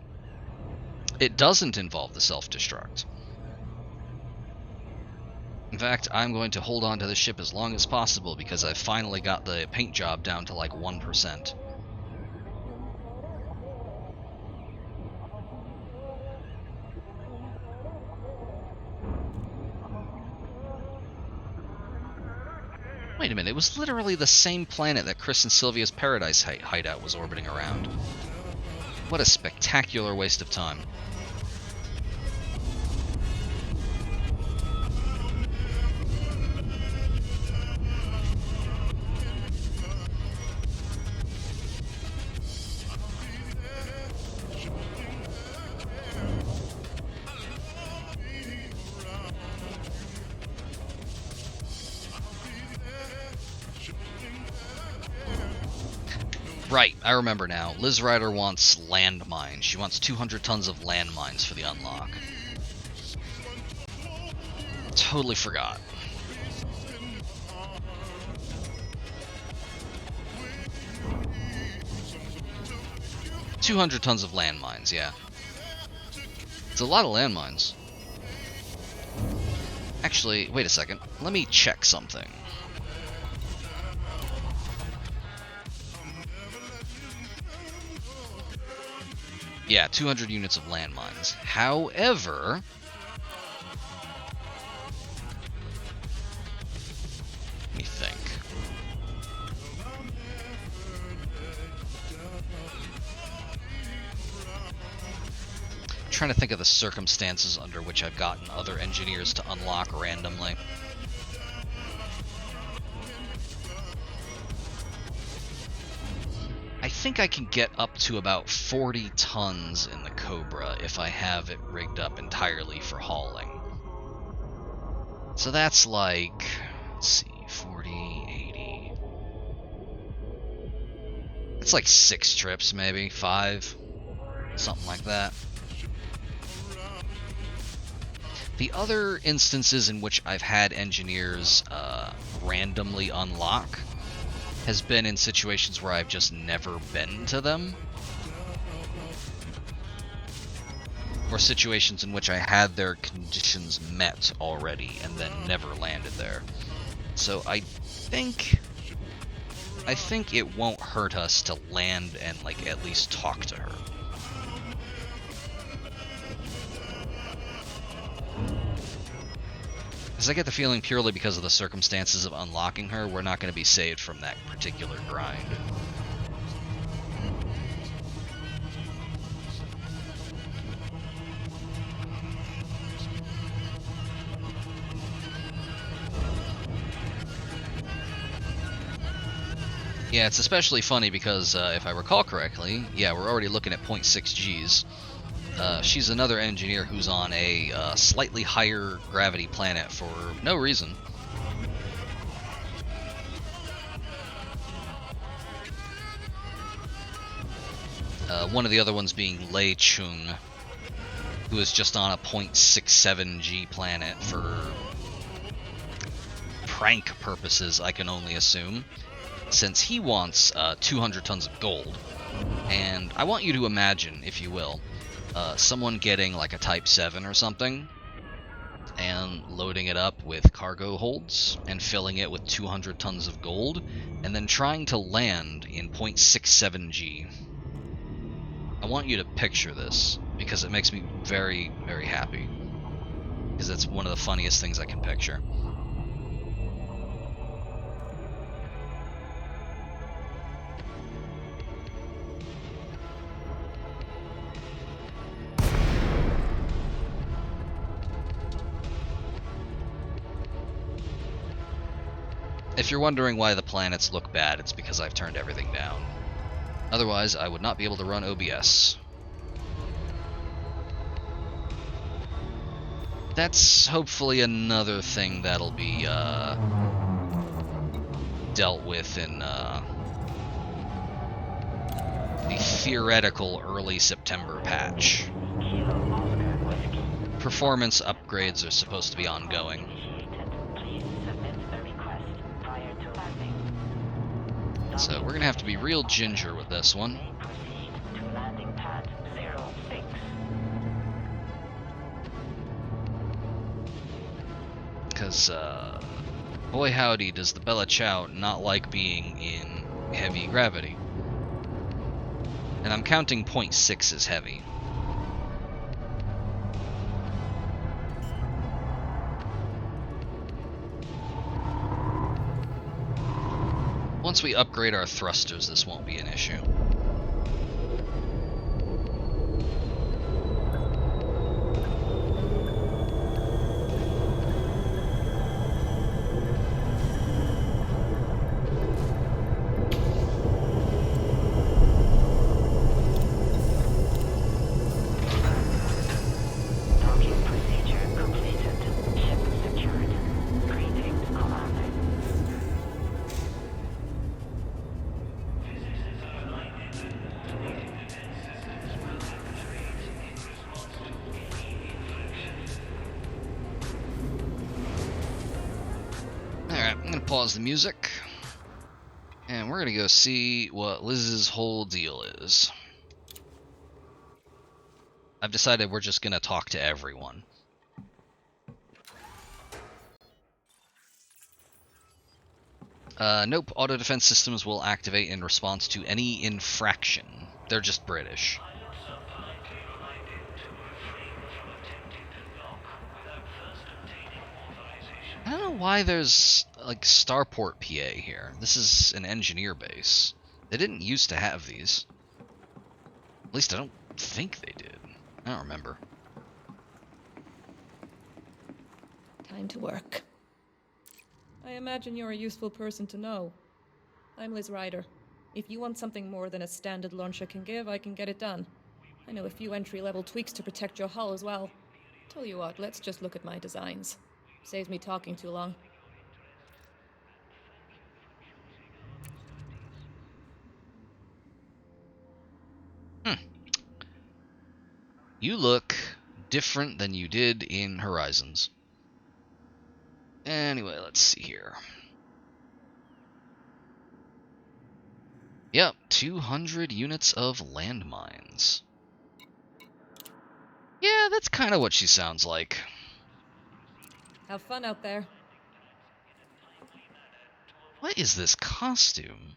It doesn't involve the self-destruct. In fact, I'm going to hold on to the ship as long as possible because I've finally got the paint job down to like 1%. Wait a minute, it was literally the same planet that Chris and Sylvia's Paradise hideout was orbiting around. What a spectacular waste of time. Right, I remember now. Liz Rider wants landmines. She wants 200 tons of landmines for the unlock. Totally forgot. $200 tons of landmines, yeah. It's a lot of landmines. Actually, wait a second. Let me check something. Yeah, 200 units of landmines. However, let me think. Trying to think of the circumstances under which I've gotten other engineers to unlock randomly. I think I can get up to about 40 tons in the Cobra if I have it rigged up entirely for hauling. So that's like, let's see, 40, 80. It's like 6 trips maybe, 5, something like that. The other instances in which I've had engineers randomly unlock has been in situations where I've just never been to them. Or situations in which I had their conditions met already and then never landed there. So I think it won't hurt us to land and like at least talk to her. Because I get the feeling purely because of the circumstances of unlocking her, we're not going to be saved from that particular grind. Yeah, it's especially funny because, if I recall correctly, yeah, we're already looking at 0.6 Gs. She's another engineer who's on a slightly higher gravity planet for no reason. One of the other ones being Lei Chung, who is just on a 0.67 G planet for prank purposes, I can only assume, since he wants 200 tons of gold. And I want you to imagine, if you will, someone getting like a Type 7 or something and loading it up with cargo holds and filling it with 200 tons of gold and then trying to land in 0.67 G. I want you to picture this because it makes me very, very happy, because it's one of the funniest things I can picture. If you're wondering why the planets look bad, it's because I've turned everything down. Otherwise, I would not be able to run OBS. That's hopefully another thing that'll be dealt with in the theoretical early September patch. Performance upgrades are supposed to be ongoing. So we're going to have to be real ginger with this one. Because, boy howdy does the Bella Chow not like being in heavy gravity. And I'm counting 0.6 as heavy. Once we upgrade our thrusters, this won't be an issue. pause the music. And we're gonna go see what Liz's whole deal is. I've decided we're just gonna talk to everyone. Nope, auto defense systems will activate in response to any infraction. They're just British. I don't know why there's, like, Starport PA here. This is an engineer base. They didn't used to have these. At least I don't think they did. I don't remember. Time to work. I imagine you're a useful person to know. I'm Liz Ryder. If you want something more than a standard launcher can give, I can get it done. I know a few entry-level tweaks to protect your hull as well. Tell you what, let's just look at my designs. Saves me talking too long. You look different than you did in Horizons. Anyway, let's see here. Yep, 200 units of landmines. Yeah, that's kind of what she sounds like. Have fun out there. What is this costume?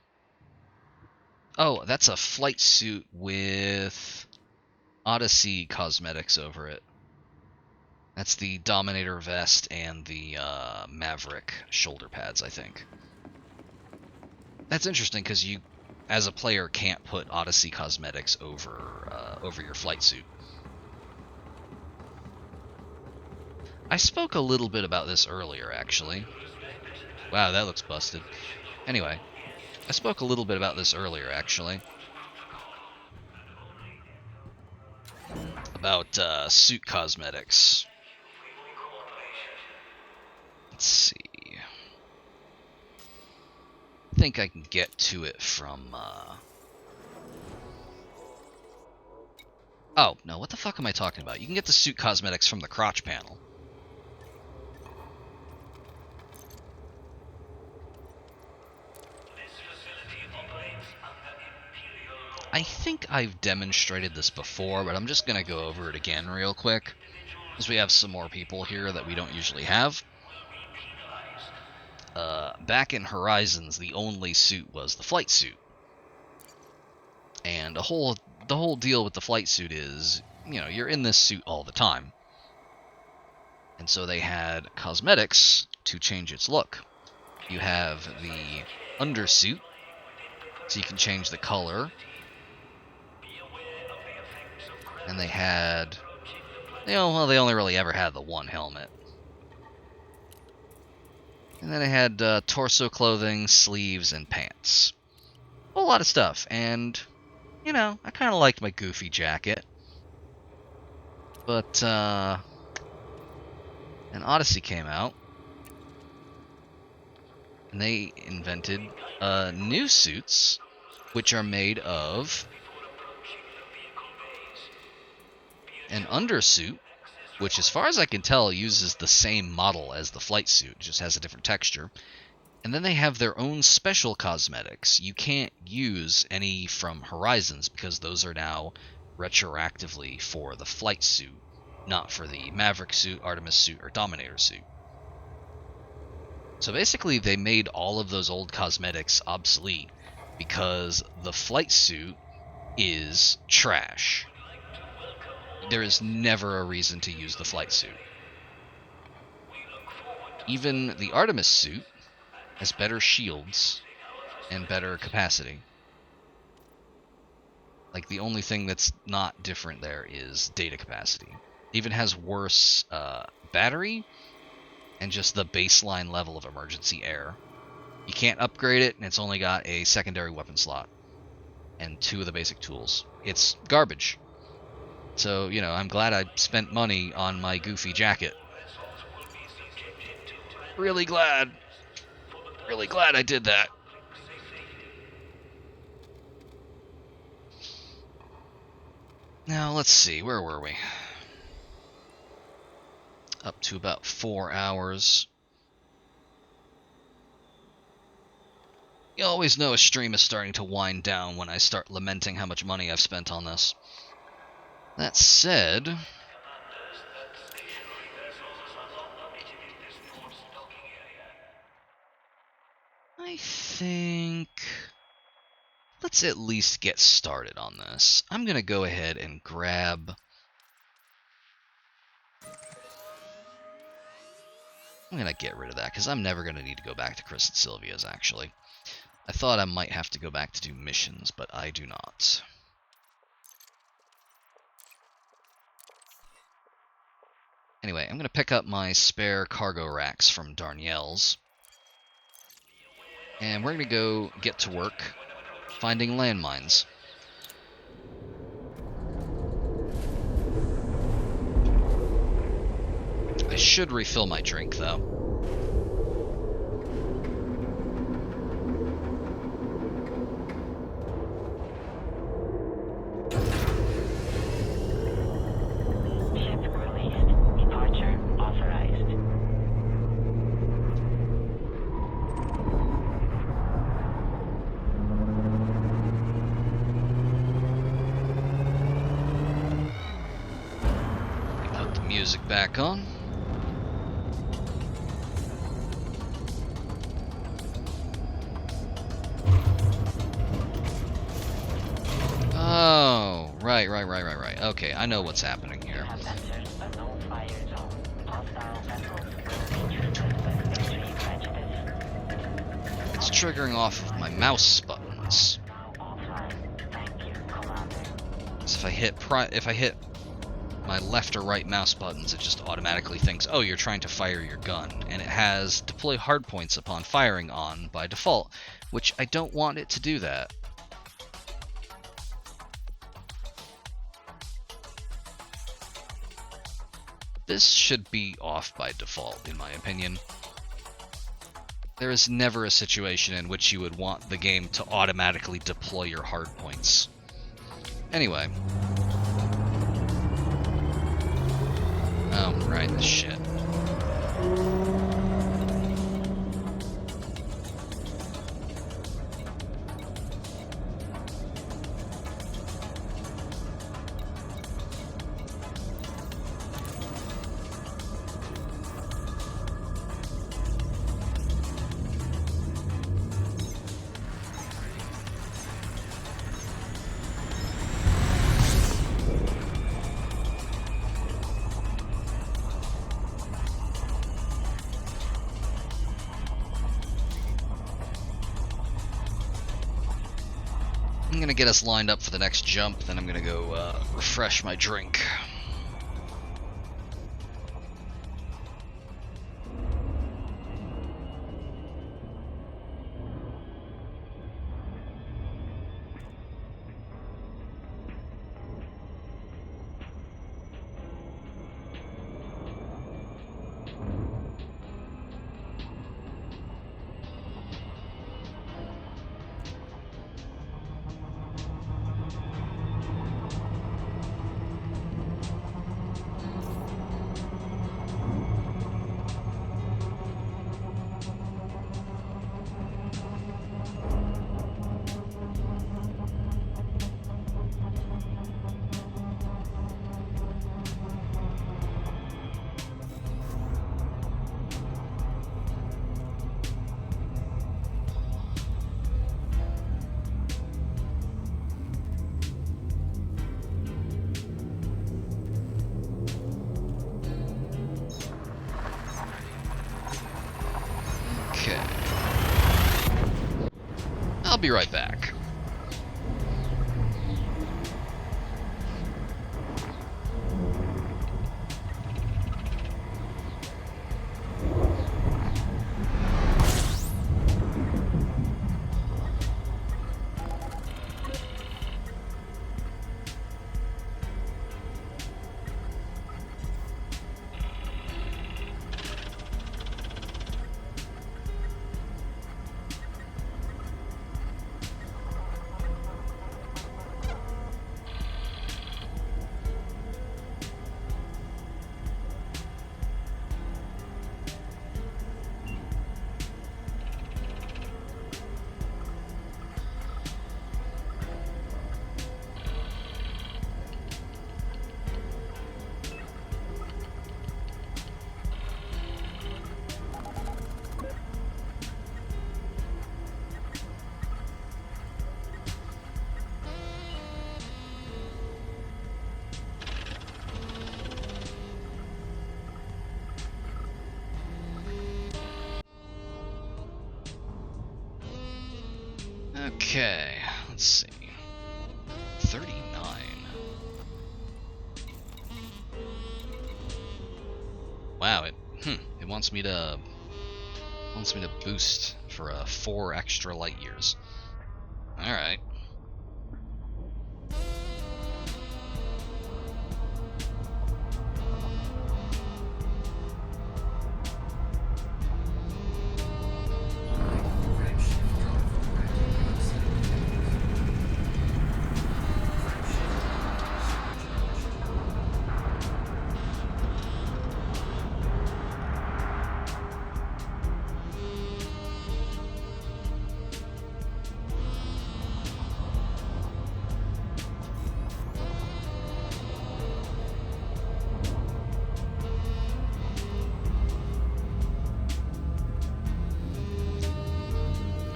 Oh, that's a flight suit with Odyssey cosmetics over it. That's the Dominator vest and the Maverick shoulder pads, I think. That's interesting because you, as a player, can't put Odyssey cosmetics over your flight suit. I spoke a little bit about this earlier, actually. Wow, that looks busted. Anyway, I spoke a little bit about this earlier, actually. About suit cosmetics. Let's see. I think I can get to it from... Oh, no, what the fuck am I talking about? You can get the suit cosmetics from the crotch panel. I think I've demonstrated this before, but I'm just going to go over it again real quick, because we have some more people here that we don't usually have. Back in Horizons, the only suit was the flight suit. And the whole deal with the flight suit is, you know, you're in this suit all the time. And so they had cosmetics to change its look. You have the undersuit, so you can change the color. And they had, they only really ever had the one helmet. And then they had torso clothing, sleeves, and pants. A lot of stuff, and, you know, I kind of liked my goofy jacket. But, an Odyssey came out, and they invented new suits, which are made of an undersuit, which as far as I can tell uses the same model as the flight suit, just has a different texture. And then they have their own special cosmetics. You can't use any from Horizons because those are now retroactively for the flight suit, not for the Maverick suit, Artemis suit, or Dominator suit. So basically they made all of those old cosmetics obsolete because the flight suit is trash. There is never a reason to use the flight suit. Even the Artemis suit has better shields and better capacity. Like, the only thing that's not different there is data capacity. It even has worse battery and just the baseline level of emergency air. You can't upgrade it, and it's only got a secondary weapon slot and 2 of the basic tools. It's garbage. So, you know, I'm glad I spent money on my goofy jacket. Really glad. Really glad I did that. Now, let's see. Where were we? Up to about 4 hours. You always know a stream is starting to wind down when I start lamenting how much money I've spent on this. That said, I think let's at least get started on this. I'm going to go ahead and grab... I'm going to get rid of that, because I'm never going to need to go back to Chris and Sylvia's, actually. I thought I might have to go back to do missions, but I do not. Anyway, I'm going to pick up my spare cargo racks from Darnielle's. And we're going to go get to work finding landmines. I should refill my drink, though. Music back on. Oh, right. Okay, I know what's happening here. It's triggering off of my mouse buttons. So if I hit my left or right mouse buttons, it just automatically thinks, oh, you're trying to fire your gun, and it has deploy hardpoints upon firing on by default, which I don't want it to do that. This should be off by default, in my opinion. There is never a situation in which you would want the game to automatically deploy your hardpoints. Anyway. Oh, right, this shit. I'm gonna get us lined up for the next jump, then I'm gonna go refresh my drink. I'll be right back. Okay, let's see. 39. Wow, it wants me to boost for 4 extra light years. All right.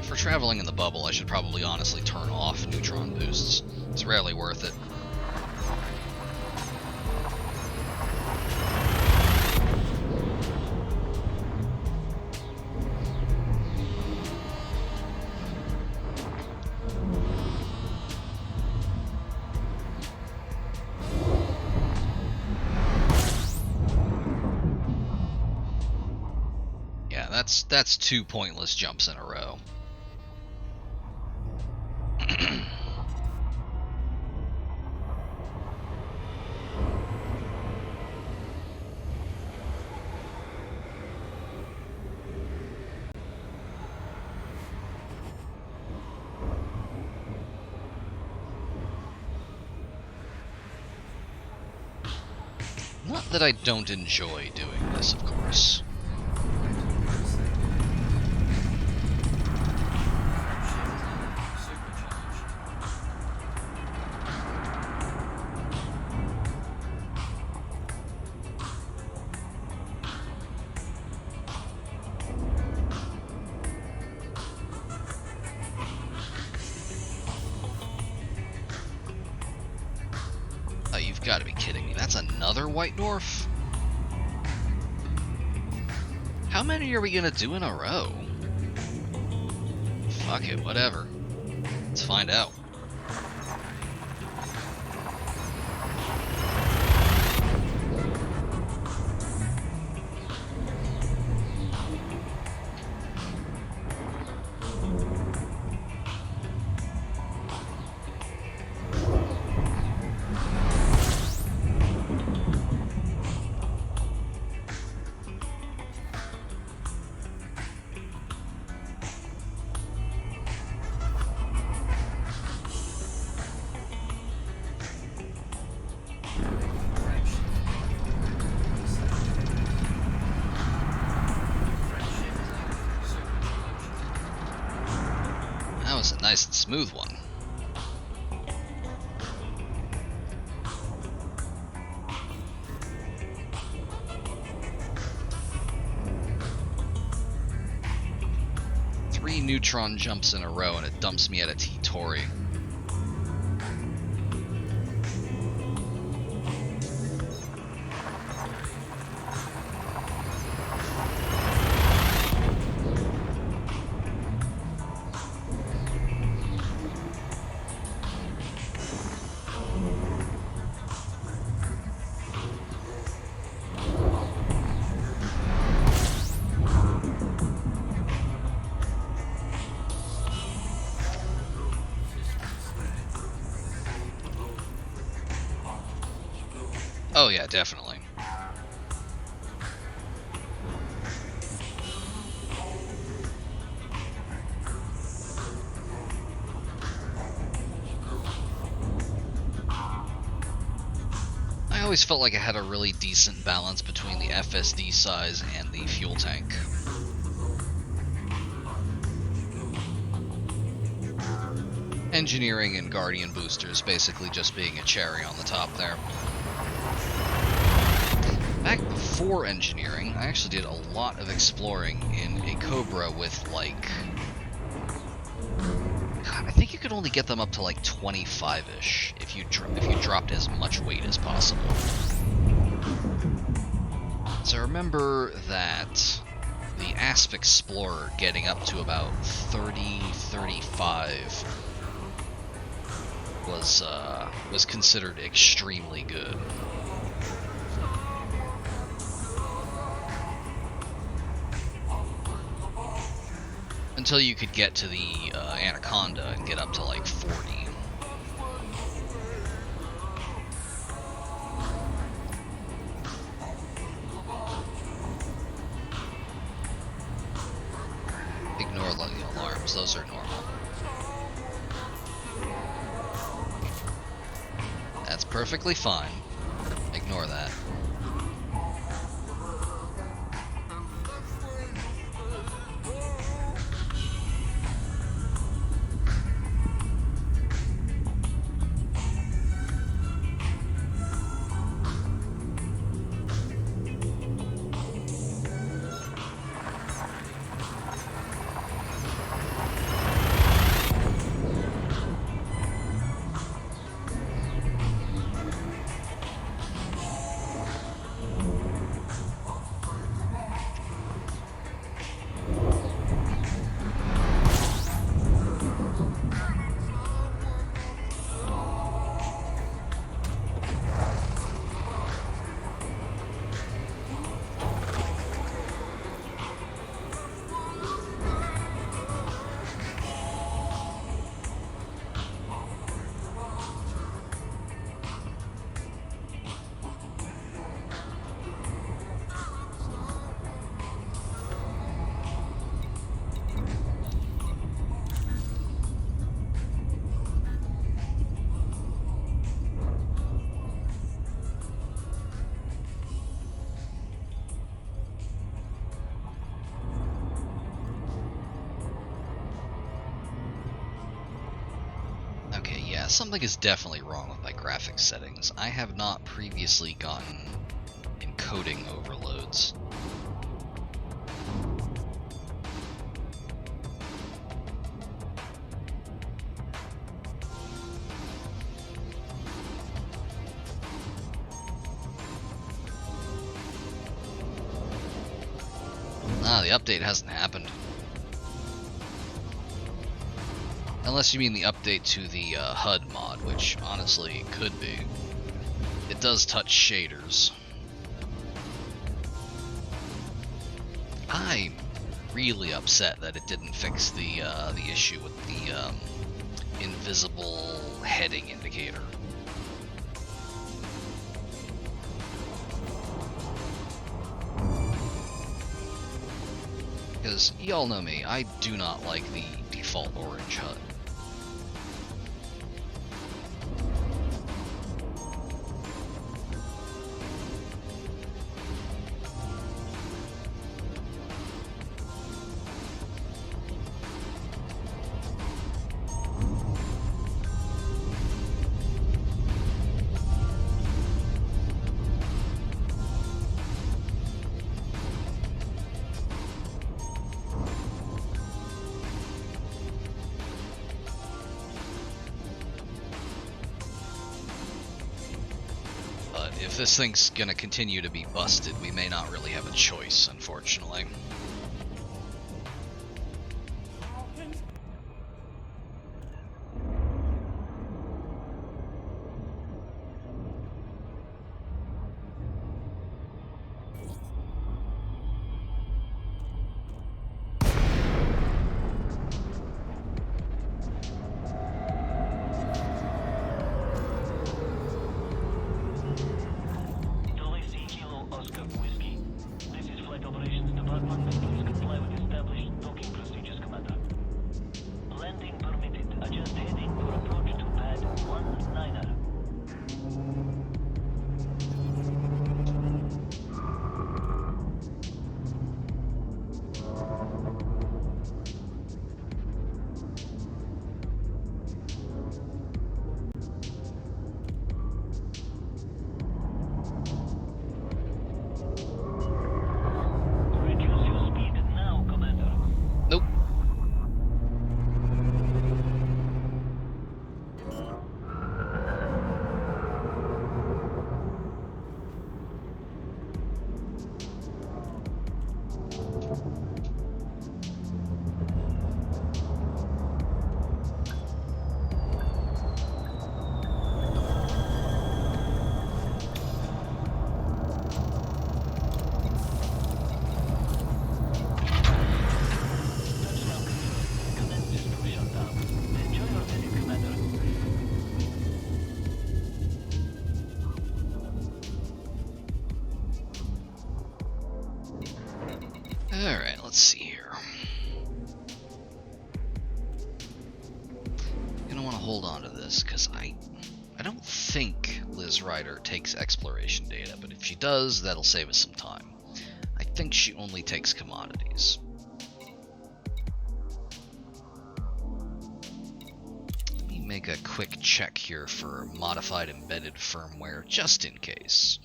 For traveling in the bubble, I should probably honestly turn off neutron boosts. It's rarely worth it. Yeah, that's 2 pointless jumps in a row. Not that I don't enjoy doing this, of course. You've got to be kidding me. That's another white dwarf? How many are we gonna do in a row? Fuck it, whatever. Let's find out. That was a nice and smooth one. Three neutron jumps in a row and it dumps me at a T-Tori. Oh yeah, definitely. I always felt like I had a really decent balance between the FSD size and the fuel tank. Engineering and Guardian boosters basically just being a cherry on the top there. Back before engineering, I actually did a lot of exploring in a Cobra with, like... God, I think you could only get them up to, like, 25-ish if you dropped as much weight as possible. So I remember that the Asp Explorer getting up to about 30, 35 5 was considered extremely good. Until you could get to the Anaconda and get up to like 40. Ignore the alarms, those are normal. That's perfectly fine. Ignore that. Okay, yeah, something is definitely wrong with my graphics settings. I have not previously gotten encoding overloads. Ah, the update hasn't happened. Unless you mean the update to the HUD mod, which honestly could be. It does touch shaders. I'm really upset that it didn't fix the issue with the invisible heading indicator. Because y'all know me, I do not like the default orange HUD. If this thing's gonna continue to be busted, we may not really have a choice, unfortunately. Kilo Oscar Whiskey. This is Flight Operations Department. hold on to this, because I don't think Liz Ryder takes exploration data, but if she does, that'll save us some time. I think she only takes commodities. Let me make a quick check here for modified embedded firmware, just in case.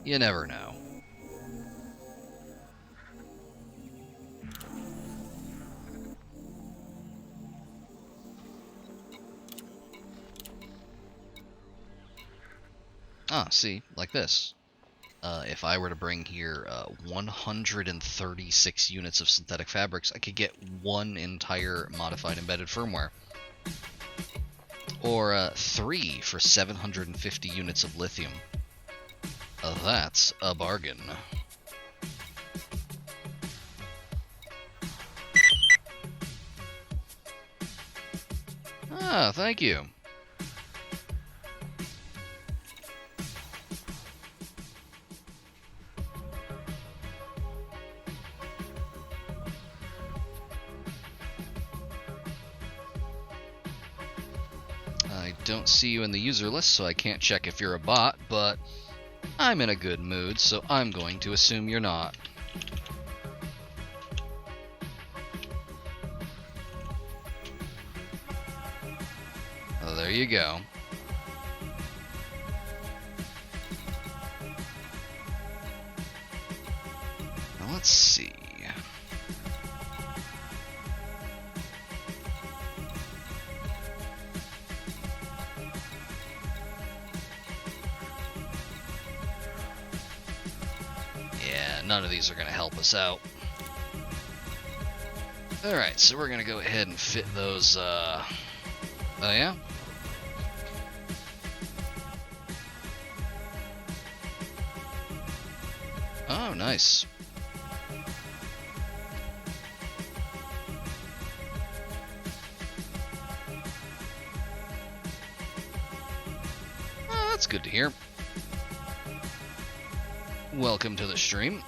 You never know. Ah, see, like this. If I were to bring here 136 units of synthetic fabrics, I could get one entire modified embedded firmware. Or 3 for 750 units of lithium. That's a bargain. Ah, thank you. I don't see you in the user list, so I can't check if you're a bot, but I'm in a good mood, so I'm going to assume you're not. Oh, there you go. Now let's see. None of these are going to help us out. Alright, so we're going to go ahead and fit those, oh yeah? Oh, nice. Oh, that's good to hear. Welcome to the stream.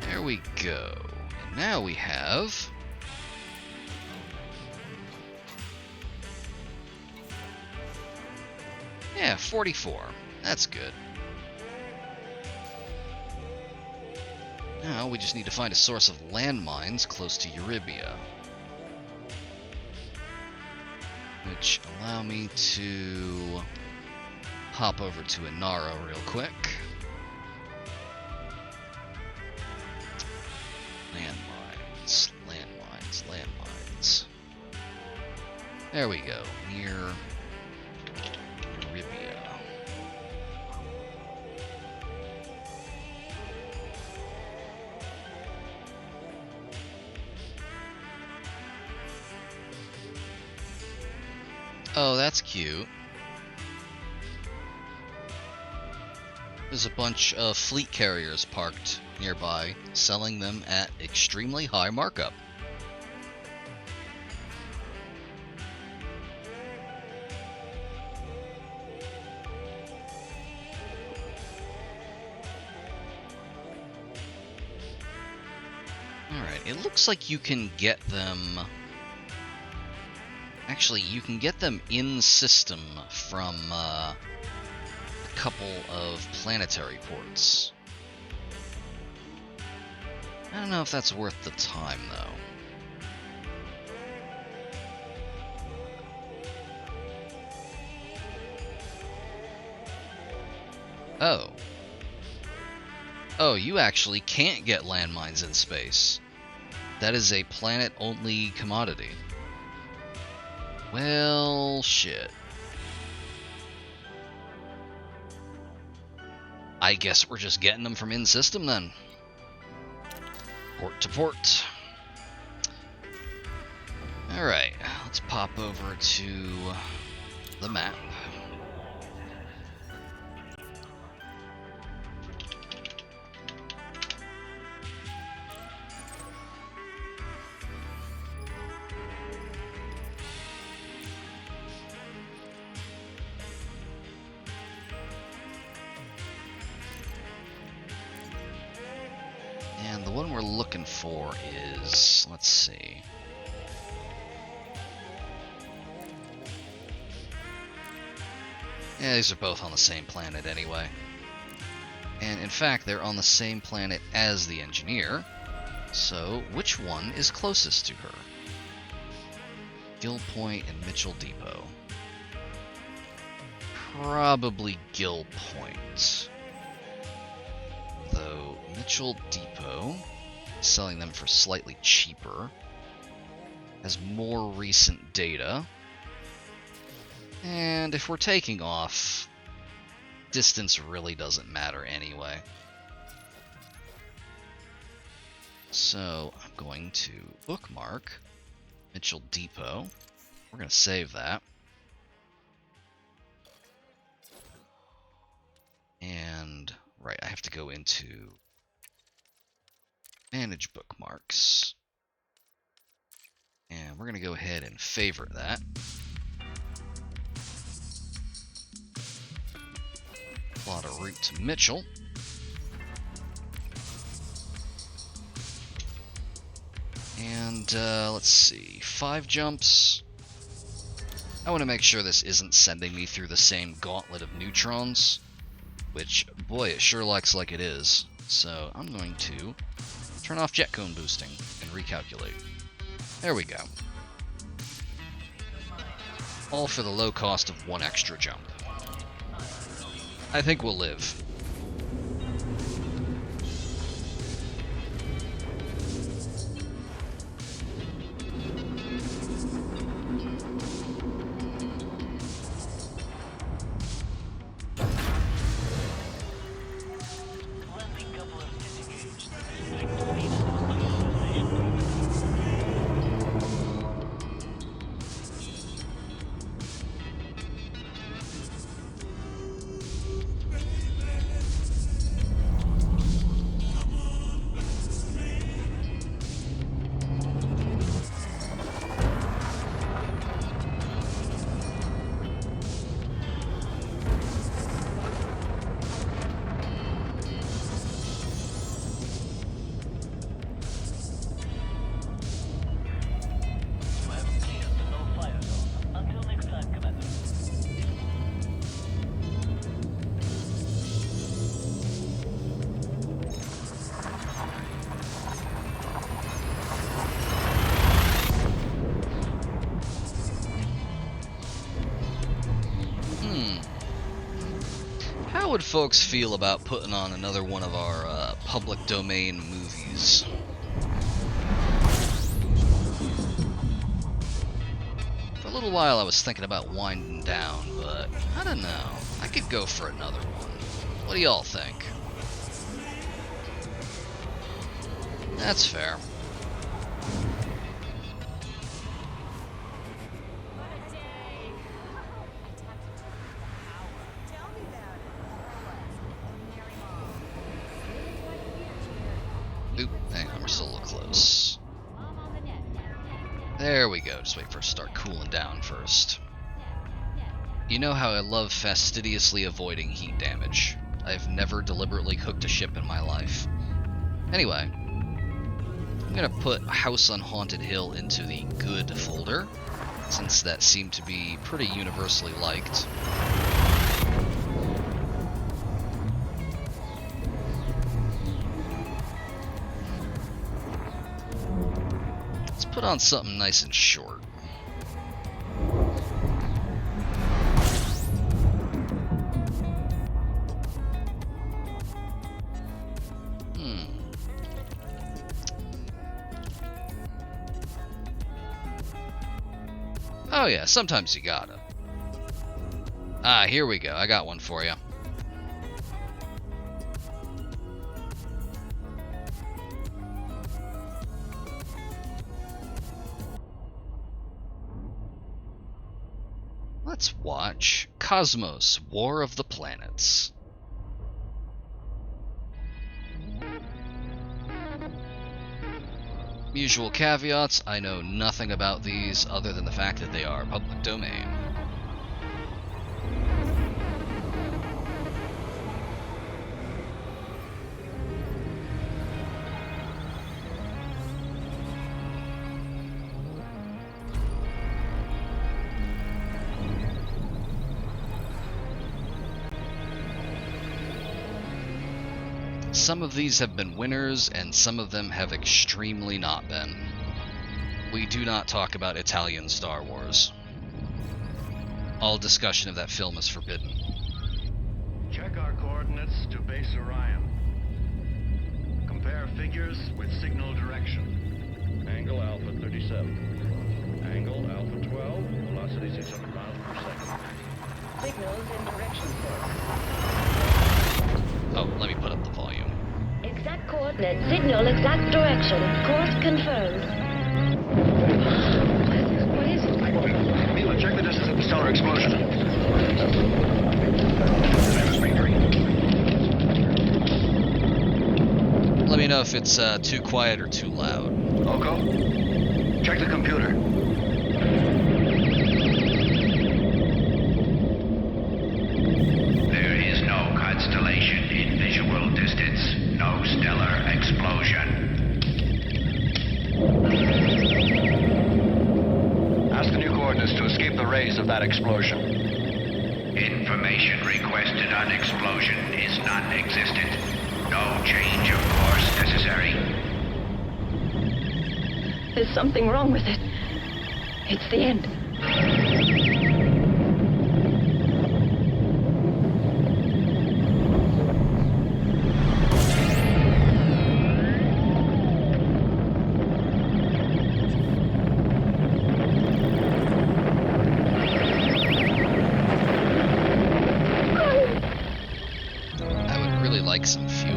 There we go. And now we have... yeah, 44. That's good. Now we just need to find a source of landmines close to Eurybia. Which allow me to hop over to Inara real quick. Landmines, landmines, landmines. There we go, near Eurybia. Oh, that's cute. There's a bunch of fleet carriers parked nearby, selling them at extremely high markup. Alright, it looks like you can get them... actually, you can get them in-system from a couple of planetary ports. I don't know if that's worth the time, though. Oh. Oh, you actually can't get landmines in space. That is a planet-only commodity. Well, shit. I guess we're just getting them from in-system then. Port to port. Alright, let's pop over to the map. And the one we're looking for is, let's see. Yeah, these are both on the same planet anyway. And in fact, they're on the same planet as the engineer. So, which one is closest to her? Gill Point and Mitchell Depot. Probably Gill Point. Though Mitchell Depot, selling them for slightly cheaper, has more recent data. And if we're taking off, distance really doesn't matter anyway. So I'm going to bookmark Mitchell Depot. We're going to save that. And, right, I have to go into Manage Bookmarks. And we're going to go ahead and favorite that. Plot a route to Mitchell. And let's see, 5 jumps. I want to make sure this isn't sending me through the same gauntlet of neutrons, which, boy, it sure looks like it is. So I'm going to turn off jet cone boosting and recalculate. There we go. All for the low cost of 1 extra jump. I think we'll live. How would folks feel about putting on another one of our public domain movies? For a little while I was thinking about winding down, but I don't know. I could go for another one. What do y'all think? That's fair. Oop, hang on, we're still a little close. There we go, just wait for it to start cooling down first. You know how I love fastidiously avoiding heat damage. I've never deliberately cooked a ship in my life. Anyway, I'm gonna put House on Haunted Hill into the good folder, since that seemed to be pretty universally liked. Put on something nice and short. Oh yeah, sometimes you gotta. Ah, here we go. I got one for you. let's watch Cosmos: War of the Planets. Usual caveats, I know nothing about these other than the fact that they are public domain. Some of these have been winners, and some of them have extremely not been. We do not talk about Italian Star Wars. All discussion of that film is forbidden. Check our coordinates to base Orion. Compare figures with signal direction. Angle Alpha 37. Angle Alpha 12. Velocity 600 miles per second. Signals in direction, sir. Oh, let me put up the volume. Exact coordinate, signal, exact direction. Course confirmed. What is it? Mila, check the distance of the stellar explosion. Let me know if it's too quiet or too loud. Oko, check the computer. There is no constellation in visual distance. No stellar explosion. Ask the new coordinates to escape the rays of that explosion. Information requested on explosion is non-existent. No change of course necessary. There's something wrong with it. It's the end. Some fuel.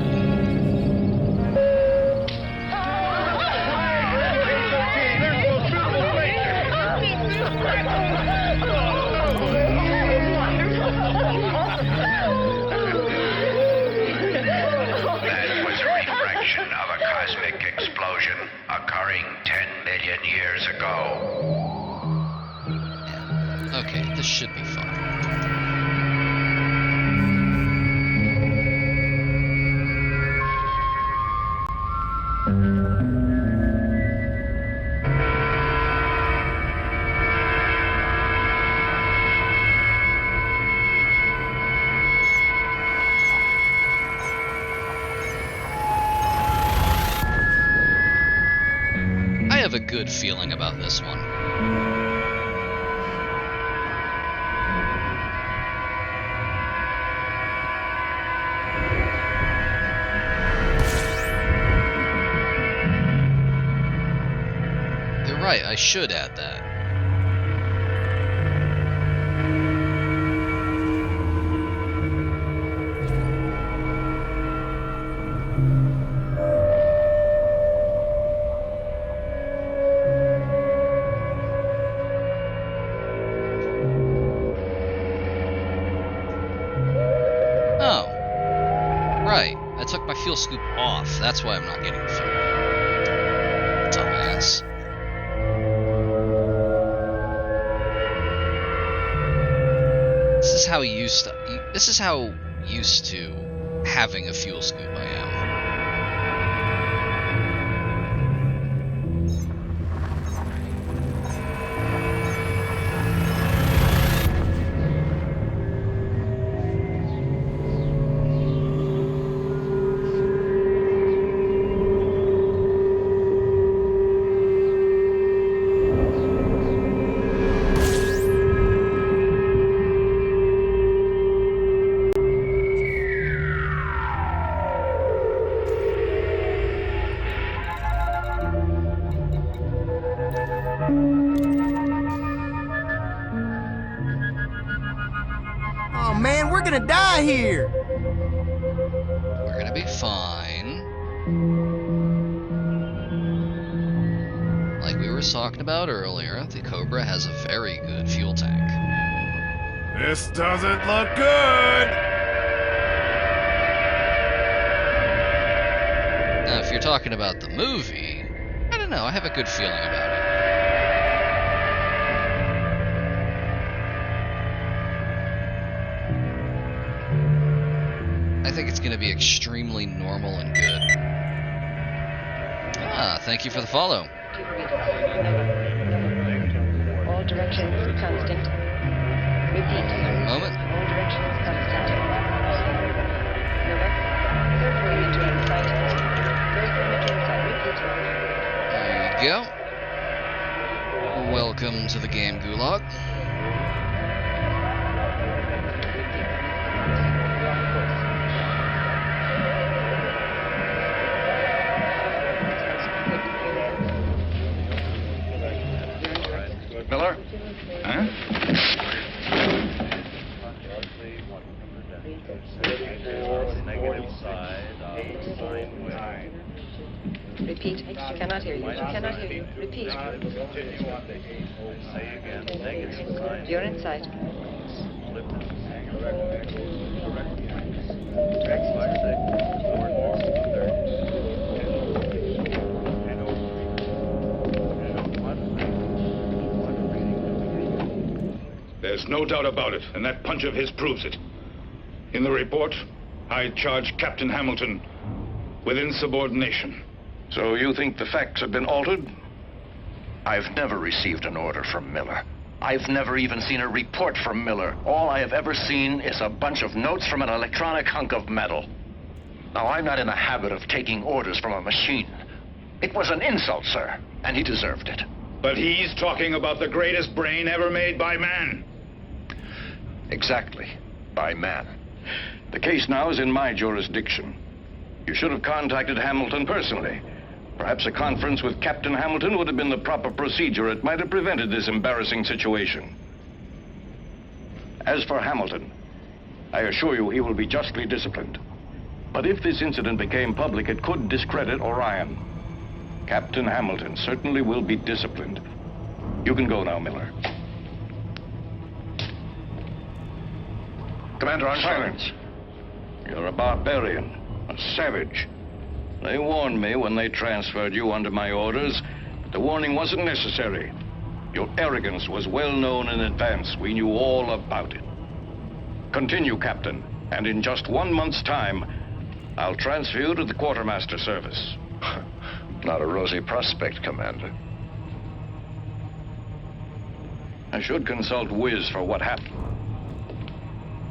That was a refraction of a cosmic explosion occurring 10 million years ago. Yeah. Okay, this should be fine. I have a good feeling about this one. You're right, I should add that. I took my fuel scoop off. That's why I'm not getting fuel. Dumbass. This is how used to having a fuel scoop I am. Oh man, we're gonna die here! We're gonna be fine. Like we were talking about earlier, the Cobra has a very good fuel tank. This doesn't look good! Now, if you're talking about the movie, I don't know, I have a good feeling about it. I think it's going to be extremely normal and good. Ah, thank you for the follow. All directions constant. Repeat. Moment. All directions constant. Miller. Third perimeter in sight. Third perimeter in sight. Repeat. There you go. Welcome to the game gulag. Miller? Huh? Repeat. Cannot hear you. Cannot hear you. Repeat. You're in sight. There's no doubt about it, and that punch of his proves it. In the report, I charge Captain Hamilton with insubordination. So you think the facts have been altered? I've never received an order from Miller. I've never even seen a report from Miller. All I have ever seen is a bunch of notes from an electronic hunk of metal. Now, I'm not in the habit of taking orders from a machine. It was an insult, sir, and he deserved it. But he's talking about the greatest brain ever made by man. Exactly. By man. The case now is in my jurisdiction. You should have contacted Hamilton personally. Perhaps a conference with Captain Hamilton would have been the proper procedure. It might have prevented this embarrassing situation. As for Hamilton, I assure you he will be justly disciplined. But if this incident became public, it could discredit Orion. Captain Hamilton certainly will be disciplined. You can go now, Miller. Commander Armstrong. Silence. You're a barbarian, a savage. They warned me when they transferred you under my orders, but the warning wasn't necessary. Your arrogance was well known in advance. We knew all about it. Continue, Captain, and in just 1 month's time, I'll transfer you to the quartermaster service. Not a rosy prospect, Commander. I should consult Wiz for what happened,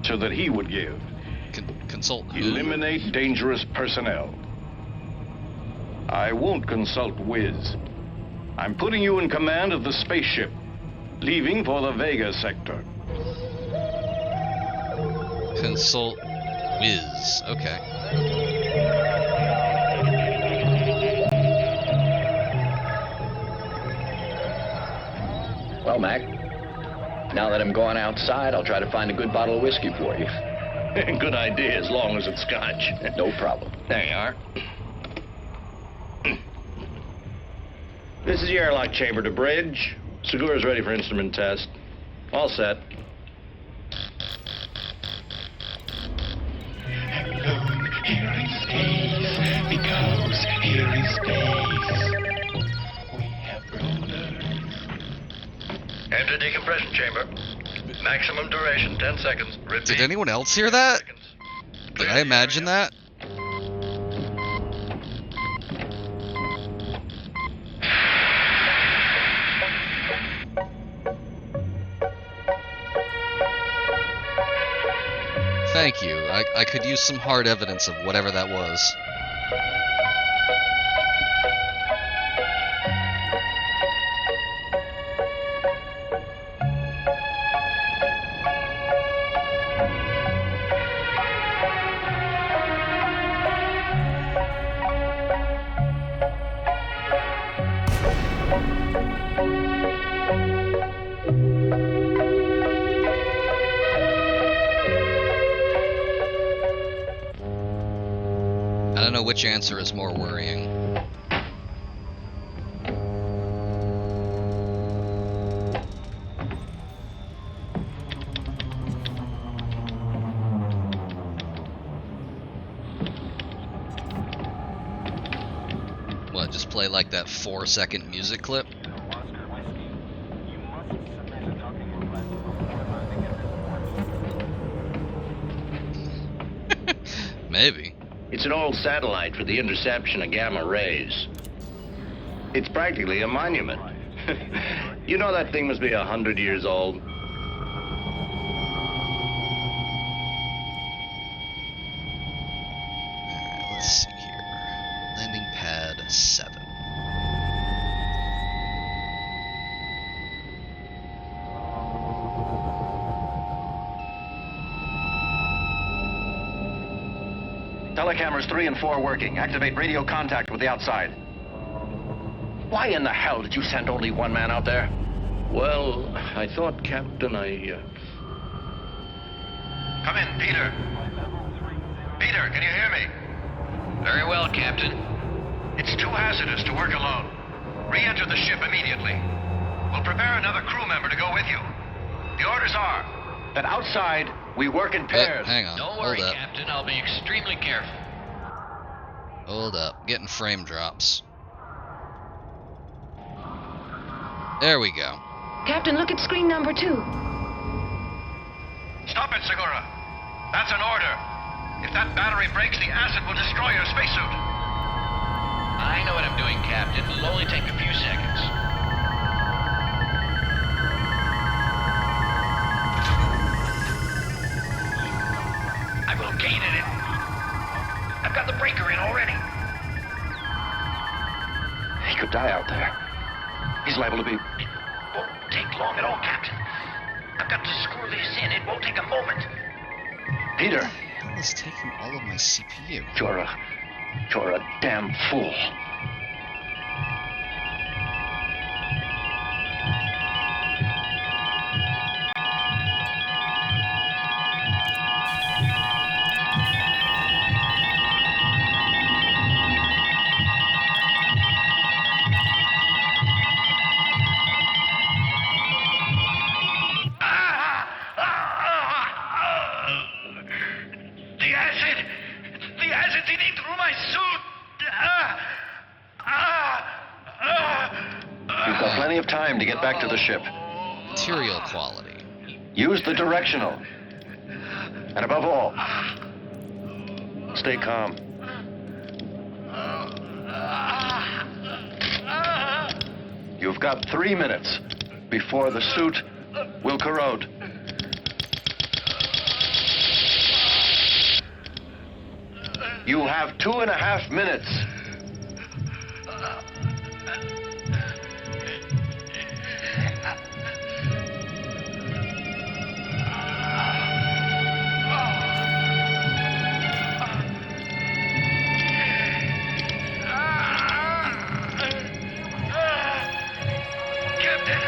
so that he would give. Consult who? Eliminate dangerous personnel. I won't consult Wiz. I'm putting you in command of the spaceship, leaving for the Vega sector. Consult Wiz. Okay. Well, Mac, now that I'm going outside, I'll try to find a good bottle of whiskey for you. Good idea, as long as it's Scotch. No problem. There you are. This is the airlock chamber to bridge. Segura's ready for instrument test. All set. Alone here in space, because here in space, we have rulers. Enter decompression chamber. Maximum duration, 10 seconds. Repeat. Did anyone else hear that? Did I imagine that? Thank you. I could use some hard evidence of whatever that was. I don't know which answer is more worrying. What, just play like that 4-second music clip? Maybe. It's an old satellite for the interception of gamma rays. It's practically a monument. You know that thing must be 100 years old. Alright, let's see here. Landing pad 7. Telecameras 3 and 4 working. Activate radio contact with the outside. Why in the hell did you send only one man out there? Well, I thought, Captain, Come in, Peter. Peter, can you hear me? Very well, Captain. It's too hazardous to work alone. Re-enter the ship immediately. We'll prepare another crew member to go with you. The orders are that outside, we work in pairs. Hang on. Don't Hold worry, up. Captain. I'll be extremely careful. Hold up. Getting frame drops. There we go. Captain, look at screen number 2. Stop it, Segura. That's an order. If that battery breaks, the acid will destroy your spacesuit. I know what I'm doing, Captain. It'll only take a few seconds. I've located it. I've got the breaker in already. He could die out there. He's liable to be... It won't take long at all, Captain. I've got to screw this in. It won't take a moment. Peter, What the hell is taking all of my CPU? you're a damn fool. The acid! The acid's eating through my suit! You've got plenty of time to get back to the ship. Material quality. Use the directional. And above all, stay calm. You've got 3 minutes before the suit will corrode. You have 2.5 minutes. Captain,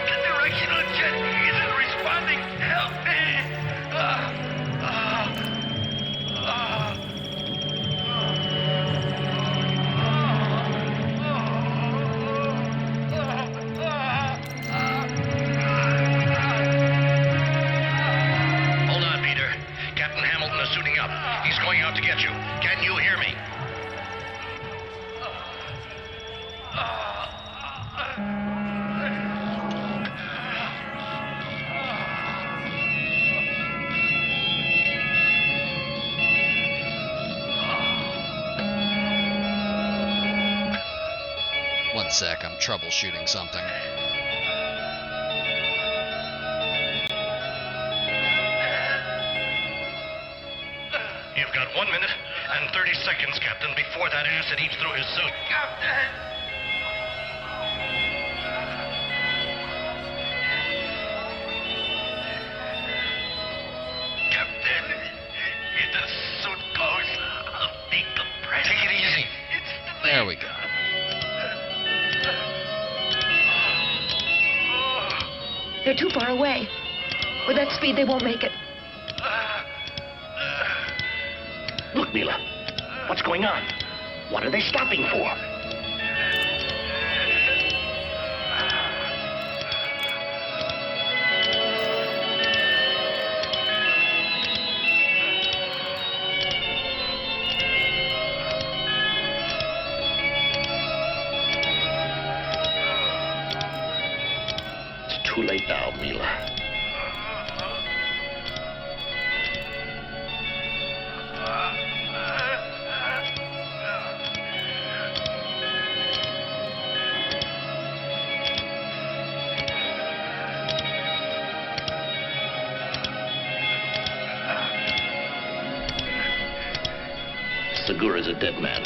the directional jet isn't responding. Help me! Hold on, Peter. Captain Hamilton is suiting up. He's going out to get you. Can you hear me? One sec, I'm troubleshooting something. You've got 1 minute and 30 seconds, Captain, before that acid eats through his suit. Captain! Captain, if the suit goes, I'll decompress. Take it easy. There we go. They're too far away. With that speed, they won't make it. Look, Mila. What's going on? What are they stopping for? too late now, Mila. Segura's a dead man.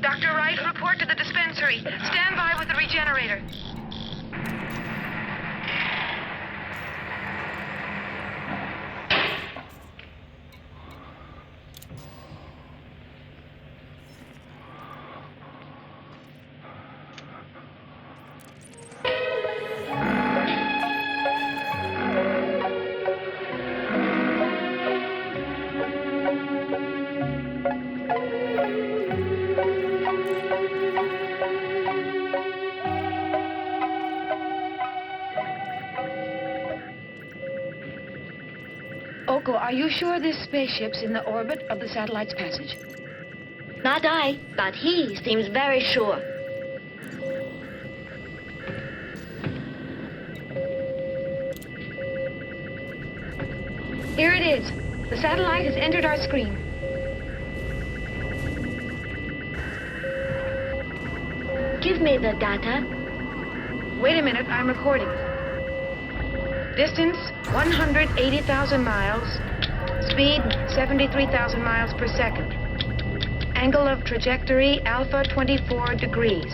Dr. Wright, report to the dispensary. Stand by with the regenerator. Oko, are you sure this spaceship's in the orbit of the satellite's passage? Not I, but he seems very sure. Here it is. The satellite has entered our screen. Give me the data. Wait a minute, I'm recording. Distance, 180,000 miles. Speed, 73,000 miles per second. Angle of trajectory, alpha 24 degrees.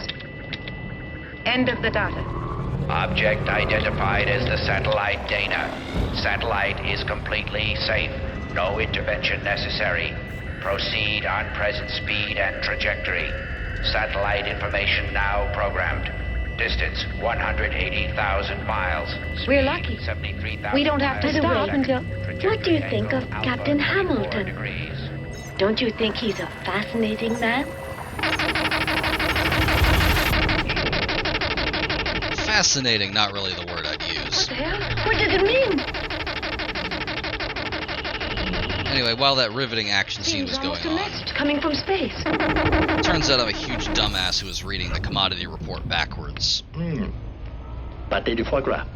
End of the data. Object identified as the satellite Dana. Satellite is completely safe. No intervention necessary. Proceed on present speed and trajectory. Satellite information now programmed. Distance 180,000 miles. We're lucky. 73,000 We don't have to By the stop way, until... What do you think of Captain Hamilton? Don't you think he's a fascinating man? Fascinating, not really the word I'd use. What the hell? What does it mean? Anyway, while that riveting action scene was Seems going almost a on, message coming from space. turns out I'm a huge dumbass who was reading the commodity report backwards. Pâté de foie gras.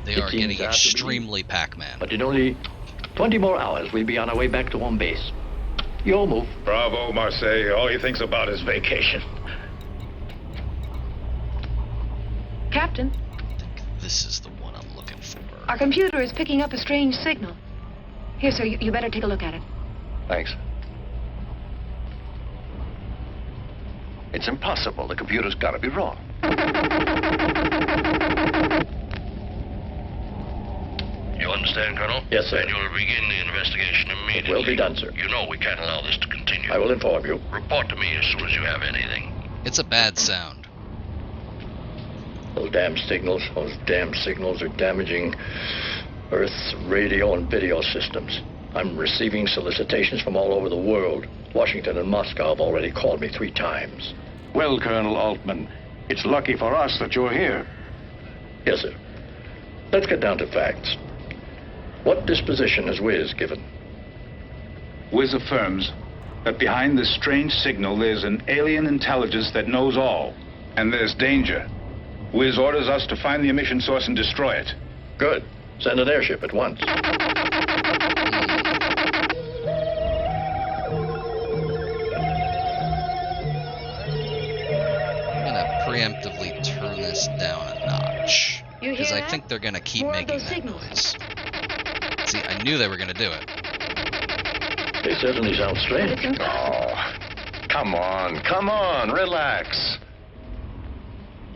They It are seems getting to be- extremely Pac-Man. But in only 20 more hours, we'll be on our way back to home base. Your move. Bravo, Marseille. All he thinks about is vacation. Captain, This is the one I'm looking for. our computer is picking up a strange signal. Here, sir, you better take a look at it. Thanks. It's impossible. The computer's got to be wrong. You understand, Colonel? Yes, sir. And you will begin the investigation immediately. It will be done, sir. You know we can't allow this to continue. I will inform you. Report to me as soon as you have anything. It's a bad sound. Those damn signals are damaging Earth's radio and video systems. I'm receiving solicitations from all over the world. Washington and Moscow have already called me 3 times. Well, Colonel Altman, it's lucky for us that you're here. Yes, sir. Let's get down to facts. What disposition has Wiz given? Wiz affirms that behind this strange signal there's an alien intelligence that knows all. And there's danger. Wiz orders us to find the emission source and destroy it. Good. Send an airship at once. I'm gonna preemptively turn this down a notch. You hear Because I that? think they're gonna keep More of making those that signals. noise. See, I knew they were gonna do it. They certainly sound strange. Oh, come on, relax.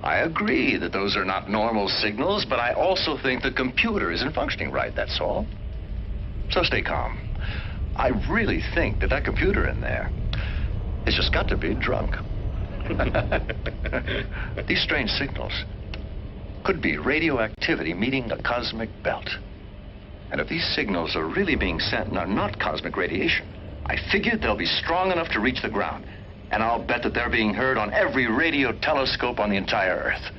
I agree that those are not normal signals, but I also think the computer isn't functioning right, that's all. So stay calm. I really think that computer in there has just got to be drunk. These strange signals, Could be radioactivity meeting a cosmic belt. And if these signals are really being sent and are not cosmic radiation, I figured they'll be strong enough to reach the ground. And I'll bet that they're being heard on every radio telescope on the entire Earth.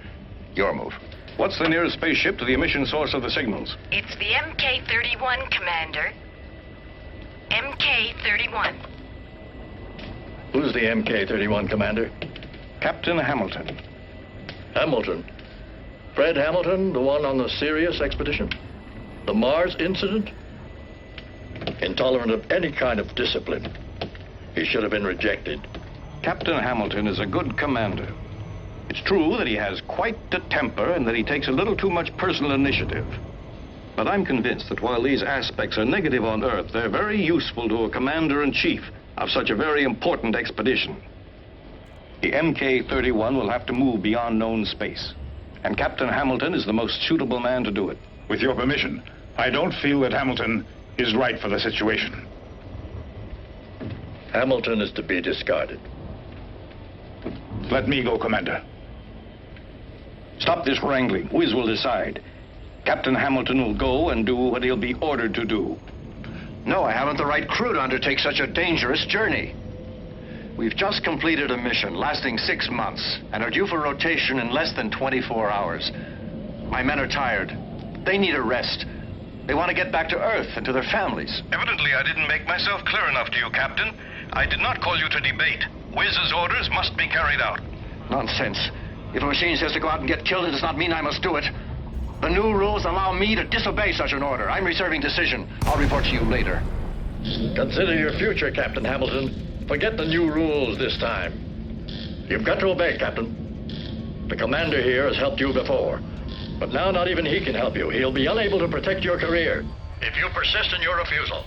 Your move. What's the nearest spaceship to the emission source of the signals? It's the MK-31, Commander. MK-31. Who's the MK-31, Commander? Captain Hamilton. Hamilton? Fred Hamilton, the one on the Sirius expedition? The Mars incident? Intolerant of any kind of discipline. He should have been rejected. Captain Hamilton is a good commander. It's true that he has quite a temper and that he takes a little too much personal initiative. But I'm convinced that while these aspects are negative on Earth, they're very useful to a commander-in-chief of such a very important expedition. The MK-31 will have to move beyond known space, and Captain Hamilton is the most suitable man to do it. With your permission, I don't feel that Hamilton is right for the situation. Hamilton is to be discarded. Let me go, Commander. Stop this wrangling. Wiz will decide. Captain Hamilton will go and do what he'll be ordered to do. No, I haven't the right crew to undertake such a dangerous journey. We've just completed a mission lasting 6 months and are due for rotation in less than 24 hours. My men are tired. They need a rest. They want to get back to Earth and to their families. Evidently, I didn't make myself clear enough to you, Captain. I did not call you to debate. Wiz's orders must be carried out. Nonsense. If a machine says to go out and get killed, it does not mean I must do it. The new rules allow me to disobey such an order. I'm reserving decision. I'll report to you later. Consider your future, Captain Hamilton. Forget the new rules this time. You've got to obey, Captain. The commander here has helped you before. But now not even he can help you. He'll be unable to protect your career if you persist in your refusal.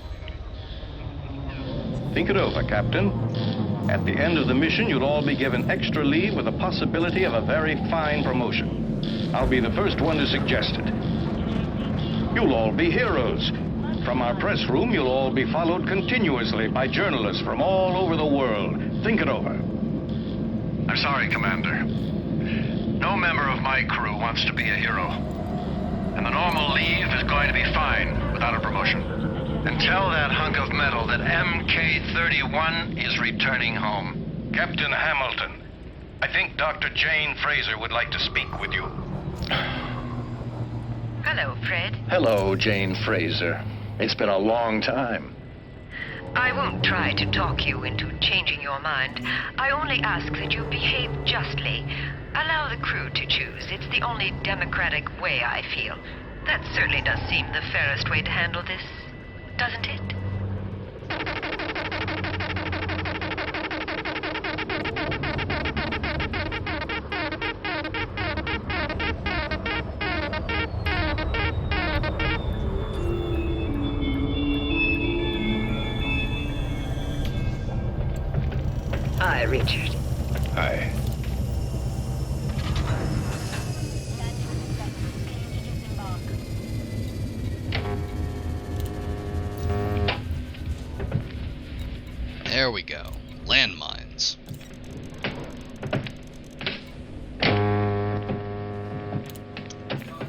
Think it over, Captain. At the end of the mission, you'll all be given extra leave with the possibility of a very fine promotion. I'll be the first one to suggest it. You'll all be heroes. From our press room, you'll all be followed continuously by journalists from all over the world. Think it over. I'm sorry, Commander. No member of my crew wants to be a hero. And the normal leave is going to be fine without a promotion. And tell that hunk of metal that MK-31 is returning home. Captain Hamilton, I think Dr. Jane Fraser would like to speak with you. Hello, Fred. Hello, Jane Fraser. It's been a long time. I won't try to talk you into changing your mind. I only ask that you behave justly. Allow the crew to choose. It's the only democratic way, I feel. That certainly does seem the fairest way to handle this, doesn't it? Hi, Richard. Hi. There we go. Landmines.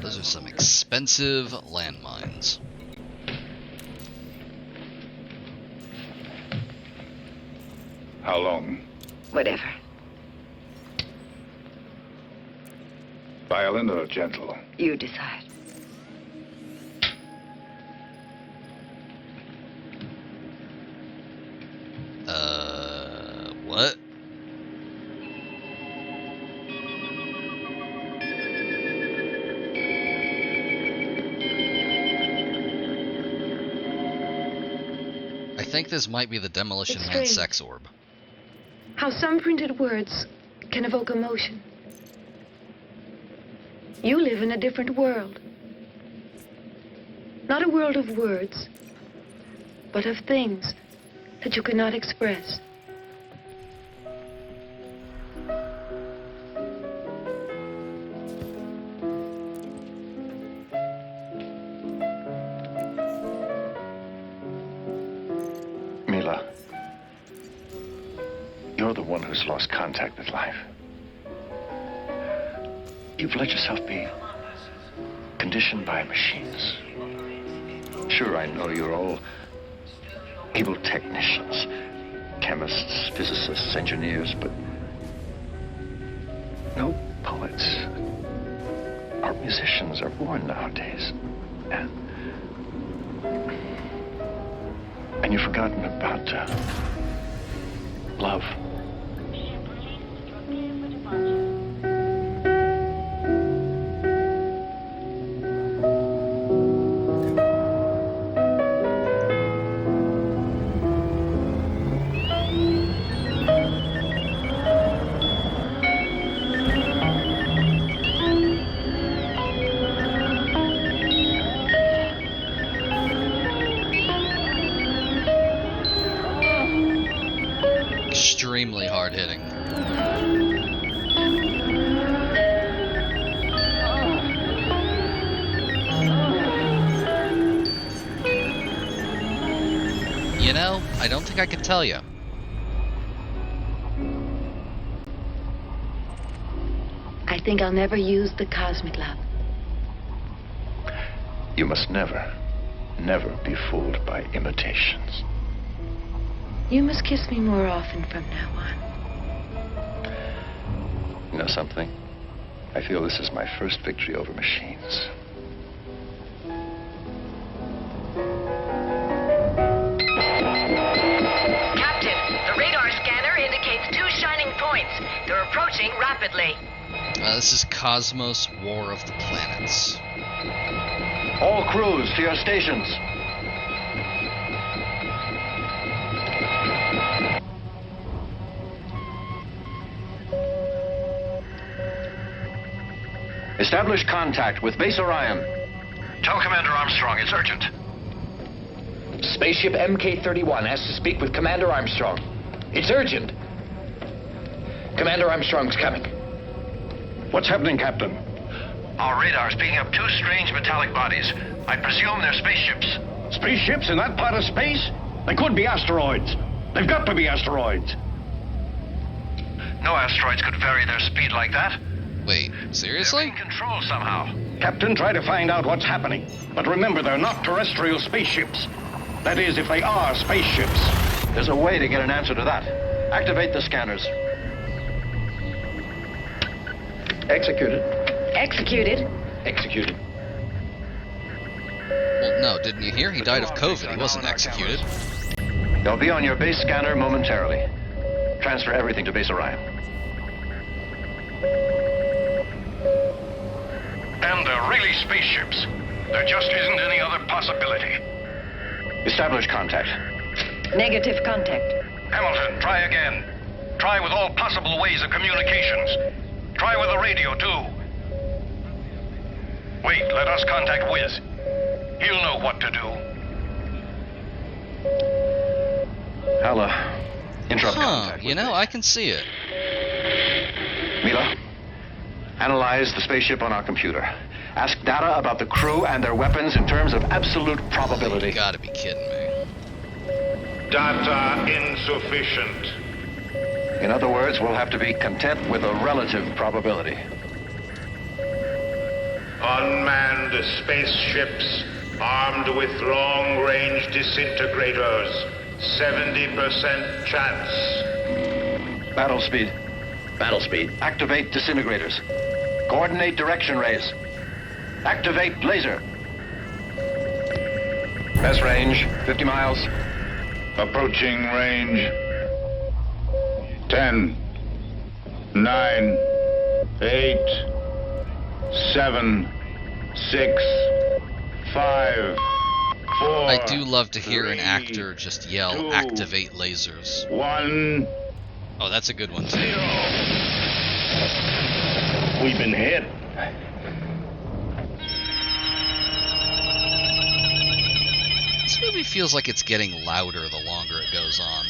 Those are some expensive landmines. How long? Whatever. Violent or gentle? You decide. What? I think this might be the Demolition It's Man strange. sex orb. How some printed words can evoke emotion. You live in a different world. Not a world of words, but of things that you cannot express. Mila, you're the one who's lost contact with life. You've let yourself be conditioned by machines. Sure, I know you're all able technicians, chemists, physicists, engineers, but no poets or musicians are born nowadays. And you've forgotten about love. Extremely hard hitting. You know, I don't think I could tell you. I think I'll never use the cosmic love. You must never, never be fooled by imitations. You must kiss me more often from now on. You know something? I feel this is my first victory over machines. Captain, the radar scanner indicates 2 shining points. They're approaching rapidly. This is Cosmos War of the Planets. All crews to your stations. Establish contact with Base Orion. Tell Commander Armstrong it's urgent. Spaceship MK-31 has to speak with Commander Armstrong. It's urgent. Commander Armstrong's coming. What's happening, Captain? Our radar's picking up 2 strange metallic bodies. I presume they're spaceships. Spaceships in that part of space? They could be asteroids. They've got to be asteroids. No asteroids could vary their speed like that. Wait, seriously? They're being controlled somehow. Captain, try to find out what's happening. But remember, they're not terrestrial spaceships. That is, if they are spaceships. There's a way to get an answer to that. Activate the scanners. Executed. Executed? Executed. Well, no, didn't you hear? He died of COVID. He wasn't executed. They'll be on your base scanner momentarily. Transfer everything to Base Orion. And they're really spaceships. There just isn't any other possibility. Establish contact. Negative contact. Hamilton, try again. Try with all possible ways of communications. Try with the radio, too. Wait, let us contact Wiz. He'll know what to do. I'll, interrupt contact. You know, I can see it. Mila, analyze the spaceship on our computer. Ask data about the crew and their weapons in terms of absolute probability. You gotta be kidding me. Data insufficient. In other words, we'll have to be content with a relative probability. Unmanned spaceships armed with long-range disintegrators. 70% chance. Battle speed. Battle speed. Activate disintegrators. Coordinate direction rays. Activate laser. Best range, 50 miles. Approaching range. 10, 9, 8, 7, 6, 5, 4. I do love to hear 3, an actor just yell, 2, activate lasers. 1. Oh, that's a good one, too. We've been hit. This movie feels like it's getting louder the longer it goes on.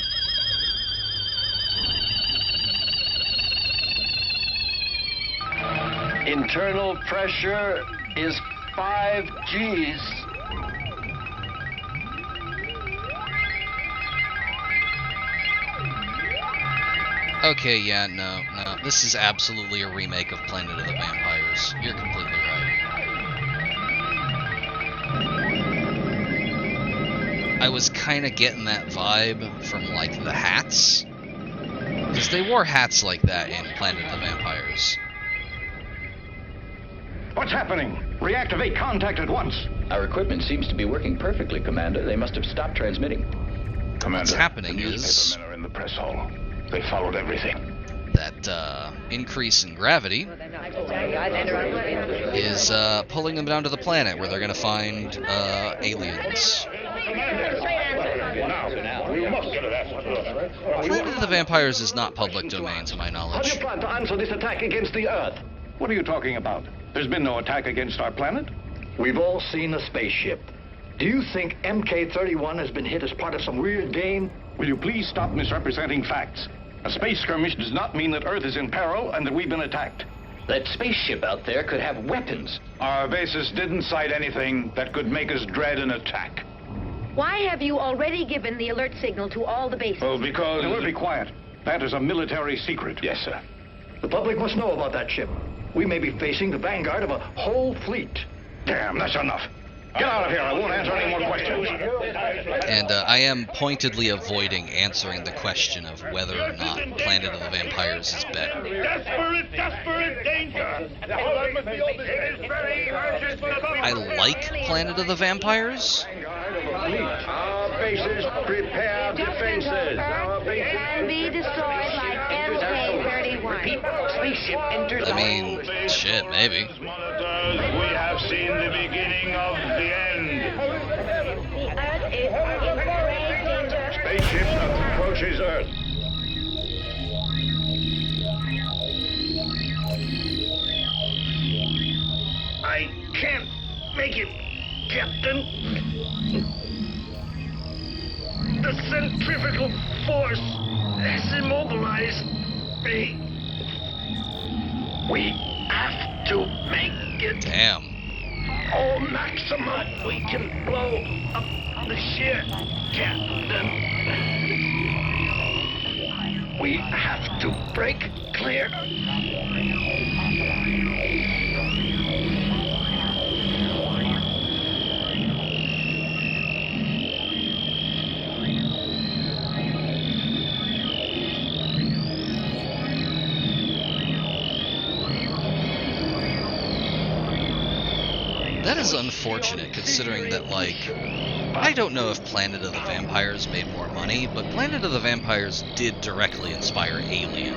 Internal pressure is 5 Gs. Okay, yeah, no. This is absolutely a remake of Planet of the Vampires. You're completely right. I was kind of getting that vibe from, like, the hats. Because they wore hats like that in Planet of the Vampires. What's happening? Reactivate contact at once. Our equipment seems to be working perfectly, Commander. They must have stopped transmitting. Commander, What's happening the is newspaper men are in the press hall. They followed everything. that increase in gravity is pulling them down to the planet where they're going to find aliens. Planet of the Vampires is not public domain, to my knowledge. How do you plan to answer this attack against the Earth? What are you talking about? There's been no attack against our planet. We've all seen a spaceship. Do you think MK-31 has been hit as part of some weird game? Will you please stop misrepresenting facts? A space skirmish does not mean that Earth is in peril and that we've been attacked. That spaceship out there could have weapons. Our basis didn't cite anything that could make us dread an attack. Why have you already given the alert signal to all the bases? Well, because... Now, be quiet. That is a military secret. Yes, sir. The public must know about that ship. We may be facing the vanguard of a whole fleet. Damn, that's enough. Get out of here. I won't answer any more questions. And I am pointedly avoiding answering the question of whether or not Planet of the Vampires is better. Desperate danger! It is very urgent. I like Planet of the Vampires. Our bases prepare defenses. Our bases Can be destroyed like MK-31. Spaceship enters. I mean, shit, maybe. We have seen the beginning of the end. The Earth is in grave danger. Spaceship approaches Earth. I can't make it, Captain. The centrifugal force has immobilized me. We have to make it. Damn. All maximum we can blow up the ship, Captain. We have to break clear. That is unfortunate, considering that, like, I don't know if Planet of the Vampires made more money, but Planet of the Vampires did directly inspire Alien.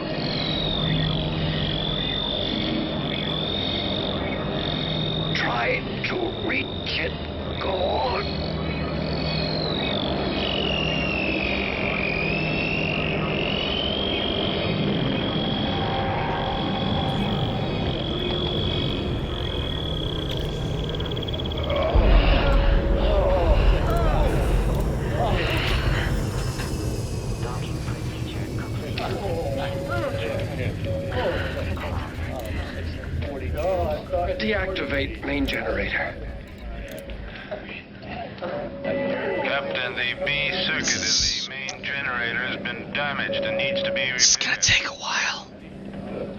Try to reach it. Go on. Deactivate main generator. Captain, the B circuit in the main generator has been damaged and needs to be repaired. It's gonna take a while.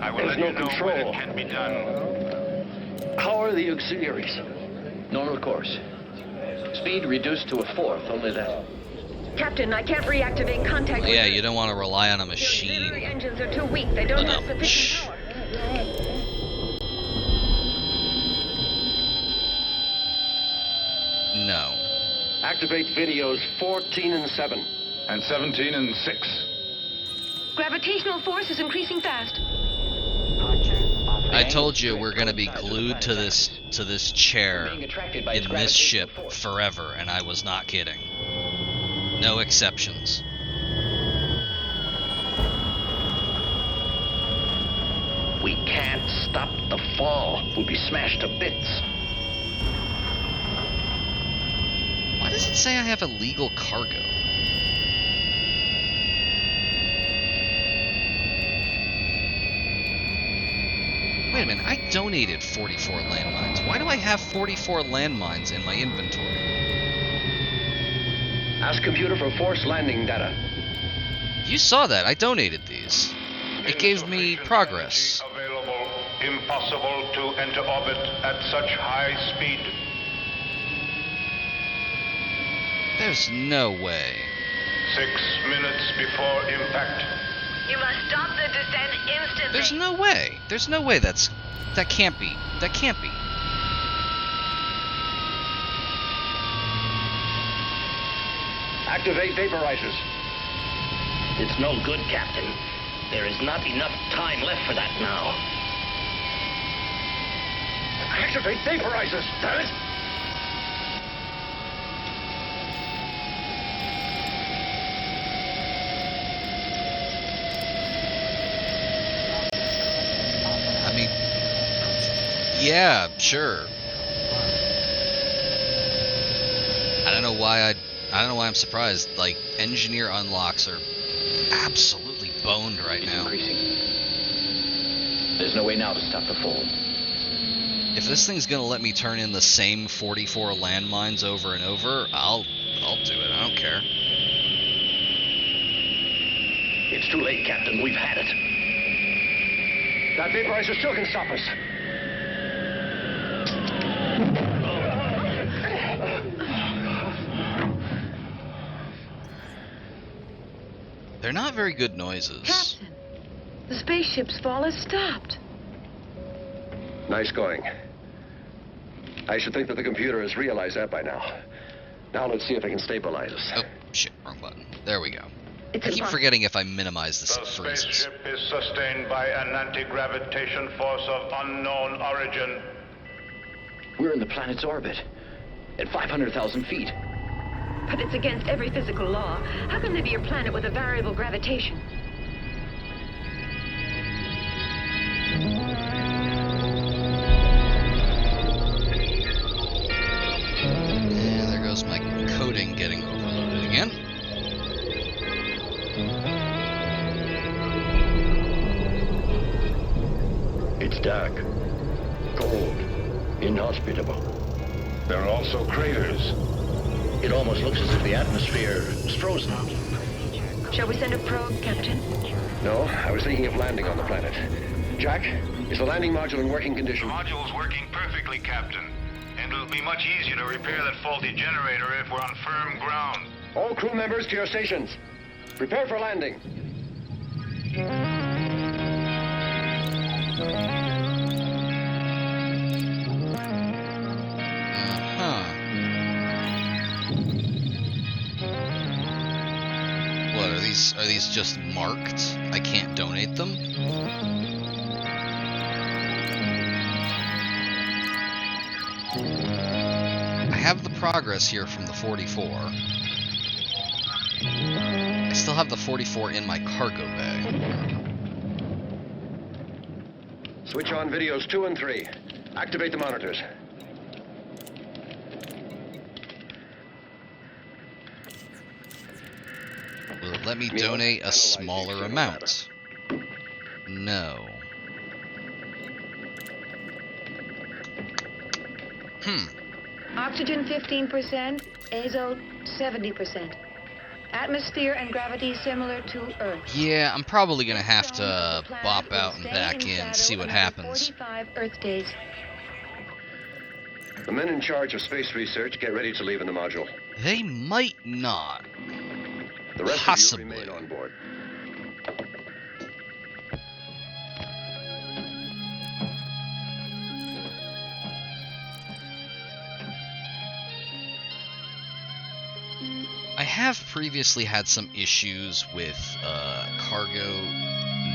I will let you know when it can be done. How are the auxiliaries? Normal course. Speed reduced to a fourth, only that. Captain, I can't reactivate contact with Yeah, her. you don't want to rely on a The machine. engines are too weak. They don't have sufficient power. No. Activate videos 14 and 7. And 17 and 6. Gravitational force is increasing fast. I told you we're gonna be glued to this chair in this ship forever, and I was not kidding. No exceptions. We can't stop the fall. We'll be smashed to bits. Why does it say I have illegal cargo? Wait a minute, I donated 44 landmines. Why do I have 44 landmines in my inventory? Ask computer for force landing data. You saw that, I donated these. It gave me progress. Available. Impossible to enter orbit at such high speed. There's no way. 6 minutes before impact. You must stop the descent instantly. There's no way. There's no way that can't be. That can't be. Activate vaporizers. It's no good, Captain. There is not enough time left for that now. Activate vaporizers, damn it! I mean, yeah, sure. I don't know why I'm surprised. Like, engineer unlocks are absolutely boned right now. There's no way now to stop the fall. If this thing's gonna let me turn in the same 44 landmines over and over, I'll do it. I don't care. It's too late, Captain. We've had it. That vaporizer still can stop us. They're not very good noises. Captain, the spaceship's fall has stopped. Nice going. I should think that the computer has realized that by now. Now let's see if it can stabilize us. Oh, shit, wrong button. There we go. It's I keep forgetting if I minimize this, The it freezes. spaceship is sustained by an anti-gravitation force of unknown origin. We're in the planet's orbit. At 500,000 feet. But it's against every physical law. How can there be a planet with a variable gravitation? And there goes my coding getting overloaded again. It's dark. Cold. Inhospitable. There are also craters. It almost looks as if the atmosphere is frozen. Shall we send a probe, Captain? No, I was thinking of landing on the planet. Jack, is the landing module in working condition? The module's working perfectly, Captain. And it'll be much easier to repair that faulty generator if we're on firm ground. All crew members to your stations. Prepare for landing. What, are these just marked? I can't donate them? I have the progress here from the 44. I still have the 44 in my cargo bay. Switch on videos 2 and 3. Activate the monitors. Will it let me donate a smaller amount? No. Oxygen 15%, azote 70%. Atmosphere and gravity similar to Earth. Yeah, I'm probably gonna have to bop out and back in, see what happens. 45 Earth days. The men in charge of space research get ready to leave in the module. They might not. The rest Possibly. of you remain on board. I have previously had some issues with cargo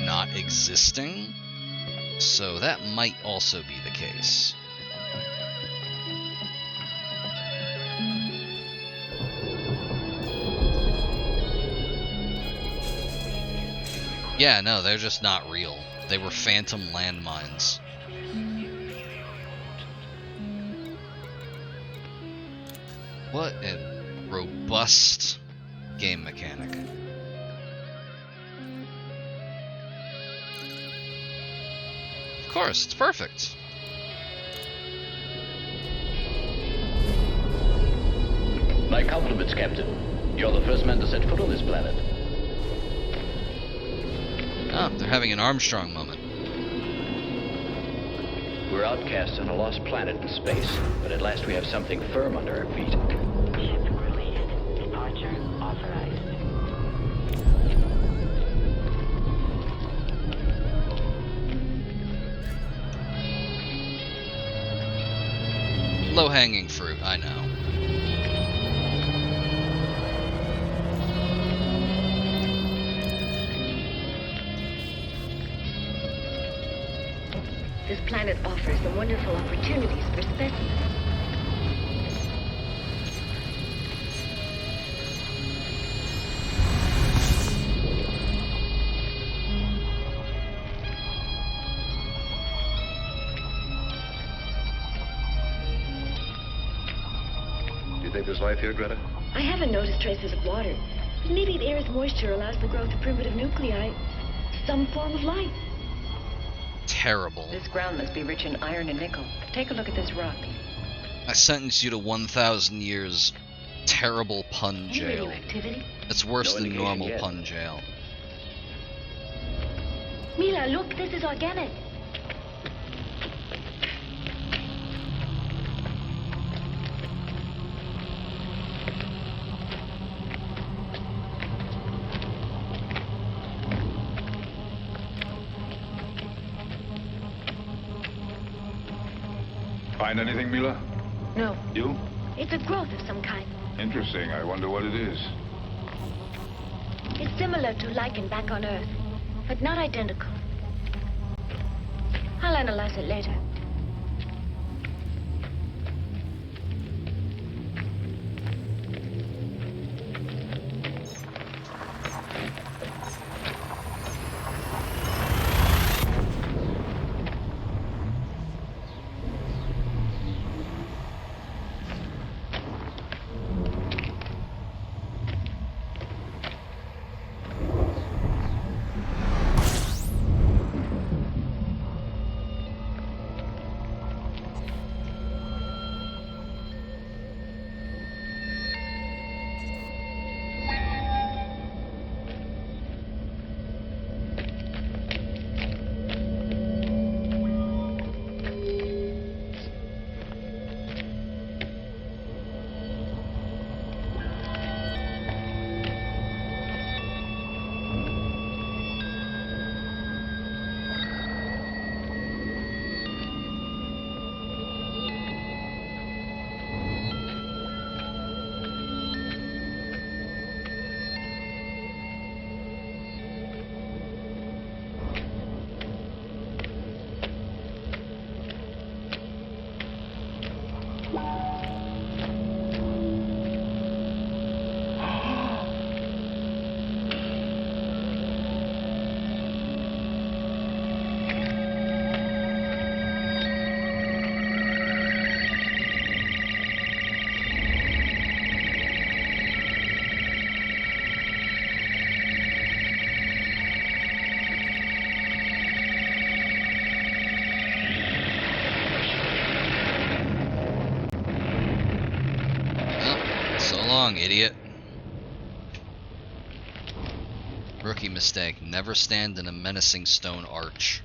not existing, so that might also be the case. Yeah, no, they're just not real. They were phantom landmines. What a robust game mechanic. Of course, it's perfect. My compliments, Captain. You're the first man to set foot on this planet. Ah, they're having an Armstrong moment. We're outcasts on a lost planet in space, but at last we have something firm under our feet. Low-hanging fruit, I know. This planet offers some wonderful opportunities for specimens. Do you think there's life here, Greta? I haven't noticed traces of water, but maybe the air's moisture allows the growth of primitive nuclei. Some form of life. Terrible. This ground must be rich in iron and nickel. Take a look at this rock. I sentence you to 1,000 years terrible pun jail. Radioactivity? It's worse No than indication normal yet. pun jail. Mila, look, this is organic. Find anything, Mila? No, You? it's a growth of some kind. Interesting. I wonder what it is. It's similar to lichen back on Earth, but not identical. I'll analyze it later. So long, idiot. Rookie mistake. Never stand in a menacing stone arch.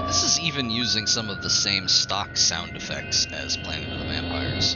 This is even using some of the same stock sound effects as Planet of the Vampires.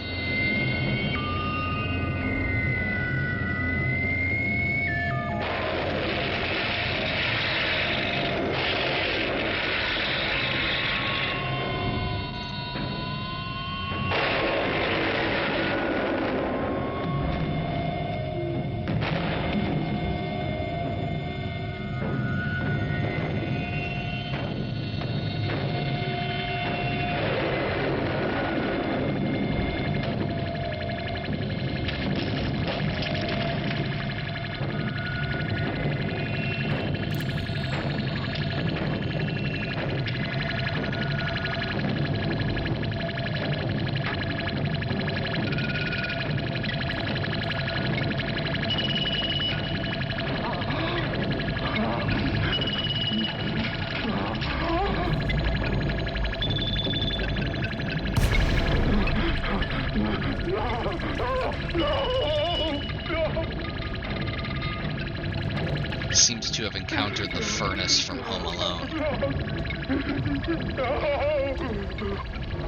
seems to have encountered the furnace from Home Alone.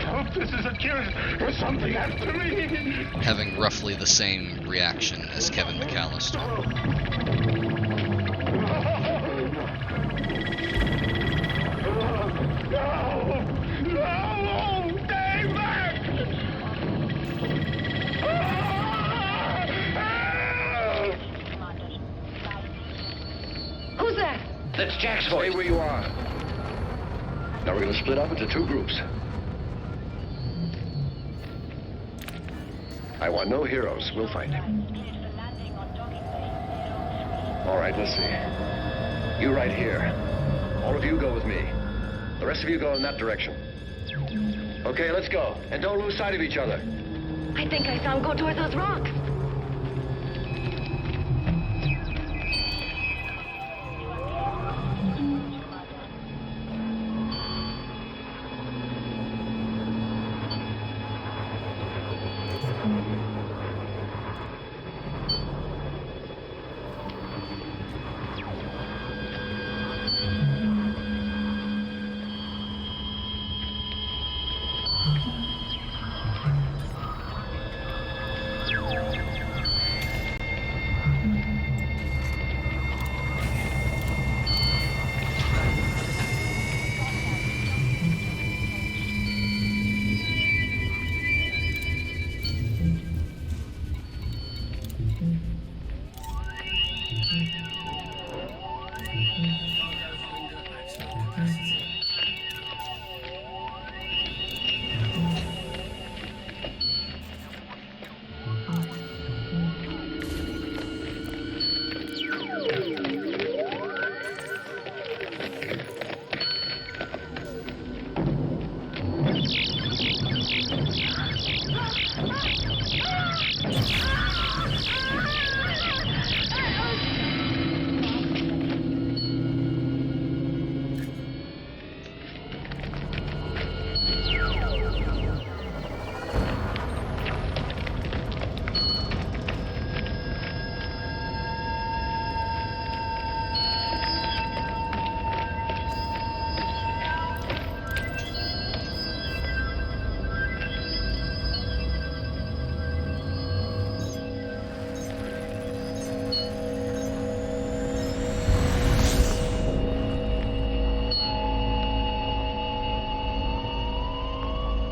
Oh, this is a cure. There's something after me. Having roughly the same reaction as Kevin McAllister. No! Stay back! Who's that? That's Jack's voice. Stay where you are. Now we're going to split up into two groups. I want no heroes. We'll find him. All right, let's see. You right here. All of you go with me. The rest of you go in that direction. Okay, let's go. And don't lose sight of each other. I think I saw him go towards those rocks.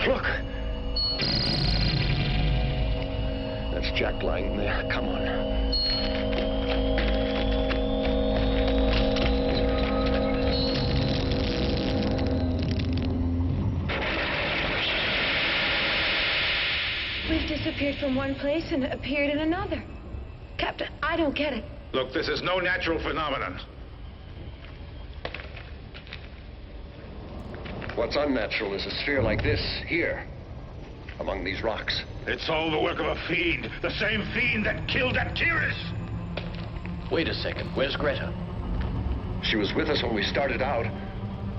Look! That's Jack lying there. Come on. We've disappeared from one place and appeared in another. Captain, I don't get it. Look, this is no natural phenomenon. What's unnatural is a sphere like this, here, among these rocks. It's all the work of a fiend. The same fiend that killed Akiris. Wait a second. Where's Greta? She was with us when we started out.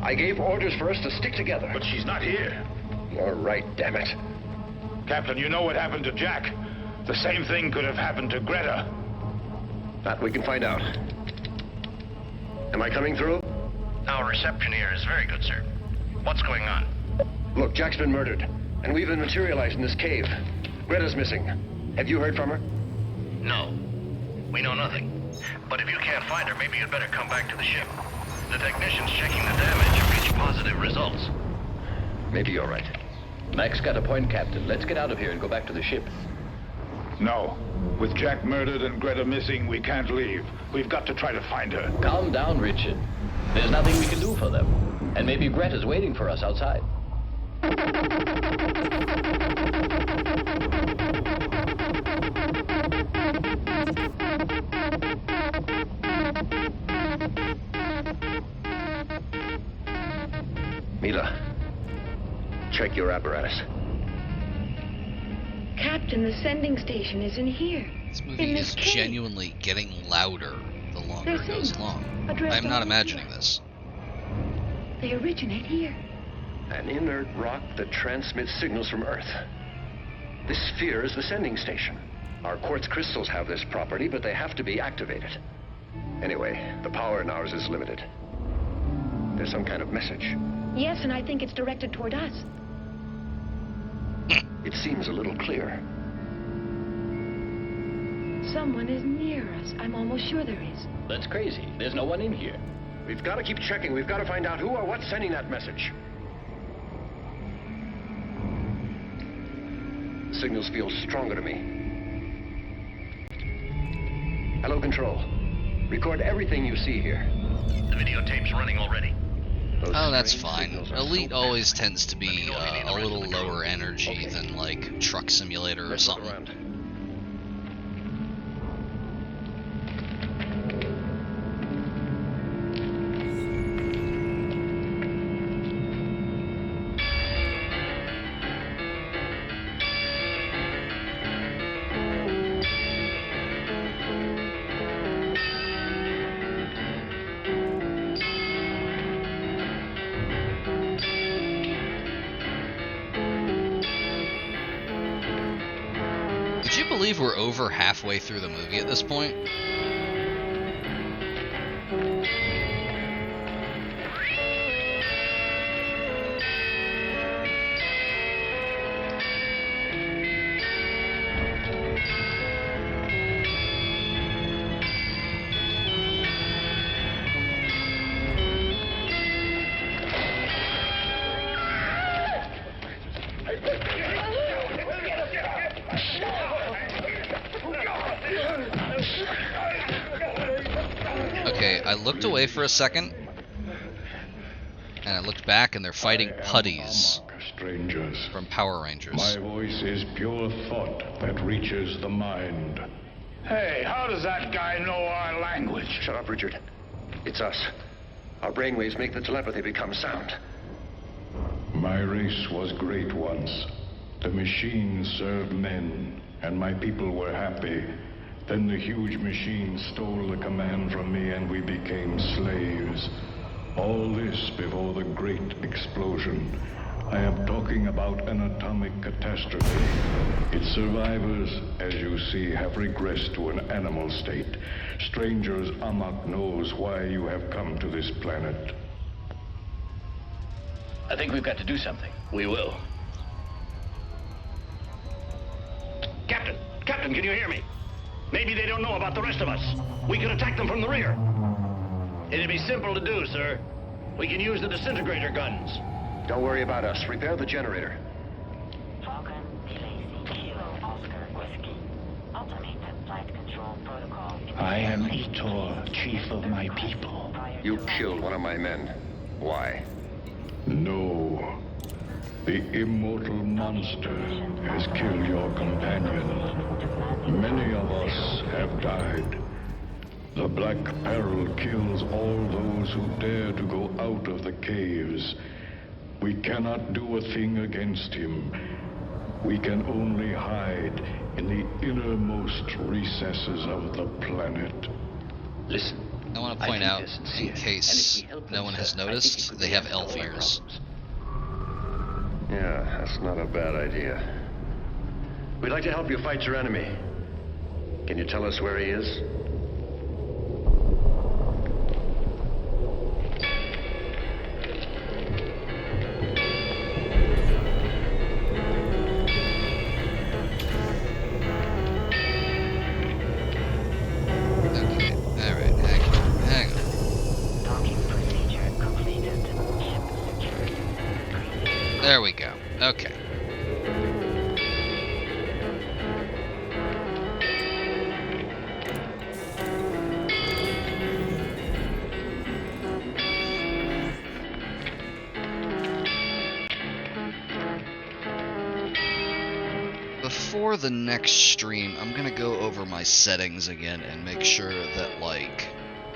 I gave orders for us to stick together. But she's not here. You're right, damn it. Captain, you know what happened to Jack. The same thing could have happened to Greta. That we can find out. Am I coming through? Our reception here is very good, sir. What's going on? Look, Jack's been murdered, and we've been materialized in this cave. Greta's missing. Have you heard from her? No. We know nothing. But if you can't find her, maybe you'd better come back to the ship. The technicians checking the damage have reached positive results. Maybe you're right. Mac's got a point, Captain. Let's get out of here and go back to the ship. No. With Jack murdered and Greta missing, we can't leave. We've got to try to find her. Calm down, Richard. There's nothing we can do for them. And maybe Greta's waiting for us outside. Mila, check your apparatus. Captain, the sending station is in here. This movie is genuinely getting louder the longer it goes along. I am not imagining this. They originate here. An inert rock that transmits signals from Earth. This sphere is the sending station. Our quartz crystals have this property, but they have to be activated. Anyway, the power in ours is limited. There's some kind of message. Yes, and I think it's directed toward us. It seems a little clear. Someone is near us. I'm almost sure there is. That's crazy. There's no one in here. We've got to keep checking. We've got to find out who or what's sending that message. The signals feel stronger to me. Hello, Control. Record everything you see here. The videotape's running already. Oh, that's fine. Elite always tends to be a little lower energy than, like, Truck Simulator or something. I believe we're over halfway through the movie at this point. Okay, I looked away for a second, and I looked back, and they're fighting putties Strangers. from Power Rangers. My voice is pure thought that reaches the mind. Hey, how does that guy know our language? Shut up, Richard. It's us. Our brainwaves make the telepathy become sound. My race was great once. The machines served men, and my people were happy. Then the huge machine stole the command from me, and we became slaves. All this before the great explosion. I am talking about an atomic catastrophe. Its survivors, as you see, have regressed to an animal state. Strangers, Amok knows why you have come to this planet. I think we've got to do something. We will. Captain, can you hear me? Maybe they don't know about the rest of us. We could attack them from the rear. It'd be simple to do, sir. We can use the disintegrator guns. Don't worry about us. Repair the generator. Falcon, Lacey, Kilo, Oscar, Whiskey. Ultimate flight control protocol. I am Etor, chief of my people. You killed one of my men. Why? No. The immortal monster has killed your companion. Many of us have died. The Black Peril kills all those who dare to go out of the caves. We cannot do a thing against him. We can only hide in the innermost recesses of the planet. Listen. I want to point out, in case no one has noticed, they have elf ears. Yeah, that's not a bad idea. We'd like to help you fight your enemy. Can you tell us where he is? Okay, alright, hang on. Docking procedure completed. Ship security. There we go. Okay. Before the next stream, I'm gonna go over my settings again and make sure that, like,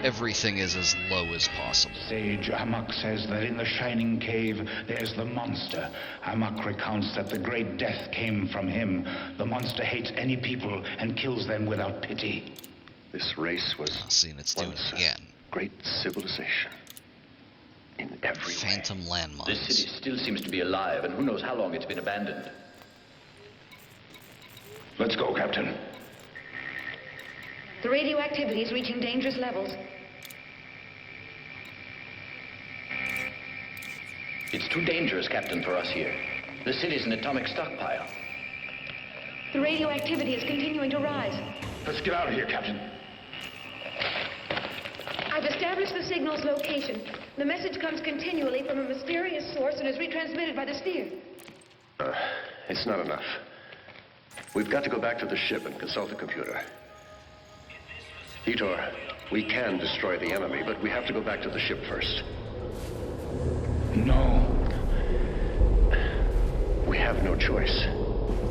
everything is as low as possible. Sage Amok says that in the Shining Cave, there's the monster. Amok recounts that the great death came from him. The monster hates any people and kills them without pity. This race was seeing it's doing it again. Great civilization. In every Phantom landmines. This city still seems to be alive, and who knows how long it's been abandoned. Let's go, Captain. The radioactivity is reaching dangerous levels. It's too dangerous, Captain, for us here. The city's an atomic stockpile. The radioactivity is continuing to rise. Let's get out of here, Captain. I've established the signal's location. The message comes continually from a mysterious source and is retransmitted by the sphere. It's not enough. We've got to go back to the ship and consult the computer. Etor, we can destroy the enemy, but we have to go back to the ship first. No. We have no choice.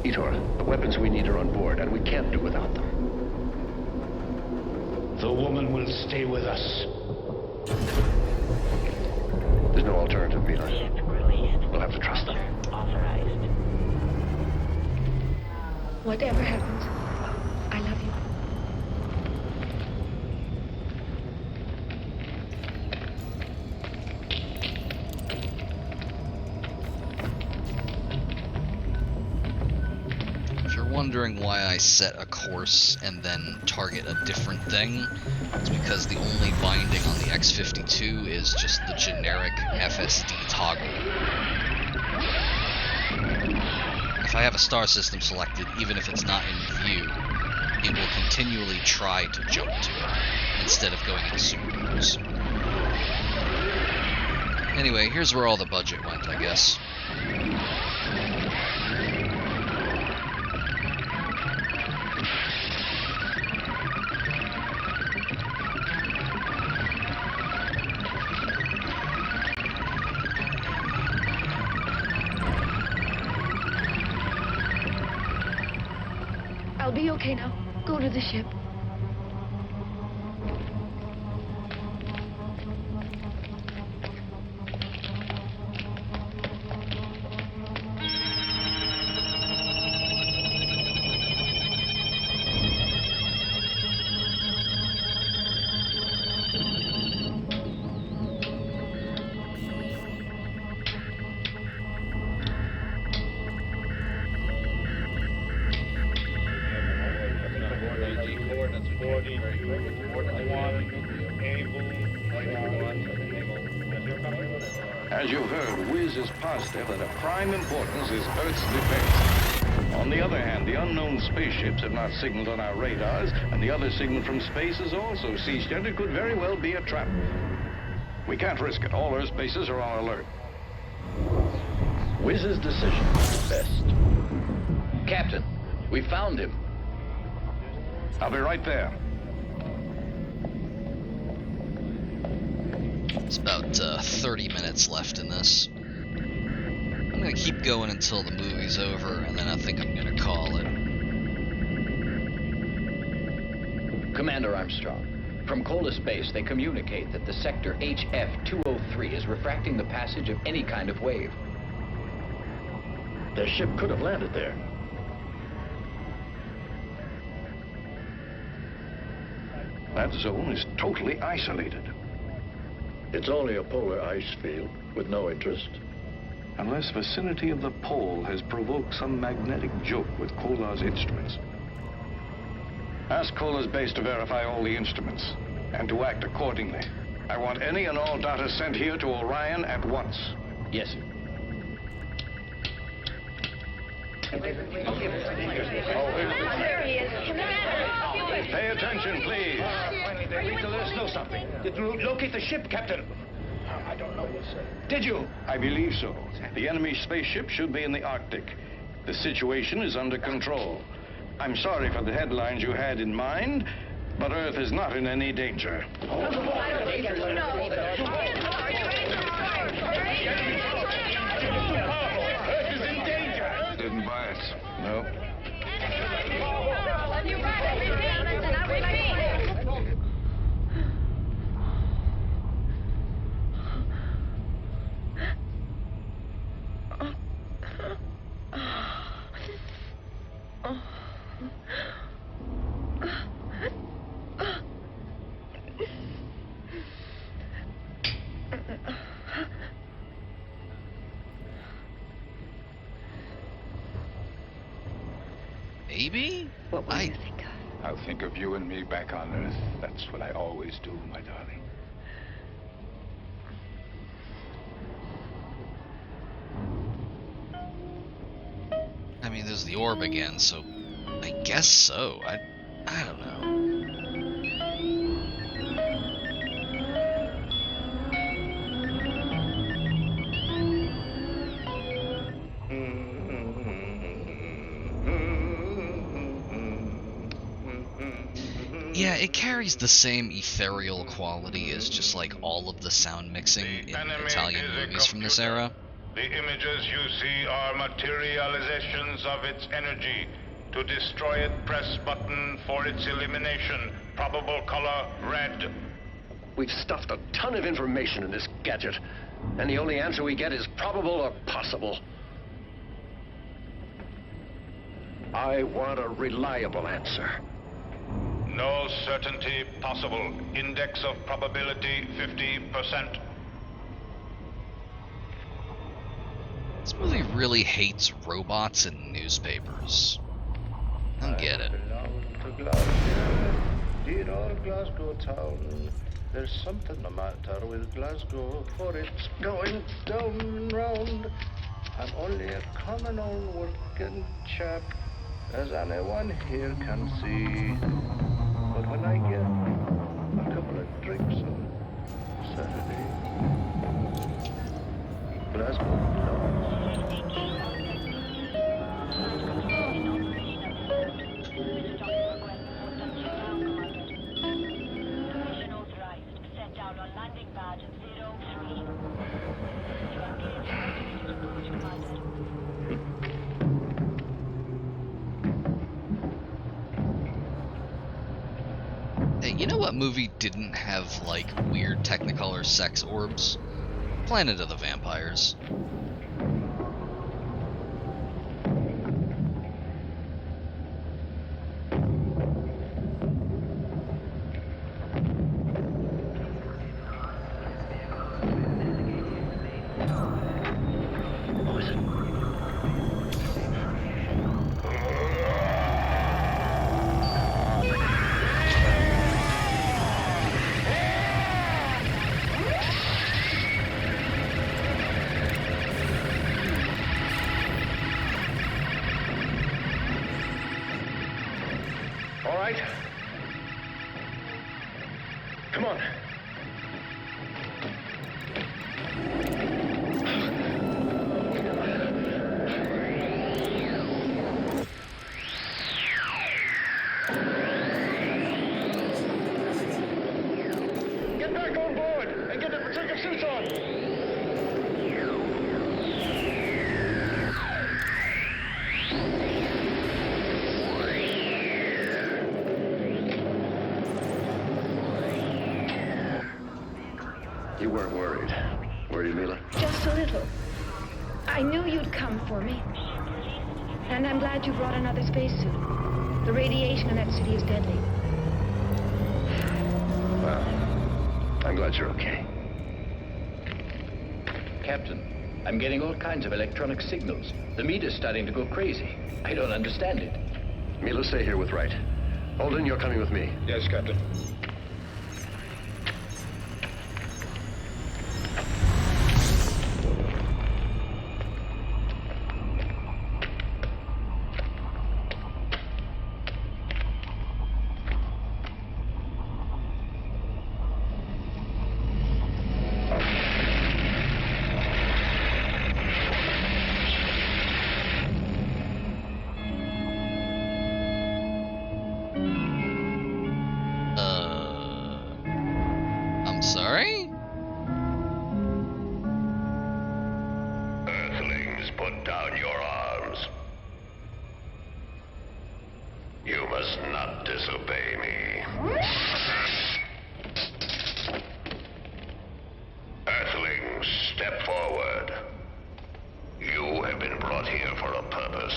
Etor, the weapons we need are on board, and we can't do without them. The woman will stay with us. There's no alternative, Mila. We'll have to trust them. Whatever happens, I love you. If you're wondering why I set a course and then target a different thing, it's because the only binding on the X-52 is just the generic FSD toggle. If I have a star system selected, even if it's not in view, it will continually try to jump to it, instead of going into superpose. Anyway, here's where all the budget went, I guess. I'll be okay now. Go to the ship. As you've heard, Wiz is positive that of prime importance is Earth's defense. On the other hand, the unknown spaceships have not signaled on our radars, and the other signal from space is also ceased, and it could very well be a trap. We can't risk it. All Earth bases are on alert. Wiz's decision is best. Captain, we found him. I'll be right there. It's about 30 minutes left in this. I'm gonna keep going until the movie's over, and then I think I'm gonna call it. Commander Armstrong, from Kola Space, they communicate that the sector HF-203 is refracting the passage of any kind of wave. Their ship could have landed there. That zone is totally isolated. It's only a polar ice field with no interest. Unless vicinity of the pole has provoked some magnetic joke with Kola's instruments. Ask Kola's base to verify all the instruments, and to act accordingly. I want any and all data sent here to Orion at once. Yes, sir. Pay attention, please. They need to let us know something. Did you locate the ship, Captain? I don't know, sir. Did you? I believe so. The enemy spaceship should be in the Arctic. The situation is under control. I'm sorry for the headlines you had in mind, but Earth is not in any danger. Didn't buy it. No. Maybe? What will you think of? I'll think of you and me back on Earth. That's what I always do, my darling. I mean, there's the orb again, so I guess so. I don't know. Yeah, it carries the same ethereal quality as just like all of the sound mixing in Italian movies from this era. The images you see are materializations of its energy. To destroy it, press button for its elimination. Probable color, red. We've stuffed a ton of information in this gadget, and the only answer we get is probable or possible. I want a reliable answer. No certainty possible. Index of probability 50%. This movie really hates robots and newspapers. I don't get it. Dear old Glasgow town, there's something the matter with Glasgow, for it's going down and round. I'm only a common old working chap, as anyone here can see. But when I get a couple of drinks on Saturday, Glasgow Hey, you know what movie didn't have, like, weird Technicolor sex orbs? Planet of the Vampires. Come on. Get back on board and get the protective suits on. You weren't worried, were you, Mila? Just a little. I knew you'd come for me. And I'm glad you brought another spacesuit. The radiation in that city is deadly. Well, I'm glad you're okay. Captain, I'm getting all kinds of electronic signals. The meter's starting to go crazy. I don't understand it. Mila, stay here with Wright. Holden, you're coming with me. Yes, Captain. I'm sorry? Earthlings, put down your arms. You must not disobey me. Earthlings, step forward. You have been brought here for a purpose,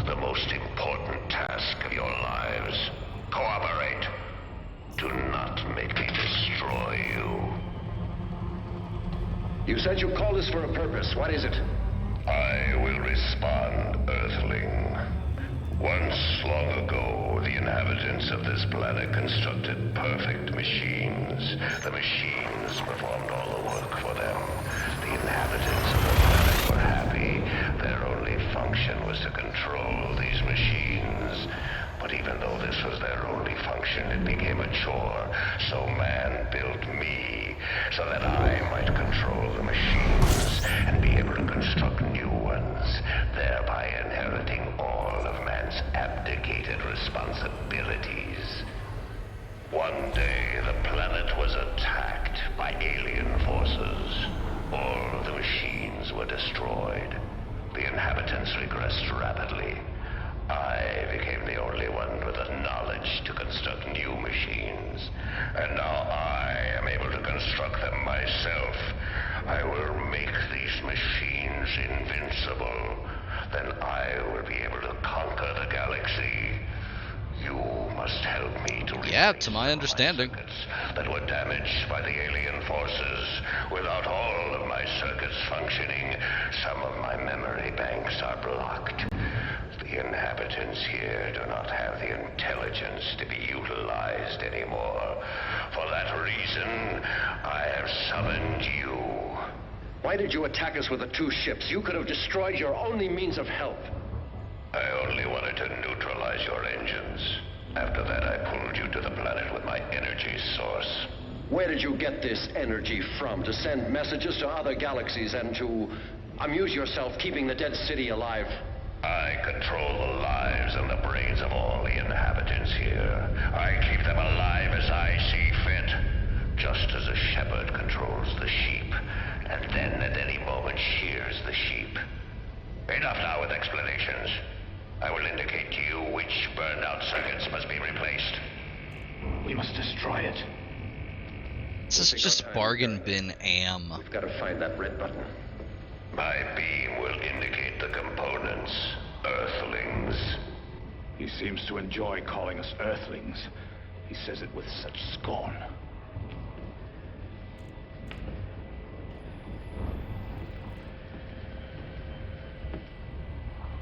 the most important task of your lives. Cooperate. Do not make me destroy you. You said you called us for a purpose. What is it? I will respond, Earthling. Once, long ago, the inhabitants of this planet constructed perfect machines. The machines performed all the work for them. The inhabitants of the planet were happy. Their only function was to control these machines. But even though this was their only function, it became a chore. So man built me, so that I might control the machines and be able to construct new ones, thereby inheriting all of man's abdicated responsibilities. One day, the planet was attacked by alien forces. All of the machines were destroyed. The inhabitants regressed rapidly. I became the only one with the knowledge to construct new machines. And now I am able to construct them myself. I will make these machines invincible. Then I will be able to conquer the galaxy. You must help me to to my understanding. that were damaged by the alien forces. Without all of my circuits functioning, some of my memory banks are blocked. The inhabitants here do not have the intelligence to be utilized anymore. For that reason, I have summoned you. Why did you attack us with the two ships? You could have destroyed your only means of help. I only wanted to neutralize your engines. After that, I pulled you to the planet with my energy source. Where did you get this energy from? To send messages to other galaxies and to amuse yourself keeping the dead city alive? I control the lives and the brains of all the inhabitants here. I keep them alive as I see fit, just as a shepherd controls the sheep, and then at any moment shears the sheep. Enough now with explanations. I will indicate to you which burned-out circuits must be replaced. We must destroy it. This is just bargain bin am. We've got to find that red button. My beam will indicate the components. Earthlings. He seems to enjoy calling us Earthlings. He says it with such scorn.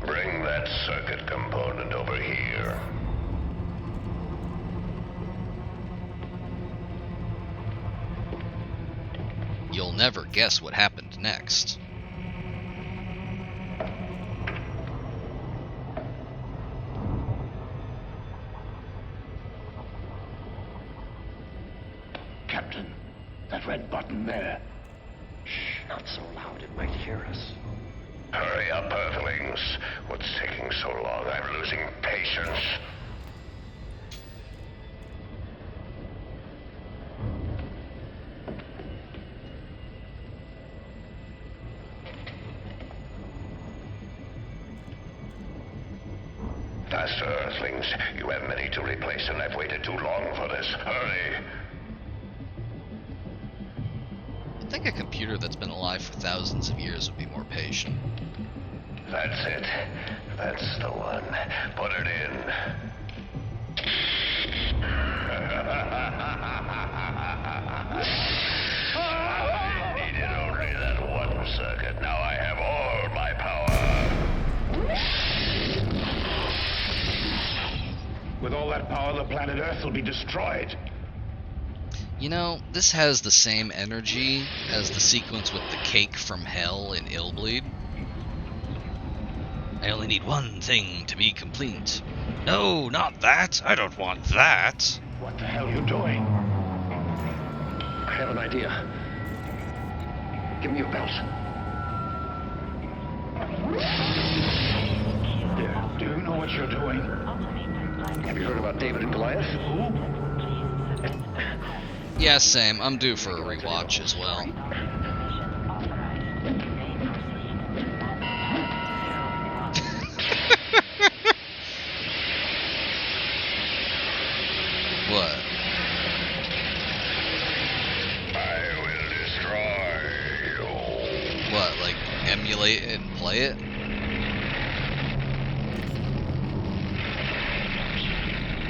Bring that circuit component over here. You'll never guess what happened next. Captain, that red button there. Shh, not so loud, it might hear us. Hurry up, Earthlings. What's taking so long? I'm losing patience. Faster, Earthlings. You have many to replace, and I've waited too long for this. Hurry! I think a computer that's been alive for thousands of years would be more patient. That's it. That's the one. Put it in. I needed only that one circuit. Now I have all my power. With all that power, the planet Earth will be destroyed. You know, this has the same energy as the sequence with the cake from hell in Illbleed. I only need one thing to be complete. No, not that. I don't want that. What the hell are you doing? I have an idea. Give me your belt. Do you know what you're doing? Have you heard about David and Goliath? Yeah, same. I'm due for a rewatch as well. What? I will destroy you. What, like emulate it and play it? I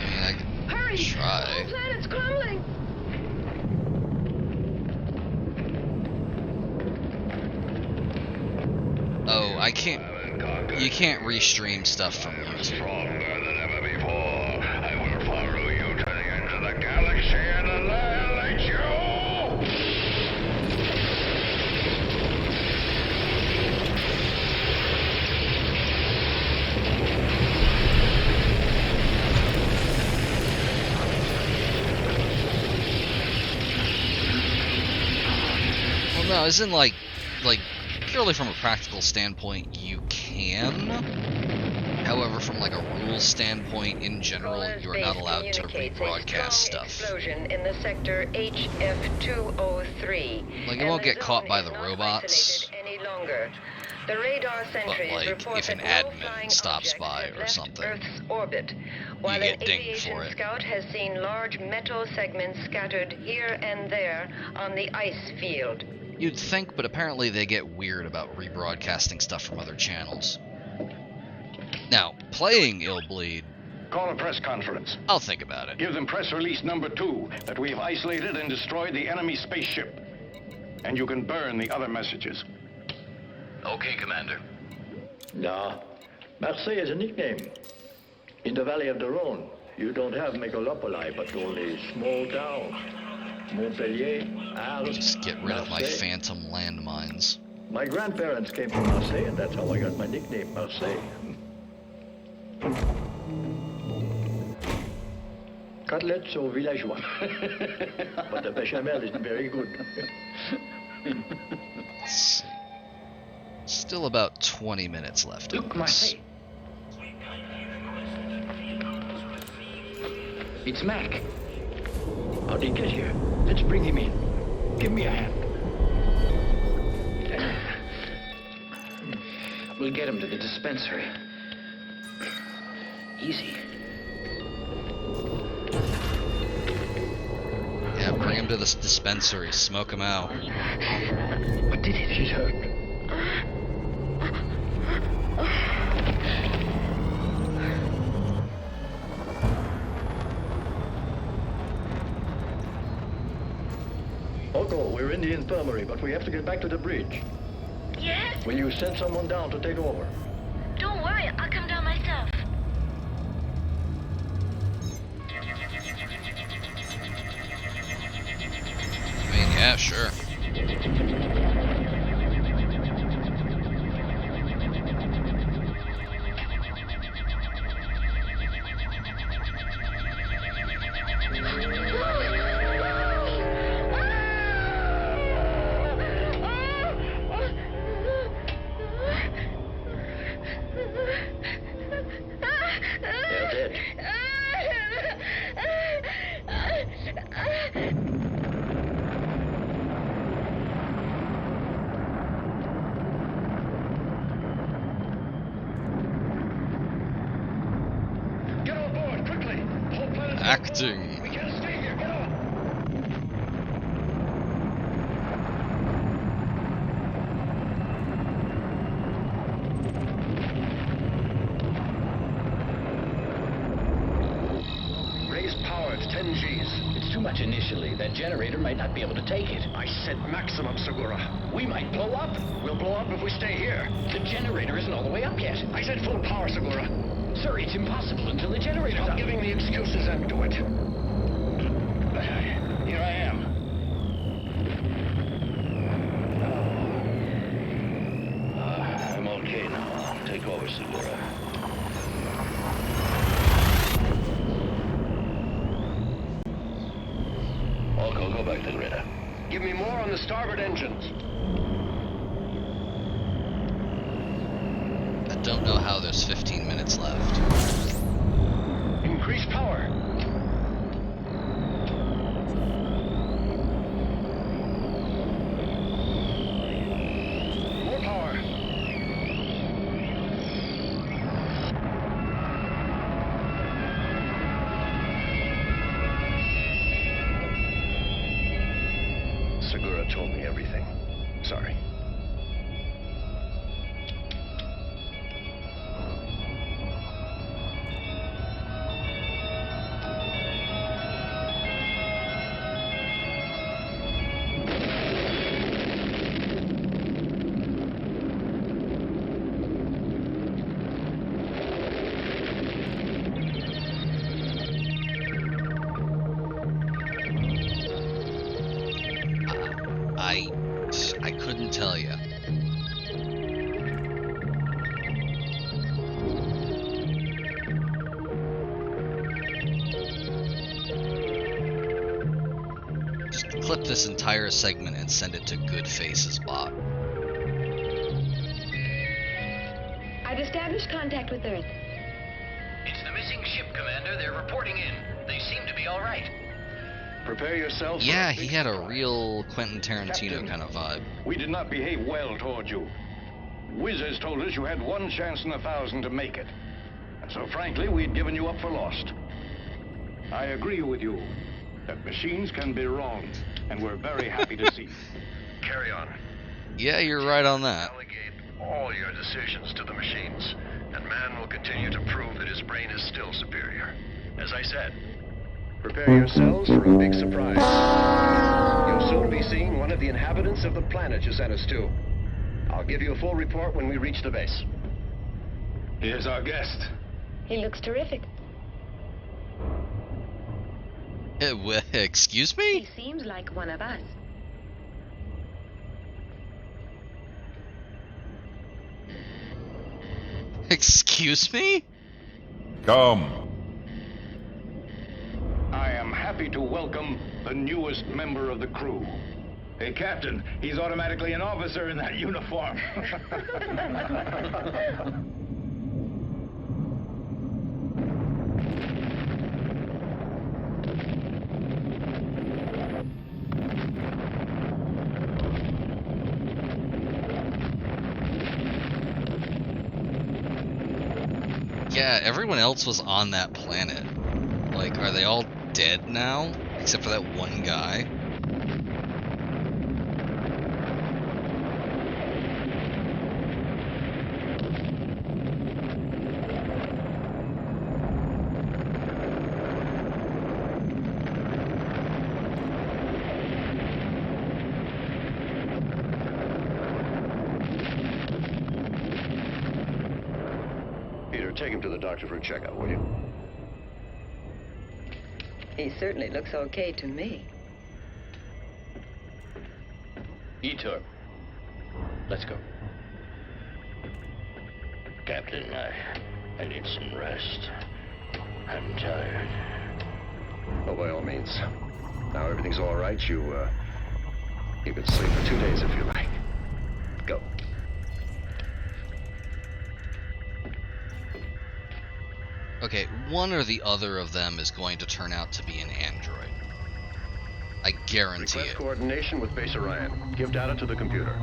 mean, I could Hurry! try. The planet's crumbling! Oh, I can't. You can't restream stuff from YouTube. Stronger than ever before. I will follow you to the end of the galaxy and annihilate you! Well, no, isn't like purely from a practical standpoint, you can. However, from like a rules standpoint, in general, you are not allowed to rebroadcast stuff. Explosion in the sector HF203. Like, it won't get caught by the robots. Any longer. The radar sentries like, report if an that no admin flying stops object by has or left something, Earth's orbit, while you get an dinged aviation for it. scout has seen large metal segments scattered here and there on the ice field. You'd think, but apparently they get weird about rebroadcasting stuff from other channels. Now, playing Illbleed, Call a press conference. I'll think about it. Give them press release number 2 that we have isolated and destroyed the enemy spaceship. And you can burn the other messages. Okay, Commander. Nah, Marseille is a nickname. In the Valley of the Rhone, you don't have megalopoli, but only small towns. Montpellier, Arles, Just get rid of my Marseille. phantom landmines. My grandparents came from Marseille, and that's how I got my nickname, Marseille. Cutlets au villageois. But the bechamel is very good. Let's see. Still about 20 minutes left of this. It's Mac. How'd he get here? Let's bring him in. Give me a hand. We'll get him to the dispensary. Easy. Yeah, bring him to this dispensary, smoke him out. What did it? She's hurt. Otto, we're in the infirmary, but we have to get back to the bridge. Yes? Will you send someone down to take over? Don't worry, I'll come down myself. I mean, yeah, sure. They're dead. Get on board, quickly! The whole planet's Acting. We can't stay here, get on! Raise power to 10 Gs. It's too much initially. That generator might not be able to take it. I said maximum, Segura. We might blow up. We'll blow up if we stay here. The generator isn't all the way up yet. I said full power, Segura. Sir, it's impossible until the generator's Stop up. giving the excuses and do it. Here I am. I'm okay now. Take over, Segura. Orko, go back to Greta. Give me more on the starboard engines. I don't know how there's 15 minutes left. Increase power. More power. Segura told me everything. Sorry. tell you. Just clip this entire segment and send it to Goodface's bot. I've established contact with Earth. It's the missing ship, Commander. They're reporting in. They seem to be all right. Prepare yourself. Yeah, he had a real Quentin Tarantino kind of vibe. We did not behave well toward you. Wiz has told us you had one chance in 1,000 to make it. And so frankly, we'd given you up for lost. I agree with you that machines can be wrong, and we're very happy to see. Carry on. Yeah, you're right on that. Delegate all your decisions to the machines, and man will continue to prove that his brain is still superior. As I said, Prepare yourselves for a big surprise. You'll soon be seeing one of the inhabitants of the planet you sent us to. I'll give you a full report when we reach the base. Here's our guest. He looks terrific. Excuse me? He seems like one of us. Excuse me? Come. I am happy to welcome the newest member of the crew. Hey, Captain, he's automatically an officer in that uniform. Yeah, everyone else was on that planet. Like, are they all dead now? Except for that one guy? Peter, take him to the doctor for a checkup, will you? He certainly looks okay to me. Etor, let's go. Captain, I need some rest. I'm tired. Oh, by all means. Now everything's all right. You can sleep for 2 days if you like. Go. Okay, one or the other of them is going to turn out to be an android. I guarantee Request it. coordination with Base Orion. Give data to the computer.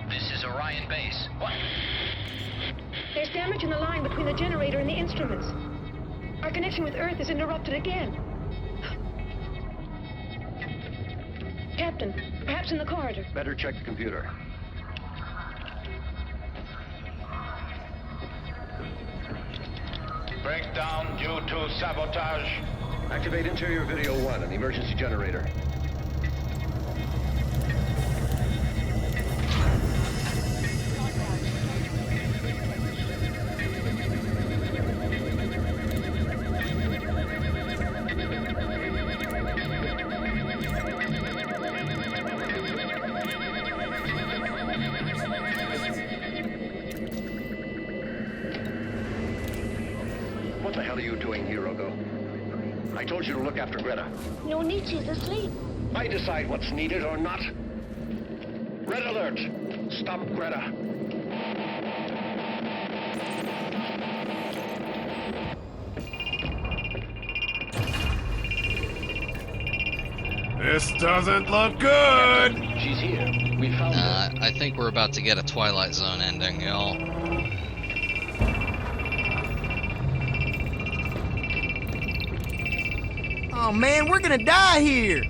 This is Orion Base. What? There's damage in the line between the generator and the instruments. Our connection with Earth is interrupted again. Captain, perhaps in the corridor. Better check the computer. Breakdown due to sabotage. Activate interior video 1 and the emergency generator. What the hell are you doing here, Ogo? I told you to look after Greta. No need, she's asleep. I decide what's needed or not. Red alert! Stop Greta. This doesn't look good! She's here. We found her. I think we're about to get a Twilight Zone ending, y'all. Oh man, we're gonna die here!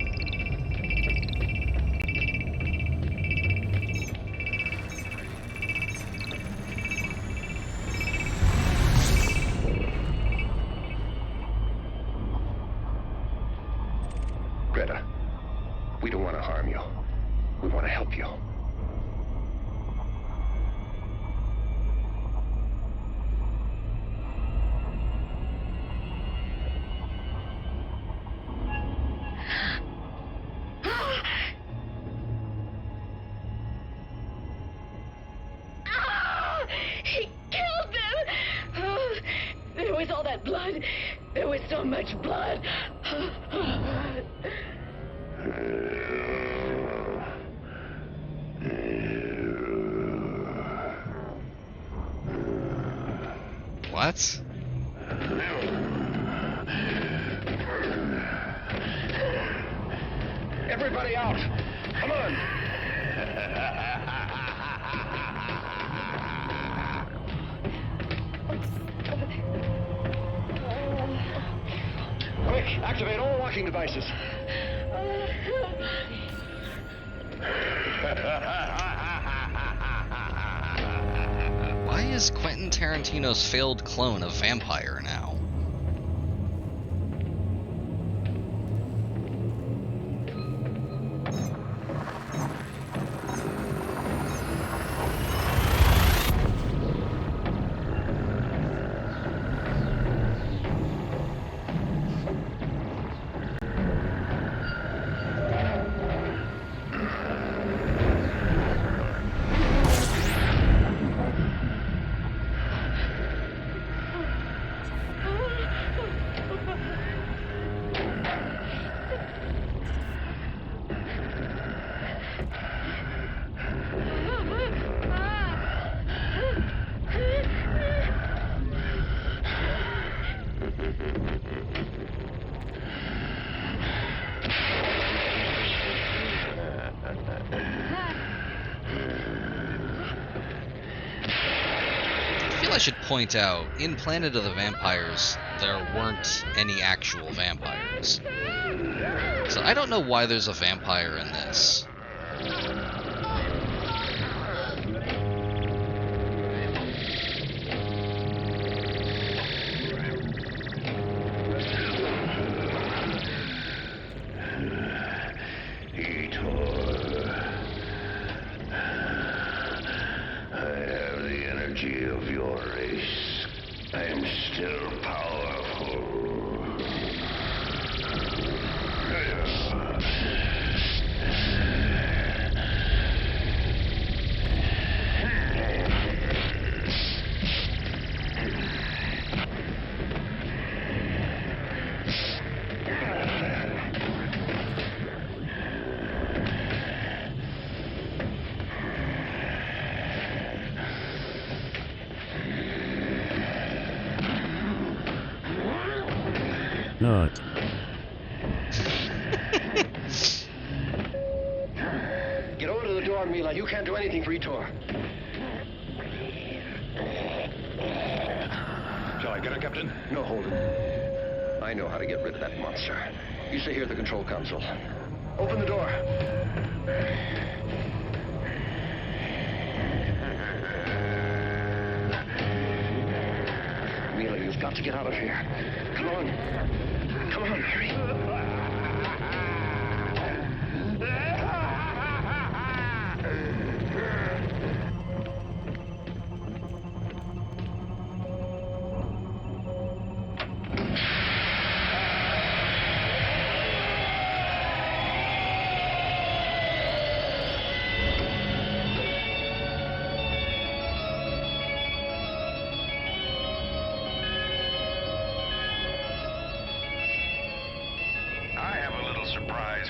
Greta, we don't want to harm you. We want to help you. He killed them! Oh, there was all that blood. There was so much blood. What? Everybody out! Come on! Quick, activate all locking devices. Why is Quentin Tarantino's failed clone a vampire now? I should point out, in Planet of the Vampires, there weren't any actual vampires. So I don't know why there's a vampire in this. Not. Get over to the door, Mila. You can't do anything for Etor. Shall I get her, Captain? No, Holden. I know how to get rid of that monster. You stay here at the control console. Open the door. Mila, you've got to get out of here. Come on. Come on, hurry.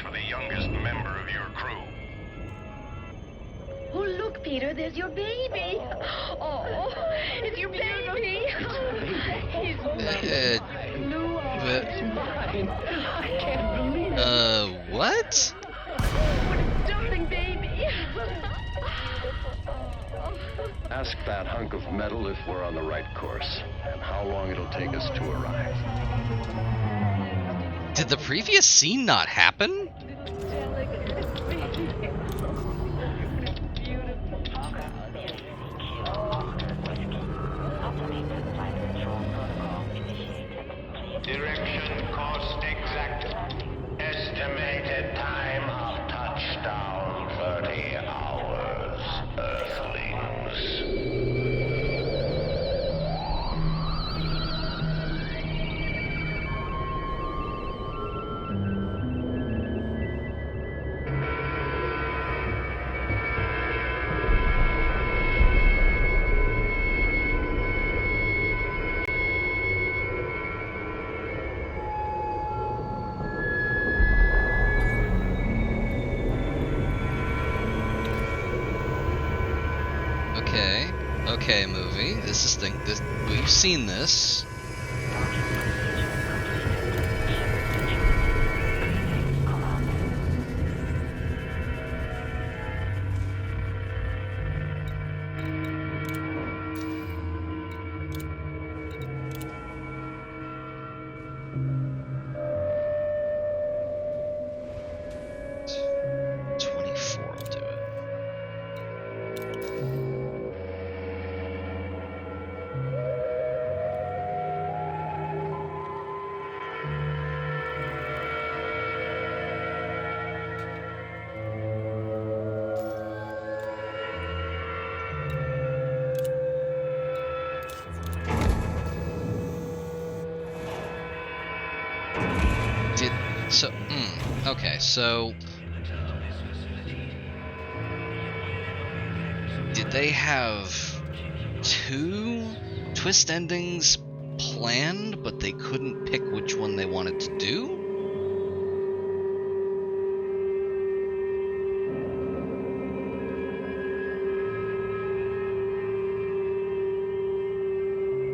For the youngest member of your crew. Oh, look, Peter, there's your baby. Oh, it's your baby. He's blue eyes. I can't believe it. What? Darling baby. Ask that hunk of metal if we're on the right course, and how long it'll take us to arrive. Did the previous scene not happen? Direction, course exact. Estimated time of touchdown, 30 hours, Earthlings. Okay, movie. This we've seen this. Okay, so did they have 2 twist endings planned, but they couldn't pick which one they wanted to do?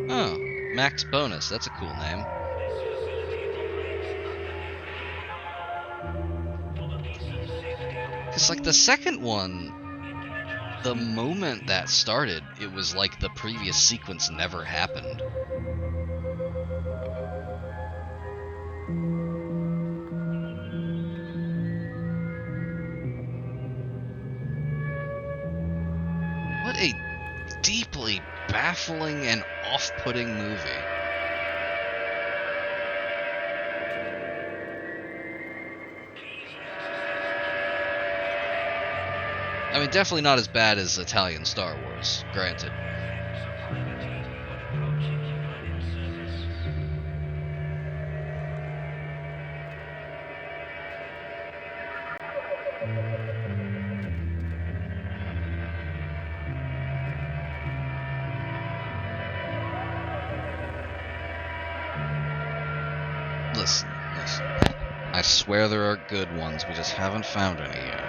Oh, Max Bonus, that's a cool name. Because, like, the second one, the moment that started, it was like the previous sequence never happened. What a deeply baffling and off-putting movie. I mean, definitely not as bad as Italian Star Wars, granted. Listen. I swear there are good ones, we just haven't found any yet.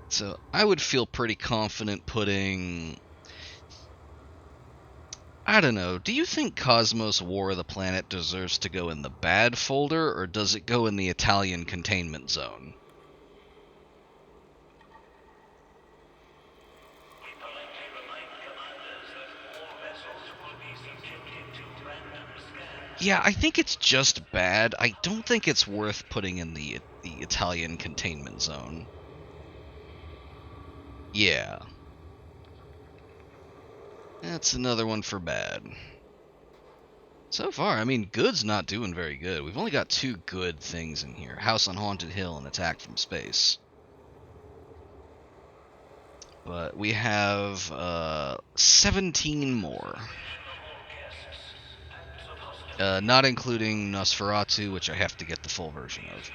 So I would feel pretty confident putting... I don't know, do you think Cosmos War of the Planet deserves to go in the bad folder, or does it go in the Italian containment zone? Yeah, I think it's just bad. I don't think it's worth putting in the Italian containment zone. Yeah. That's another one for bad. So far, I mean, good's not doing very good. We've only got 2 good things in here. House on Haunted Hill and Attack from Space. But we have 17 more. Not including Nosferatu, which I have to get the full version of.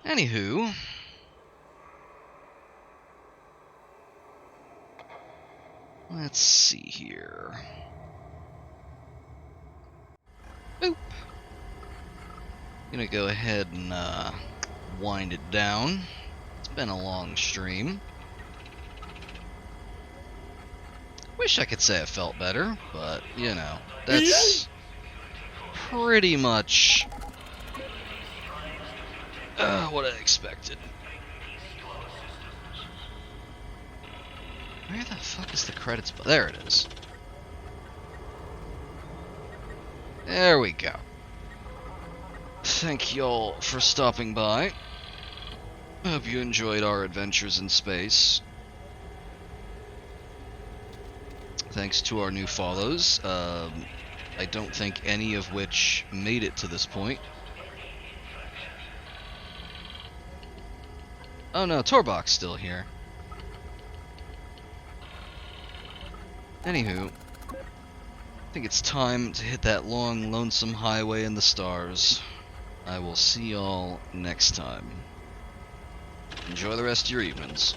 Anywho... let's see here. Boop. Gonna go ahead and wind it down. It's been a long stream. wish I could say I felt better, but, you know, that's pretty much what I expected. Where the fuck is the credits button? There it is. There we go. Thank y'all for stopping by. Hope you enjoyed our adventures in space. Thanks to our new follows. I don't think any of which made it to this point. Oh no, Torbach's still here. Anywho, I think it's time to hit that long, lonesome highway in the stars. I will see y'all next time. Enjoy the rest of your evenings.